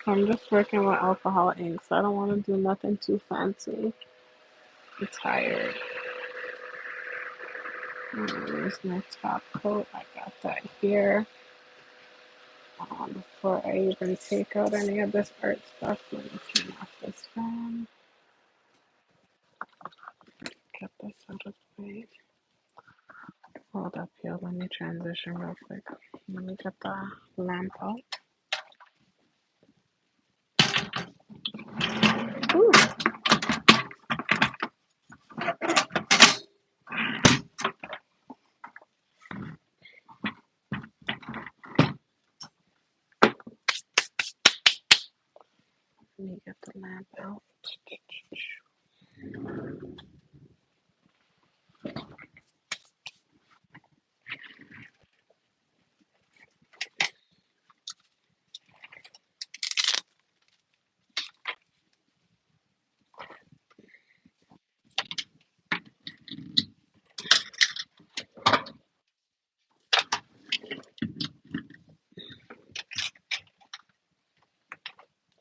S1: So I'm just working with alcohol ink, so I don't want to do nothing too fancy. I'm tired. Where's my top coat? I got that here. Before I even take out any of this art stuff, let me turn off this fan. Get this out of the way. Hold up here. Let me transition real quick. Let me get the lamp out. Ooh. Let me get the lamp out.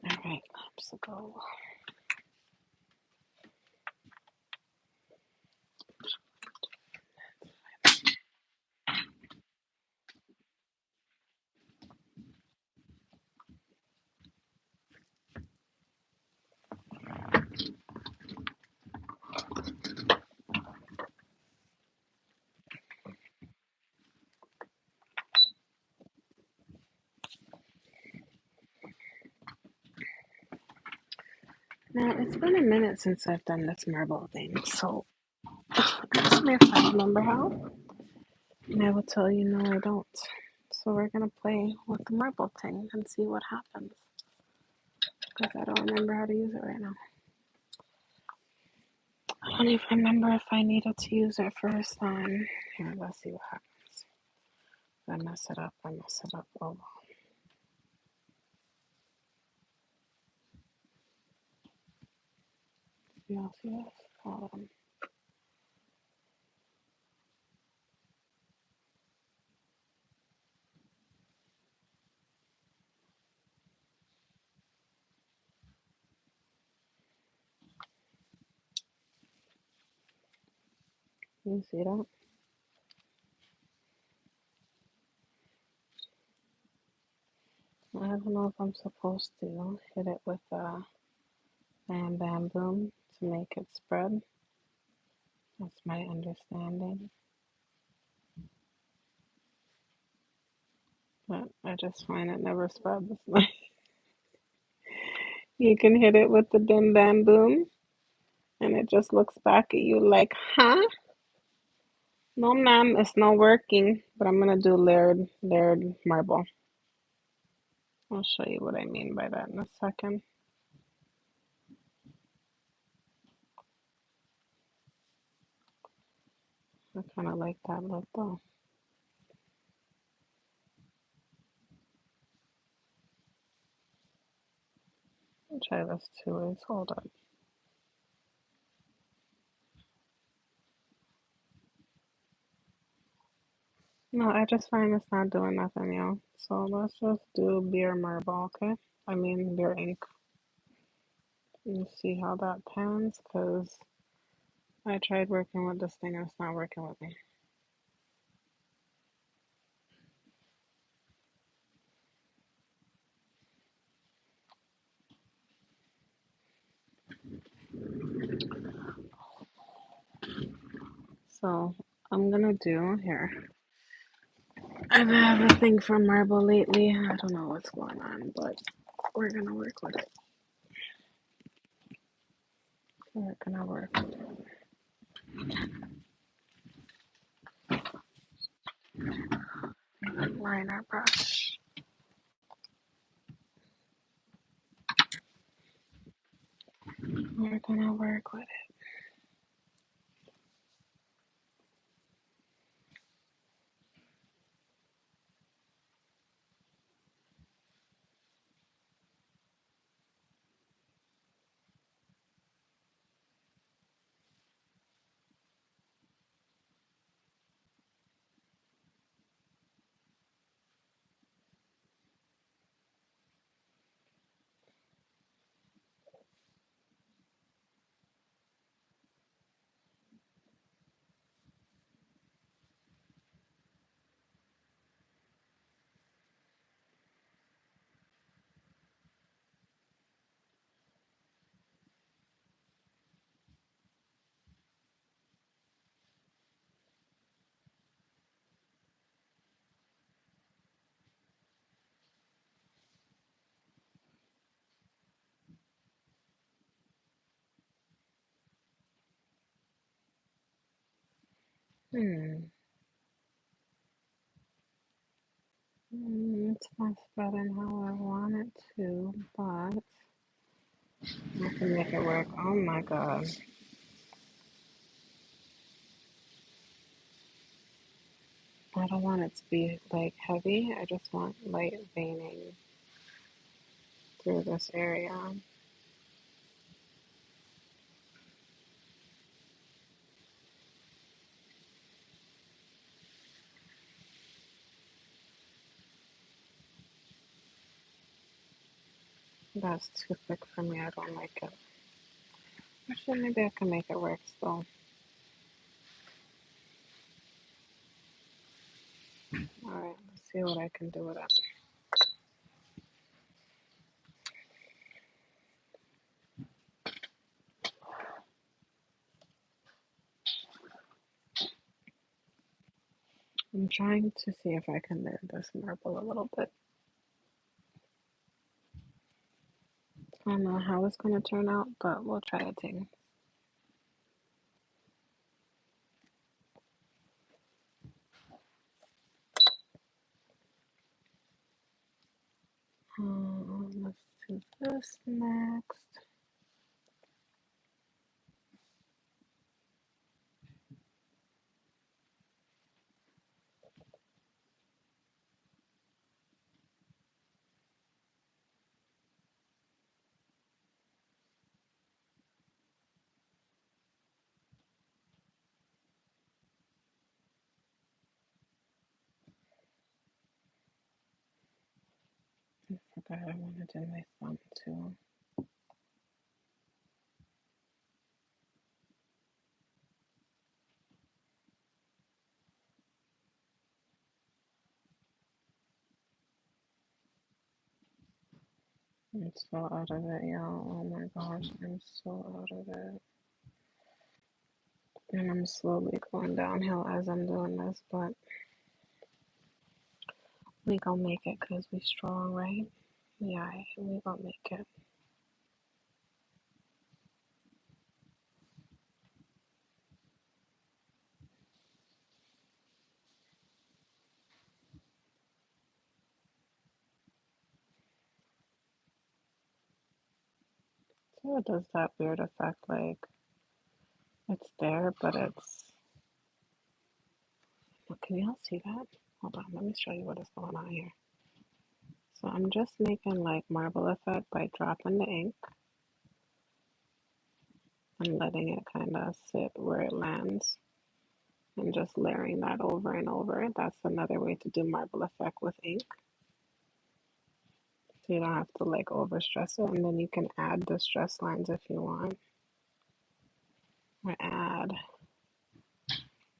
S1: All right, lamps go. Now, it's been a minute since I've done this marble thing, so ask me if I remember how, and I will tell you no, I don't. So we're gonna play with the marble thing and see what happens, because I don't remember how to use it right now. I don't even remember if I needed to use it first time. Here, let's see what happens. If I mess it up, I mess it up. Oh, well. Y'all see this? Hold on. You see that? I don't know if I'm supposed to hit it with a bam bam boom to make it spread. That's my understanding. But I just find it never spreads. You can hit it with the bim bam boom and it just looks back at you like, huh? No, ma'am, it's not working. But I'm gonna do layered marble. I'll show you what I mean by that in a second. I kind of like that look though. I'll try this two ways. Hold on. No, I just find it's not doing nothing, yo. So let's just do beer marble, okay? I mean beer ink. And see how that pans, because I tried working with this thing and it's not working with me. So I'm gonna do here. I've had a thing for marble lately. I don't know what's going on, but we're gonna work with it. We're gonna work with it. Liner brush. We're gonna work with it. It's not spreading how I want it to, but I can make it work. Oh my god. I don't want it to be like heavy. I just want light veining through this area. That's too thick for me. I don't like it. Actually, maybe I can make it work still. Alright, let's see what I can do with it. I'm trying to see if I can mend this marble a little bit. I don't know how it's going to turn out, but we'll try a thing. Let's do this next. I forgot I wanted to do my thumb too. I'm so out of it, y'all. Oh my gosh, I'm so out of it. And I'm slowly going downhill as I'm doing this, but we gonna make it because we strong, right? Yeah, we gonna make it. So it does that weird effect, like it's there, but it's. Can y'all see that? Hold on, let me show you what is going on here. So I'm just making like marble effect by dropping the ink and letting it kind of sit where it lands and just layering that over and over. That's another way to do marble effect with ink. So you don't have to like overstress it, and then you can add the stress lines if you want, or add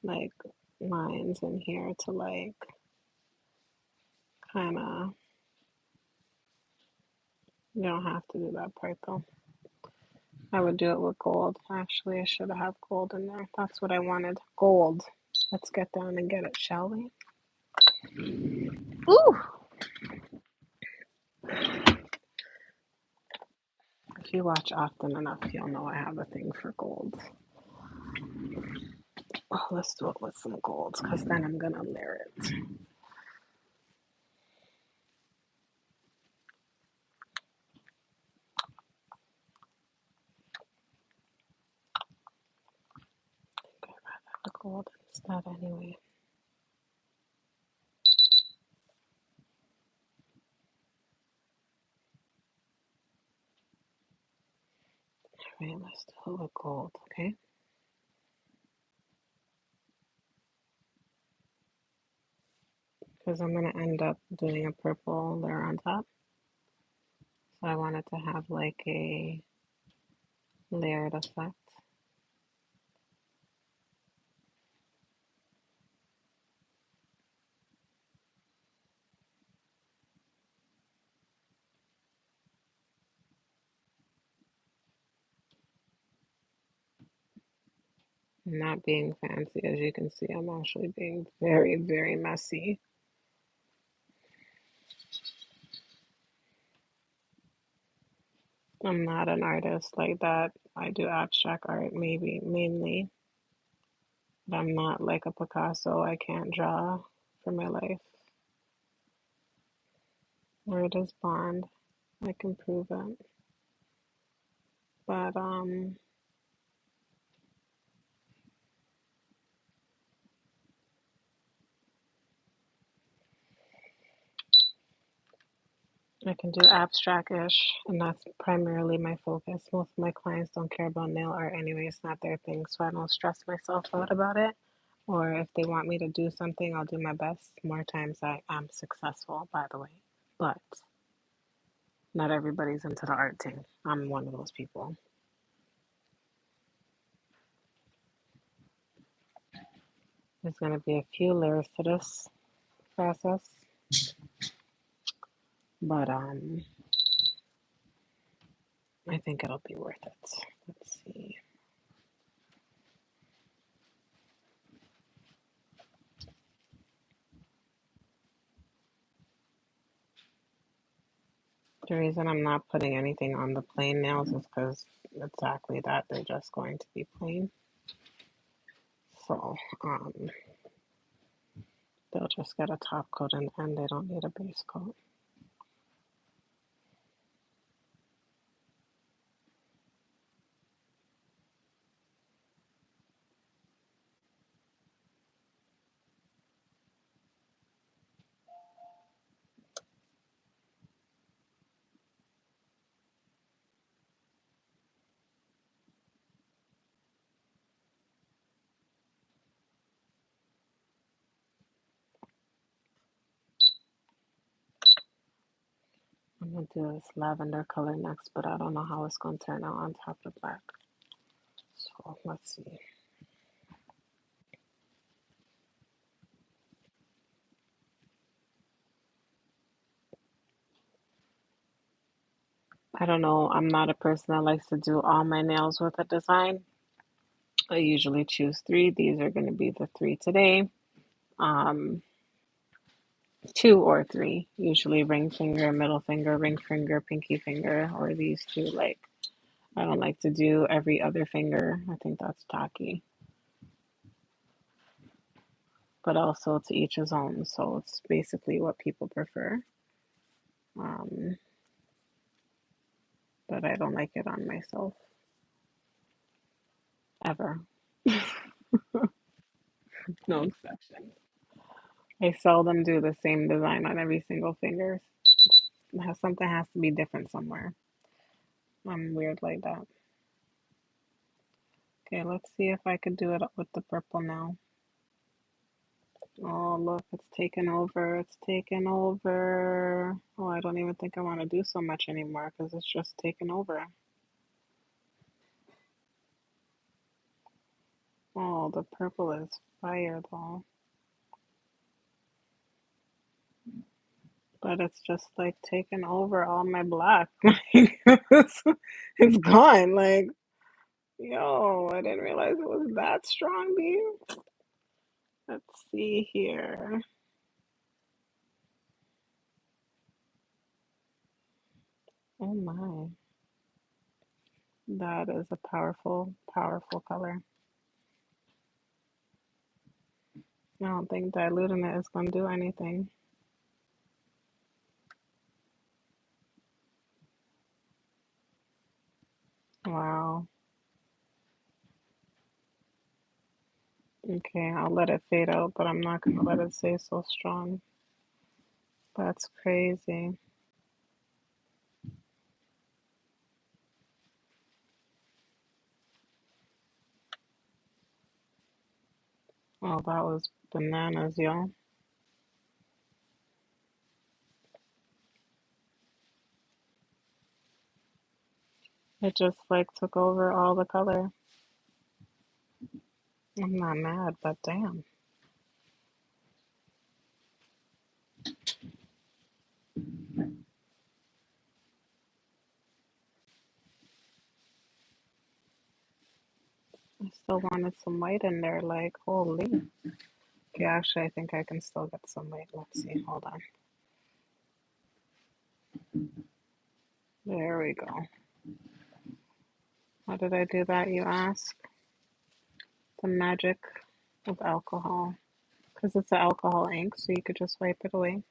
S1: like lines in here to like kind of. You don't have to do that part though. I would do it with gold. Actually, I should have gold in there. That's what I wanted. Gold. Let's get down and get it, shall we? Ooh! If you watch often enough, you'll know I have a thing for gold. Oh, let's do it with some gold, because then I'm going to layer it. I'd rather the gold instead anyway. Alright, let's do it with gold, okay? Because I'm going to end up doing a purple layer on top. So I want it to have like a layered effect. I'm not being fancy, as you can see. I'm actually being very, very messy. I'm not an artist like that. I do abstract art, maybe mainly, but I'm not like a Picasso. I can't draw for my life. Where does Bond? I can prove it, but I can do abstract-ish, and that's primarily my focus. Most of my clients don't care about nail art anyway. It's not their thing, so I don't stress myself out about it. Or if they want me to do something, I'll do my best. More times I am successful, by the way. But not everybody's into the art thing. I'm one of those people. There's going to be a few layers to this process, but I think it'll be worth it. Let's see. The reason I'm not putting anything on the plain nails is because exactly that, they're just going to be plain. So they'll just get a top coat in the end. They don't need a base coat. I'm going to do this lavender color next, but I don't know how it's going to turn out on top of black. So let's see. I don't know. I'm not a person that likes to do all my nails with a design. I usually choose three. These are going to be the three today. Um, Two or three. Usually ring finger, middle finger, ring finger, pinky finger, or these two. Like, I don't like to do every other finger. I think that's tacky. But also to each his own. So it's basically what people prefer. Um, but I don't like it on myself ever. No exception. I seldom do the same design on every single finger. Something has to be different somewhere. I'm weird like that. Okay, let's see if I could do it with the purple now. Oh, look, it's taken over. It's taken over. Oh, I don't even think I want to do so much anymore because it's just taken over. Oh, the purple is fire though. But it's just like taken over all my black. Like, it's gone. Like, Yo, I didn't realize it was that strong, B. Let's see here. Oh my. That is a powerful, powerful color. I don't think diluting it is going to do anything. Wow. Okay, I'll let it fade out, but I'm not going to let it stay so strong. That's crazy. Oh, that was bananas, y'all. It just like took over all the color. I'm not mad, but damn. I still wanted some white in there, like, holy. Okay, actually, I think I can still get some white. Let's see, hold on. There we go. How did I do that, you ask? The magic of alcohol. Because it's an alcohol ink, so you could just wipe it away.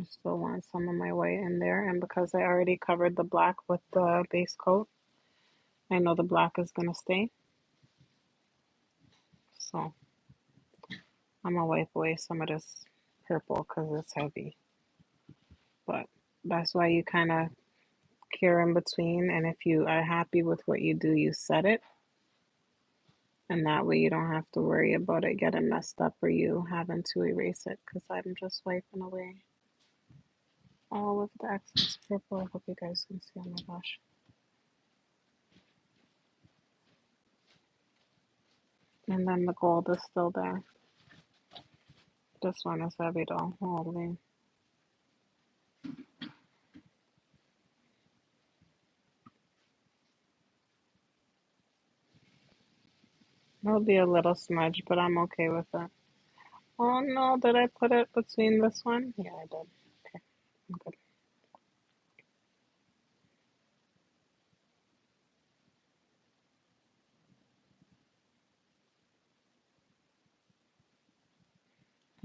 S1: I still want some of my white in there, and because I already covered the black with the base coat, I know the black is going to stay. So I'm going to wipe away some of this purple because it's heavy. But that's why you kind of cure in between, and if you are happy with what you do, you set it, and that way you don't have to worry about it getting messed up or you having to erase it because I'm just wiping away all of the excess purple. I hope you guys can see. Oh my gosh. And then the gold is still there. This one is heavy though. Holy. It'll be a little smudge, but I'm okay with it. Oh no, did I put it between this one? Yeah, I did. Okay, I'm good.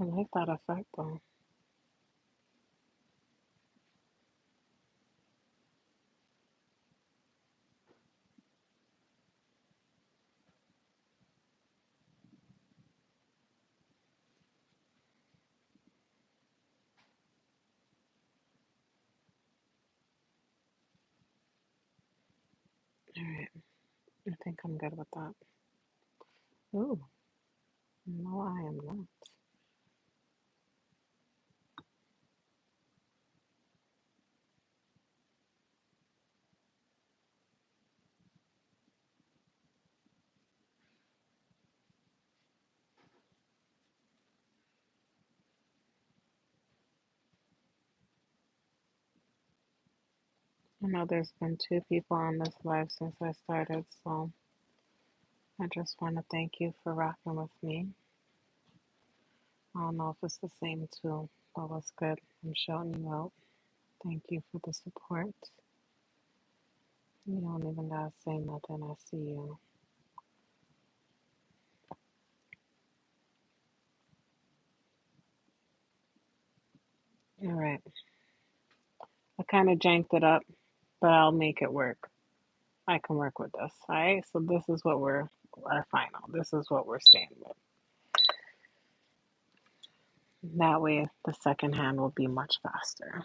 S1: I like that effect though. Alright, I think I'm good with that. Ooh, no, I am not. I know there's been two people on this live since I started, so I just want to thank you for rocking with me. I don't know if it's the same too, but what's good? I'm shouting you out. Thank you for the support. You don't even gotta say nothing. I see you. All right. I kind of janked it up, but I'll make it work. I can work with this. All right. So this is what we're our final. This is what we're staying with. That way, the second hand will be much faster.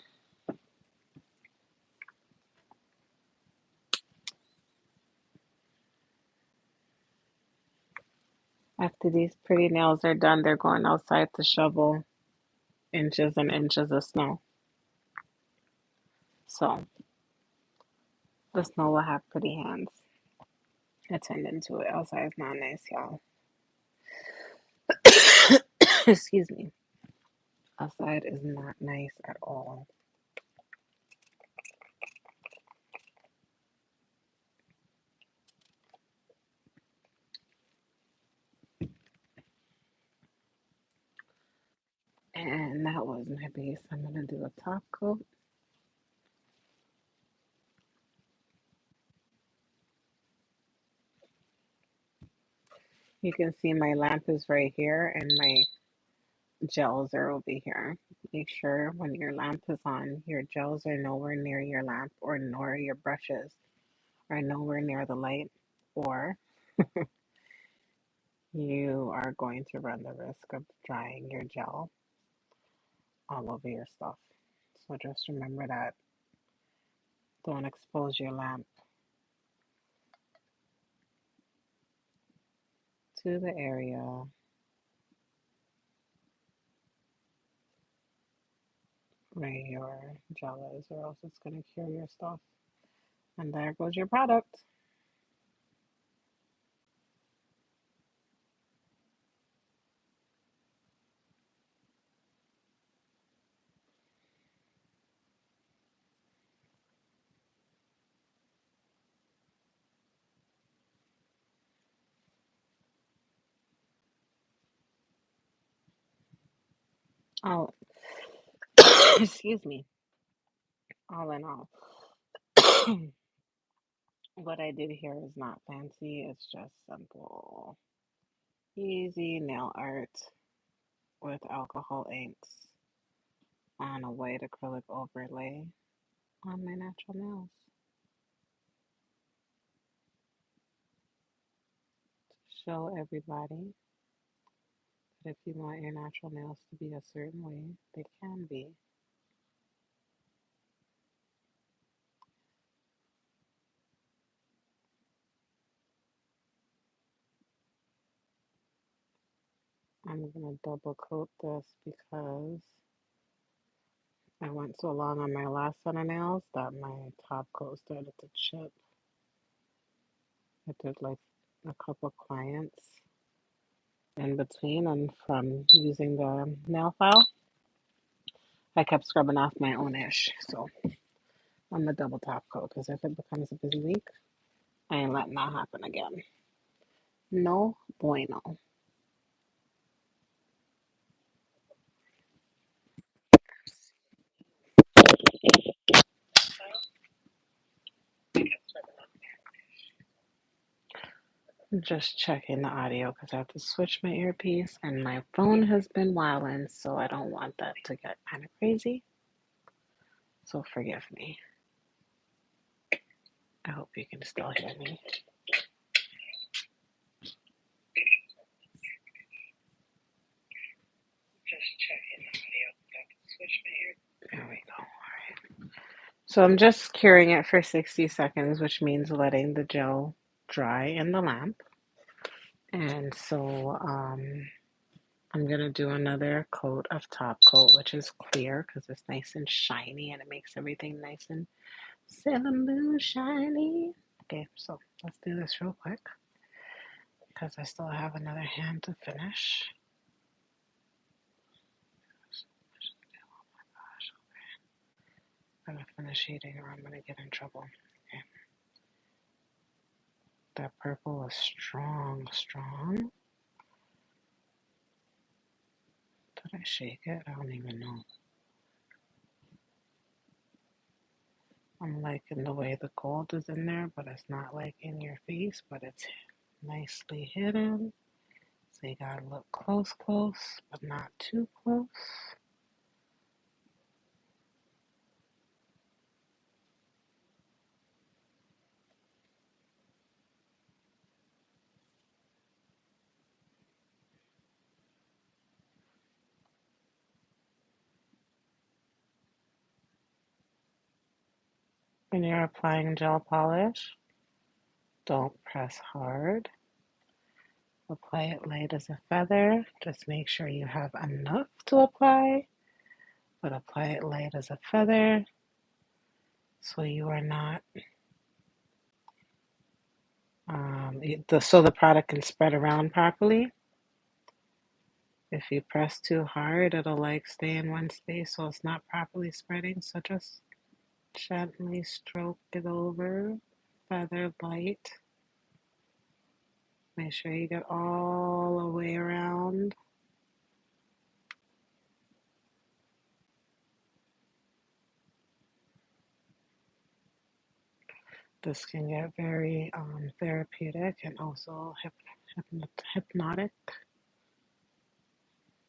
S1: After these pretty nails are done, they're going outside to shovel inches and inches of snow. So the snow will have pretty hands. Attending to it. Outside is not nice, y'all. Excuse me. Outside is not nice at all. And that was my base. I'm going to do a top coat. You can see my lamp is right here and my gels are over here. Make sure when your lamp is on, your gels are nowhere near your lamp or nor your brushes are nowhere near the light, or you are going to run the risk of drying your gel all over your stuff. So just remember that. Don't expose your lamp to the area where your gel is, or else it's going to cure your stuff. And there goes your product. Oh, excuse me. All in all, what I did here is not fancy. It's just simple, easy nail art with alcohol inks on a white acrylic overlay on my natural nails. Show everybody that if you want your natural nails to be a certain way, they can be. I'm going to double coat this because I went so long on my last set of nails that my top coat started to chip. I did like a couple clients in between, and from using the nail file, I kept scrubbing off my own ish. So I'm a double top coat because if it becomes a busy week, I ain't letting that happen again. No bueno. Just checking the audio because I have to switch my earpiece and my phone has been wilding, so I don't want that to get kind of crazy. So forgive me. I hope you can still hear me. Just checking the audio because I have to switch my earpiece. There we go. All right. So I'm just curing it for 60 seconds, which means letting the gel dry in the lamp. And so I'm going to do another coat of top coat, which is clear because it's nice and shiny and it makes everything nice and Sailor Moon shiny. Okay, so let's do this real quick because I still have another hand to finish. I'm going to finish eating or I'm going to get in trouble. Okay. That purple is strong, strong. Did I shake it? I don't even know. I'm liking the way the gold is in there, but it's not like in your face, but it's nicely hidden. So you gotta look close, close, but not too close. When you're applying gel polish, don't press hard. Apply it light as a feather. Just make sure you have enough to apply, but apply it light as a feather so you are not, so the product can spread around properly. If you press too hard, it'll like stay in one space so it's not properly spreading. So just gently stroke it over, feather light. Make sure you get all the way around. This can get very therapeutic and also hypnotic.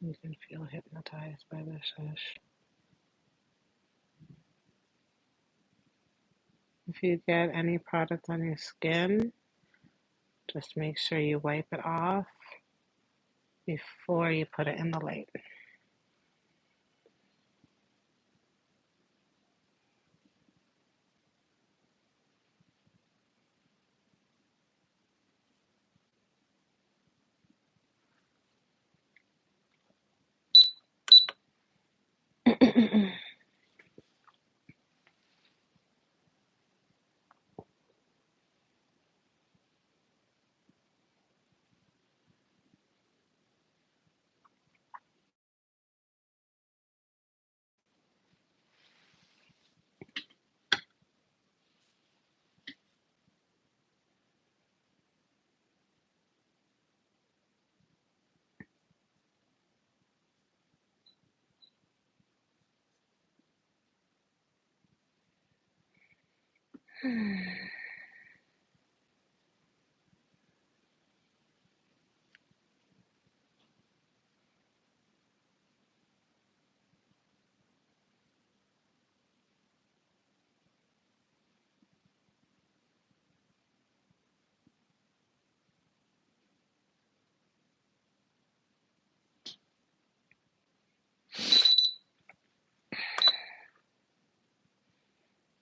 S1: You can feel hypnotized by this fish. If you get any product on your skin, just make sure you wipe it off before you put it in the light.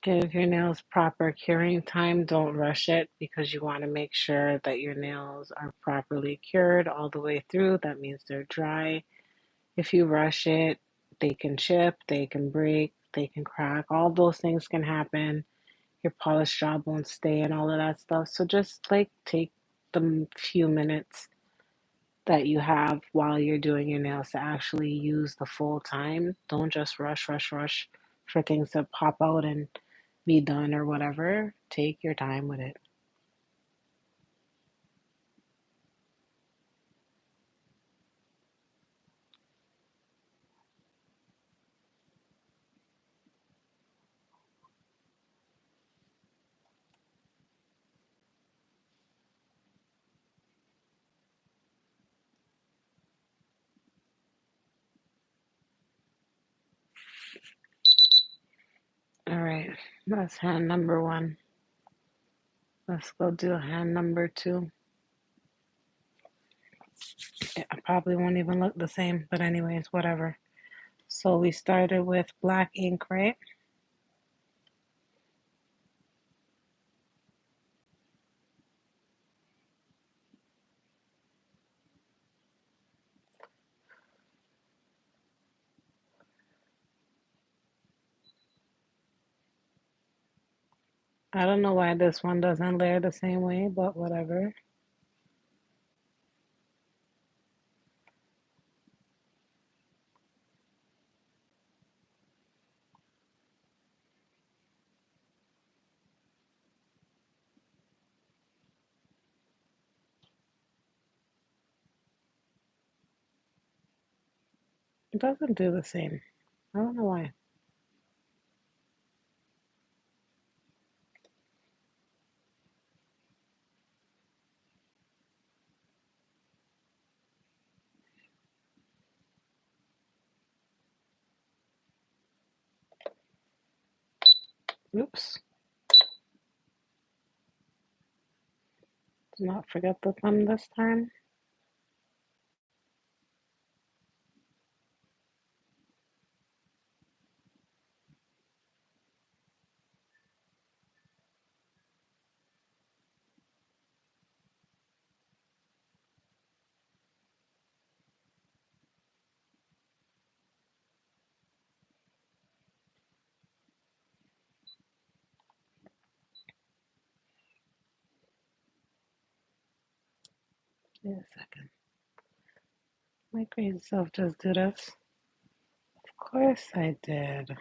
S1: Give your nails proper curing time. Don't rush it because you want to make sure that your nails are properly cured all the way through. That means they're dry. If you rush it, they can chip, they can break, they can crack. All those things can happen. Your polished job won't stay and all of that stuff. So just like take the few minutes that you have while you're doing your nails to actually use the full time. Don't just rush for things to pop out and be done or whatever. Take your time with it. All right, that's hand number one. Let's go do hand number two. It probably won't even look the same, but anyways, whatever. So we started with black ink, right? I don't know why this one doesn't layer the same way, but whatever. It doesn't do the same. I don't know why. Oops. Do not forget the thumb this time. Wait a second. My crazy self just do this. Of course I did.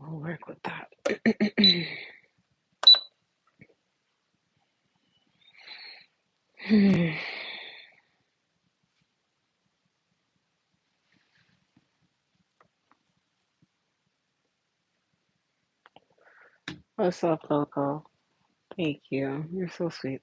S1: We'll work with that. What's up, Loco? Thank you. You're so sweet.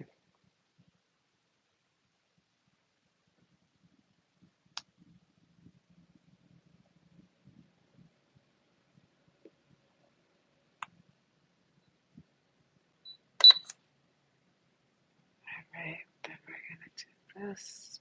S1: All right, then we're gonna do this.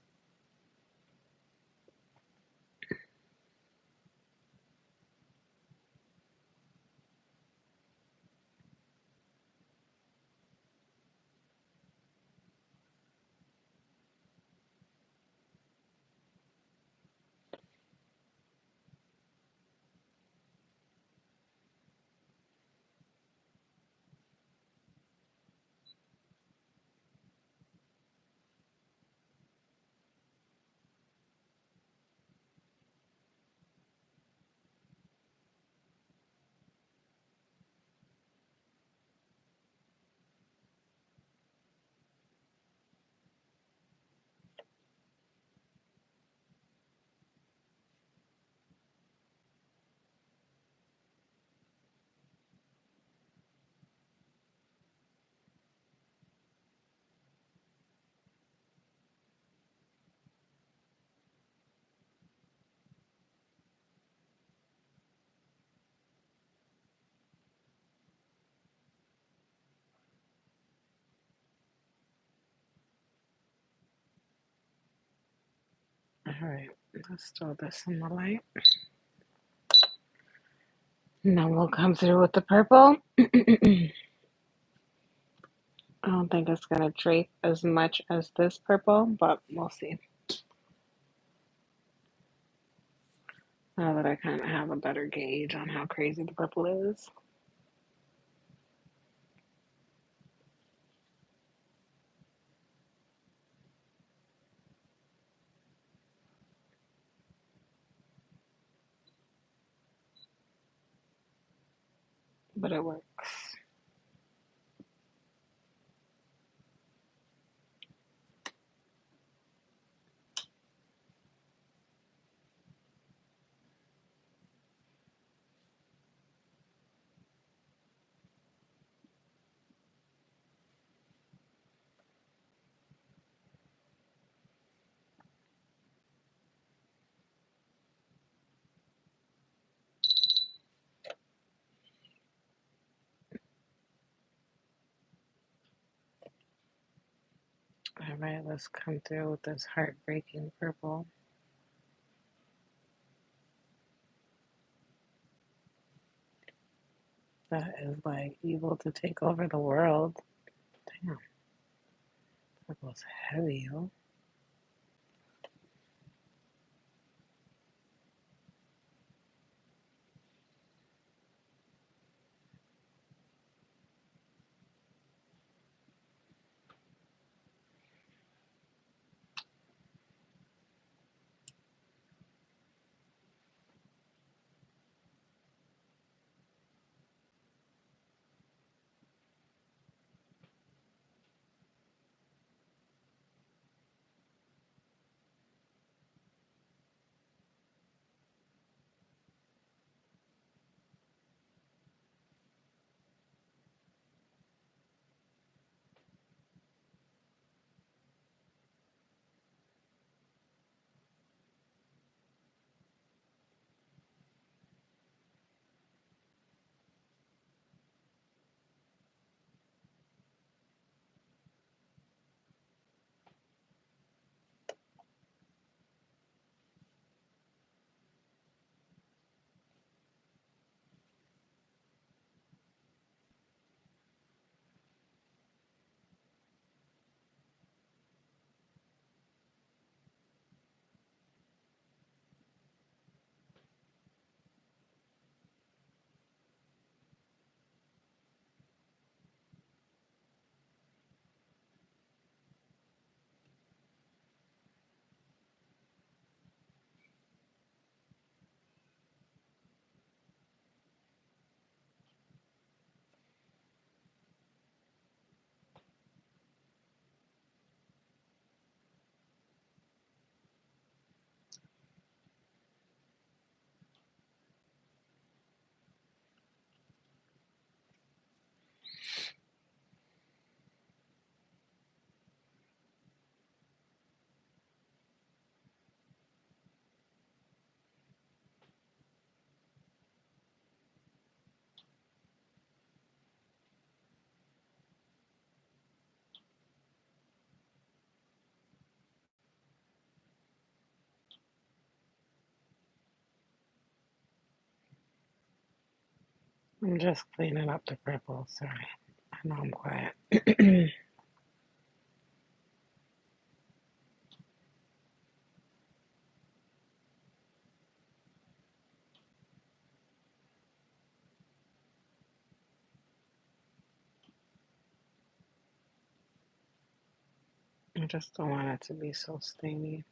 S1: All right, let's throw this in the light. And then we'll come through with the purple. I don't think it's gonna drape as much as this purple, but we'll see. Now that I kind of have a better gauge on how crazy the purple is. But it works. All right, let's come through with this heartbreaking purple. That is like evil to take over the world. Damn. That goes heavy, yo. I'm just cleaning up the purple. Sorry. I know I'm quiet. I just don't want it to be so stainy.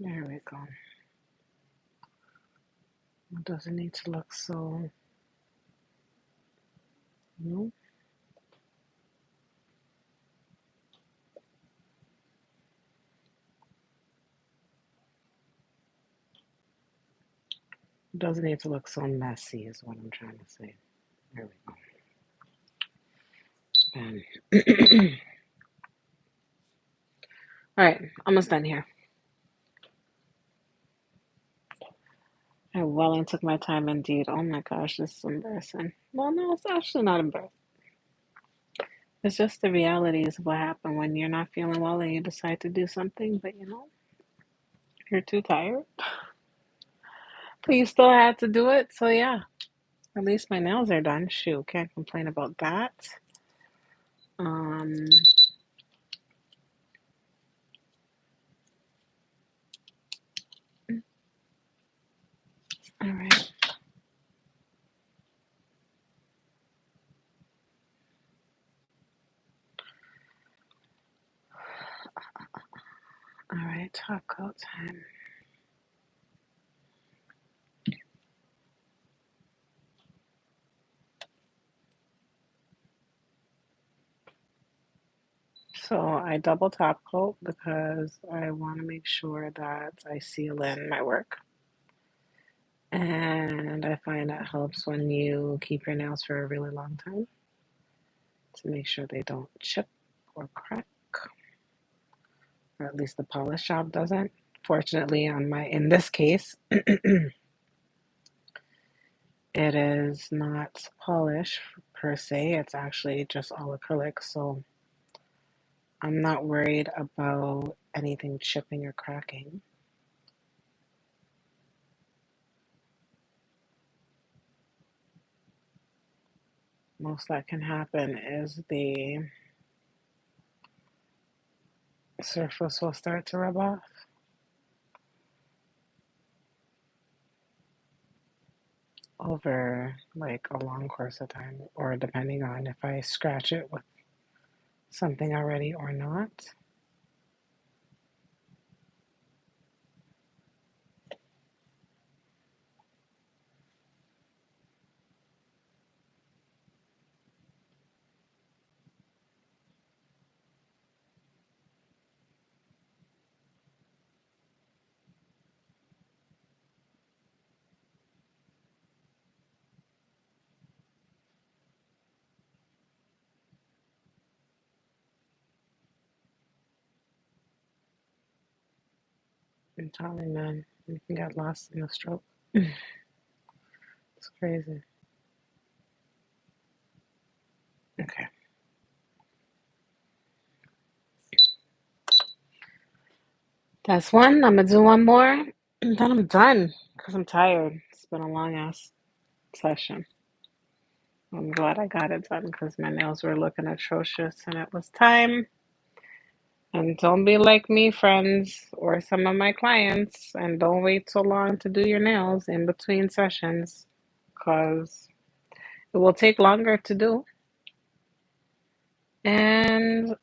S1: There we go. It doesn't need to look so, no, it doesn't need to look so messy is what I'm trying to say. There we go. All right, almost done here. I well and took my time indeed. Oh my gosh, this is embarrassing. Well, no, it's actually not embarrassing. It's just the realities of what happened when you're not feeling well and you decide to do something, but you're too tired. But you still had to do it, so yeah. At least my nails are done. Shoot, can't complain about that. Um, all right, all right, taco time. So I double top coat because I want to make sure that I seal in my work. And I find that helps when you keep your nails for a really long time to make sure they don't chip or crack, or at least the polish job doesn't. Fortunately, in this case, It is not polish per se, it's actually just all acrylic, so I'm not worried about anything chipping or cracking. Most that can happen is the surface will start to rub off over like a long course of time, or depending on if I scratch it with something already or not. I'm telling you, man, you can get lost in the stroke. It's crazy. Okay, that's one. I'm gonna do one more, and then I'm done because I'm tired. It's been a long ass session. I'm glad I got it done because my nails were looking atrocious and it was time. And don't be like me, friends, or some of my clients, and don't wait so long to do your nails in between sessions because it will take longer to do. And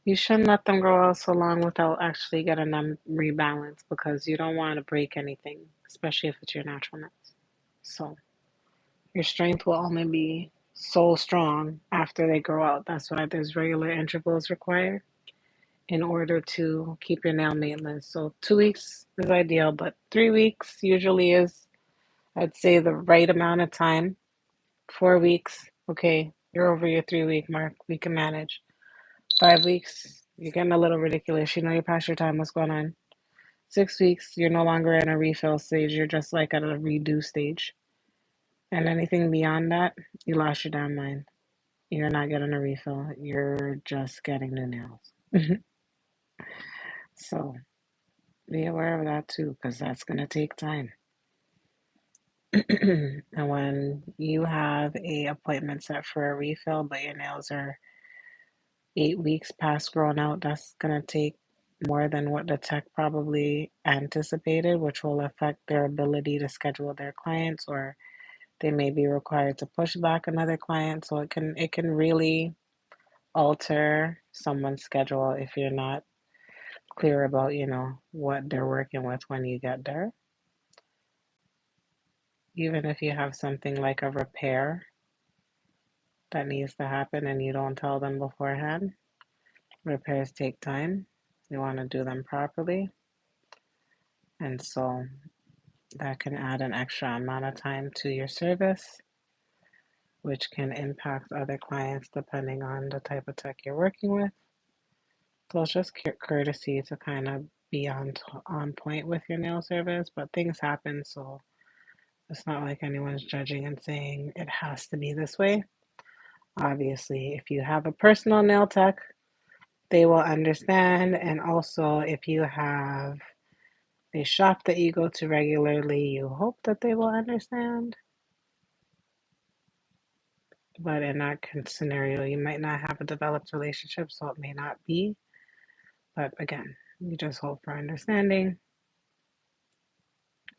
S1: you shouldn't let them grow out so long without actually getting them rebalanced because you don't want to break anything, especially if it's your natural nails. So your strength will only be so strong after they grow out. That's why there's regular intervals required in order to keep your nail maintenance. So 2 weeks is ideal, but 3 weeks usually is, I'd say, the right amount of time. 4 weeks, okay, you're over your 3 week mark. We can manage. 5 weeks, you're getting a little ridiculous. You know you're past your time. What's going on? 6 weeks, you're no longer in a refill stage. You're just like at a redo stage. And anything beyond that, you lost your damn mind. You're not getting a refill. You're just getting new nails. So be aware of that too, because that's going to take time. And when you have a appointment set for a refill, but your nails are 8 weeks past grown out, that's going to take more than what the tech probably anticipated, which will affect their ability to schedule their clients, or they may be required to push back another client. So it can really alter someone's schedule if you're not clear about, what they're working with when you get there. Even if you have something like a repair that needs to happen and you don't tell them beforehand, repairs take time. You want to do them properly. And so that can add an extra amount of time to your service, which can impact other clients depending on the type of tech you're working with. So it's just courtesy to kind of be on point with your nail service, but things happen, so it's not like anyone's judging and saying it has to be this way. Obviously, if you have a personal nail tech, they will understand. And also, if you have a shop that you go to regularly, you hope that they will understand. But in that scenario, you might not have a developed relationship, so it may not be. But again, you just hope for understanding.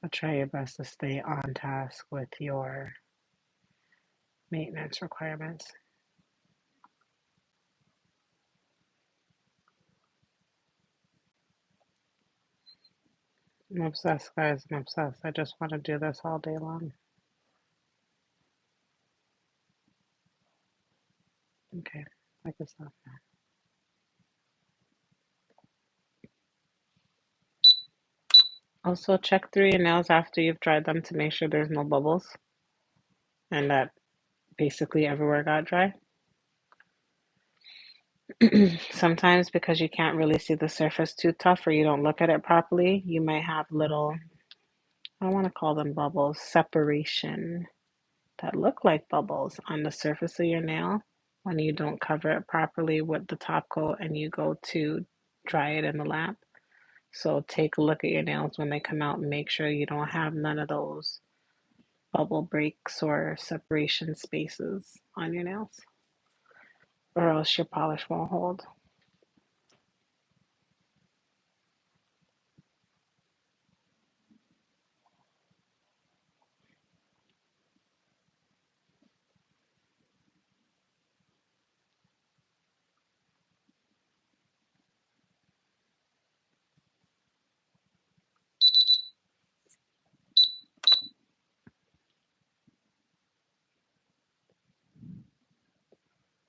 S1: But try your best to stay on task with your maintenance requirements. I'm obsessed, guys. I'm obsessed. I just want to do this all day long. Okay, I can stop now. Also, check through your nails after you've dried them to make sure there's no bubbles and that basically everywhere got dry. Sometimes because you can't really see the surface too tough or you don't look at it properly, you might have little I don't want to call them bubbles, separation that look like bubbles on the surface of your nail when you don't cover it properly with the top coat and you go to dry it in the lap. So take a look at your nails when they come out and make sure you don't have none of those bubble breaks or separation spaces on your nails, or else your polish won't hold.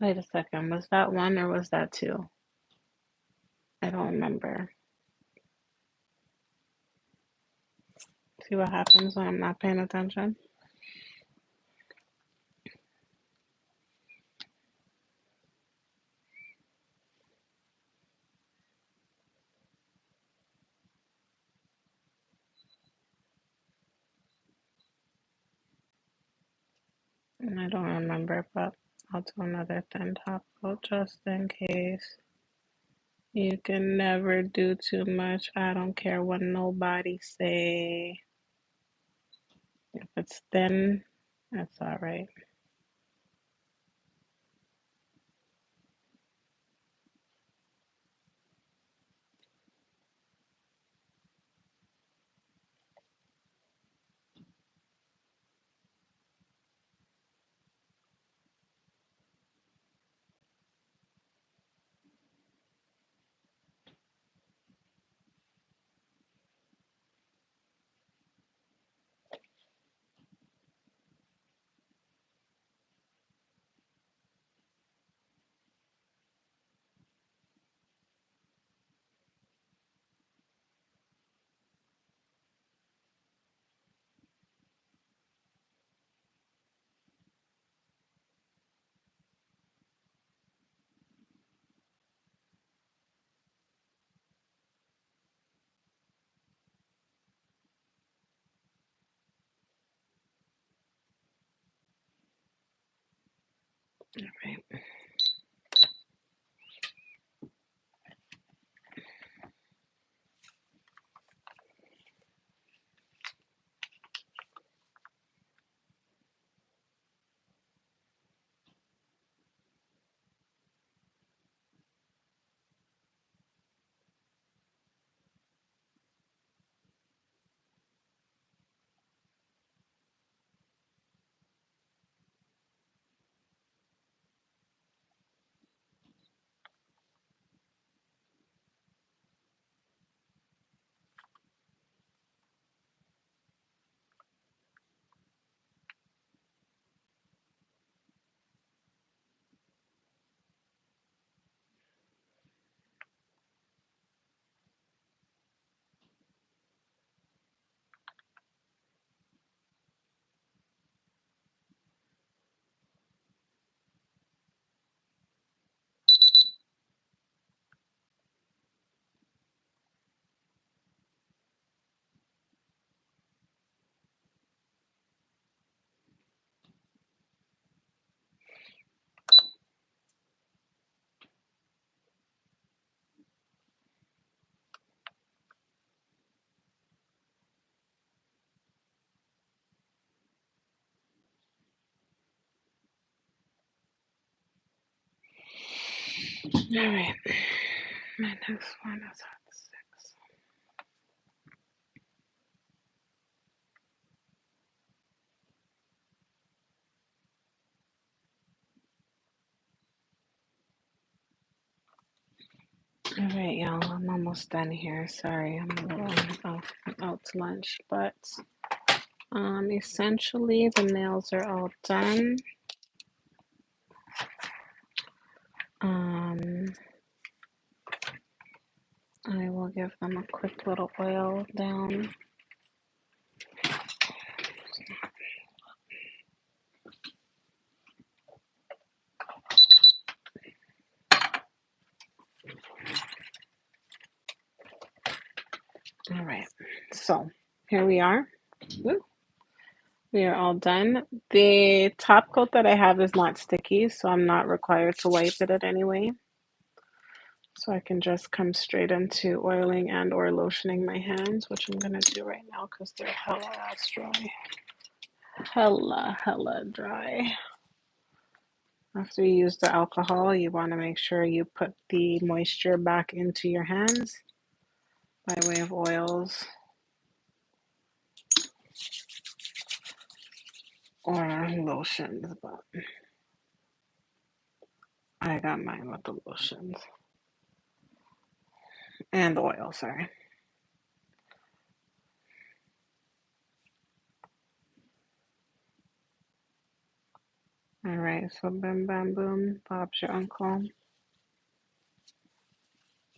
S1: Wait a second, was that one or was that two? I don't remember. See what happens when I'm not paying attention? I don't remember, but I'll do another thin top coat just in case. You can never do too much. I don't care what nobody say. If it's thin, that's all right. All right. All right. My next one is hot six. All right, y'all. I'm almost done here. Sorry, I'm a little out to lunch, but essentially the nails are all done. Um, I will give them a quick little oil down. All right, so here we are. We are all done. The top coat that I have is not sticky, so I'm not required to wipe it at any way. So I can just come straight into oiling and or lotioning my hands, which I'm gonna do right now because they're hella ass dry. Hella dry. After you use the alcohol, you want to make sure you put the moisture back into your hands by way of oils or lotions, but I got mine with the lotions and the oil, sorry. All right, so bim bam boom, Bob's your uncle.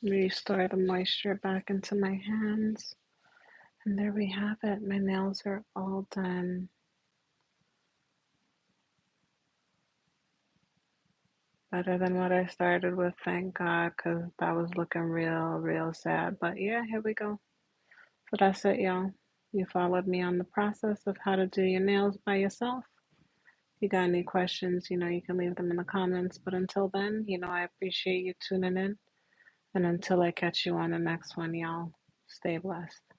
S1: Restore the moisture back into my hands. And there we have it. My nails are all done. Better than what I started with, thank God, because that was looking real sad. But yeah, here we go. So that's it, y'all. You followed me on the process of how to do your nails by yourself. If you got any questions, you can leave them in the comments. But until then, I appreciate you tuning in. And until I catch you on the next one, y'all, stay blessed.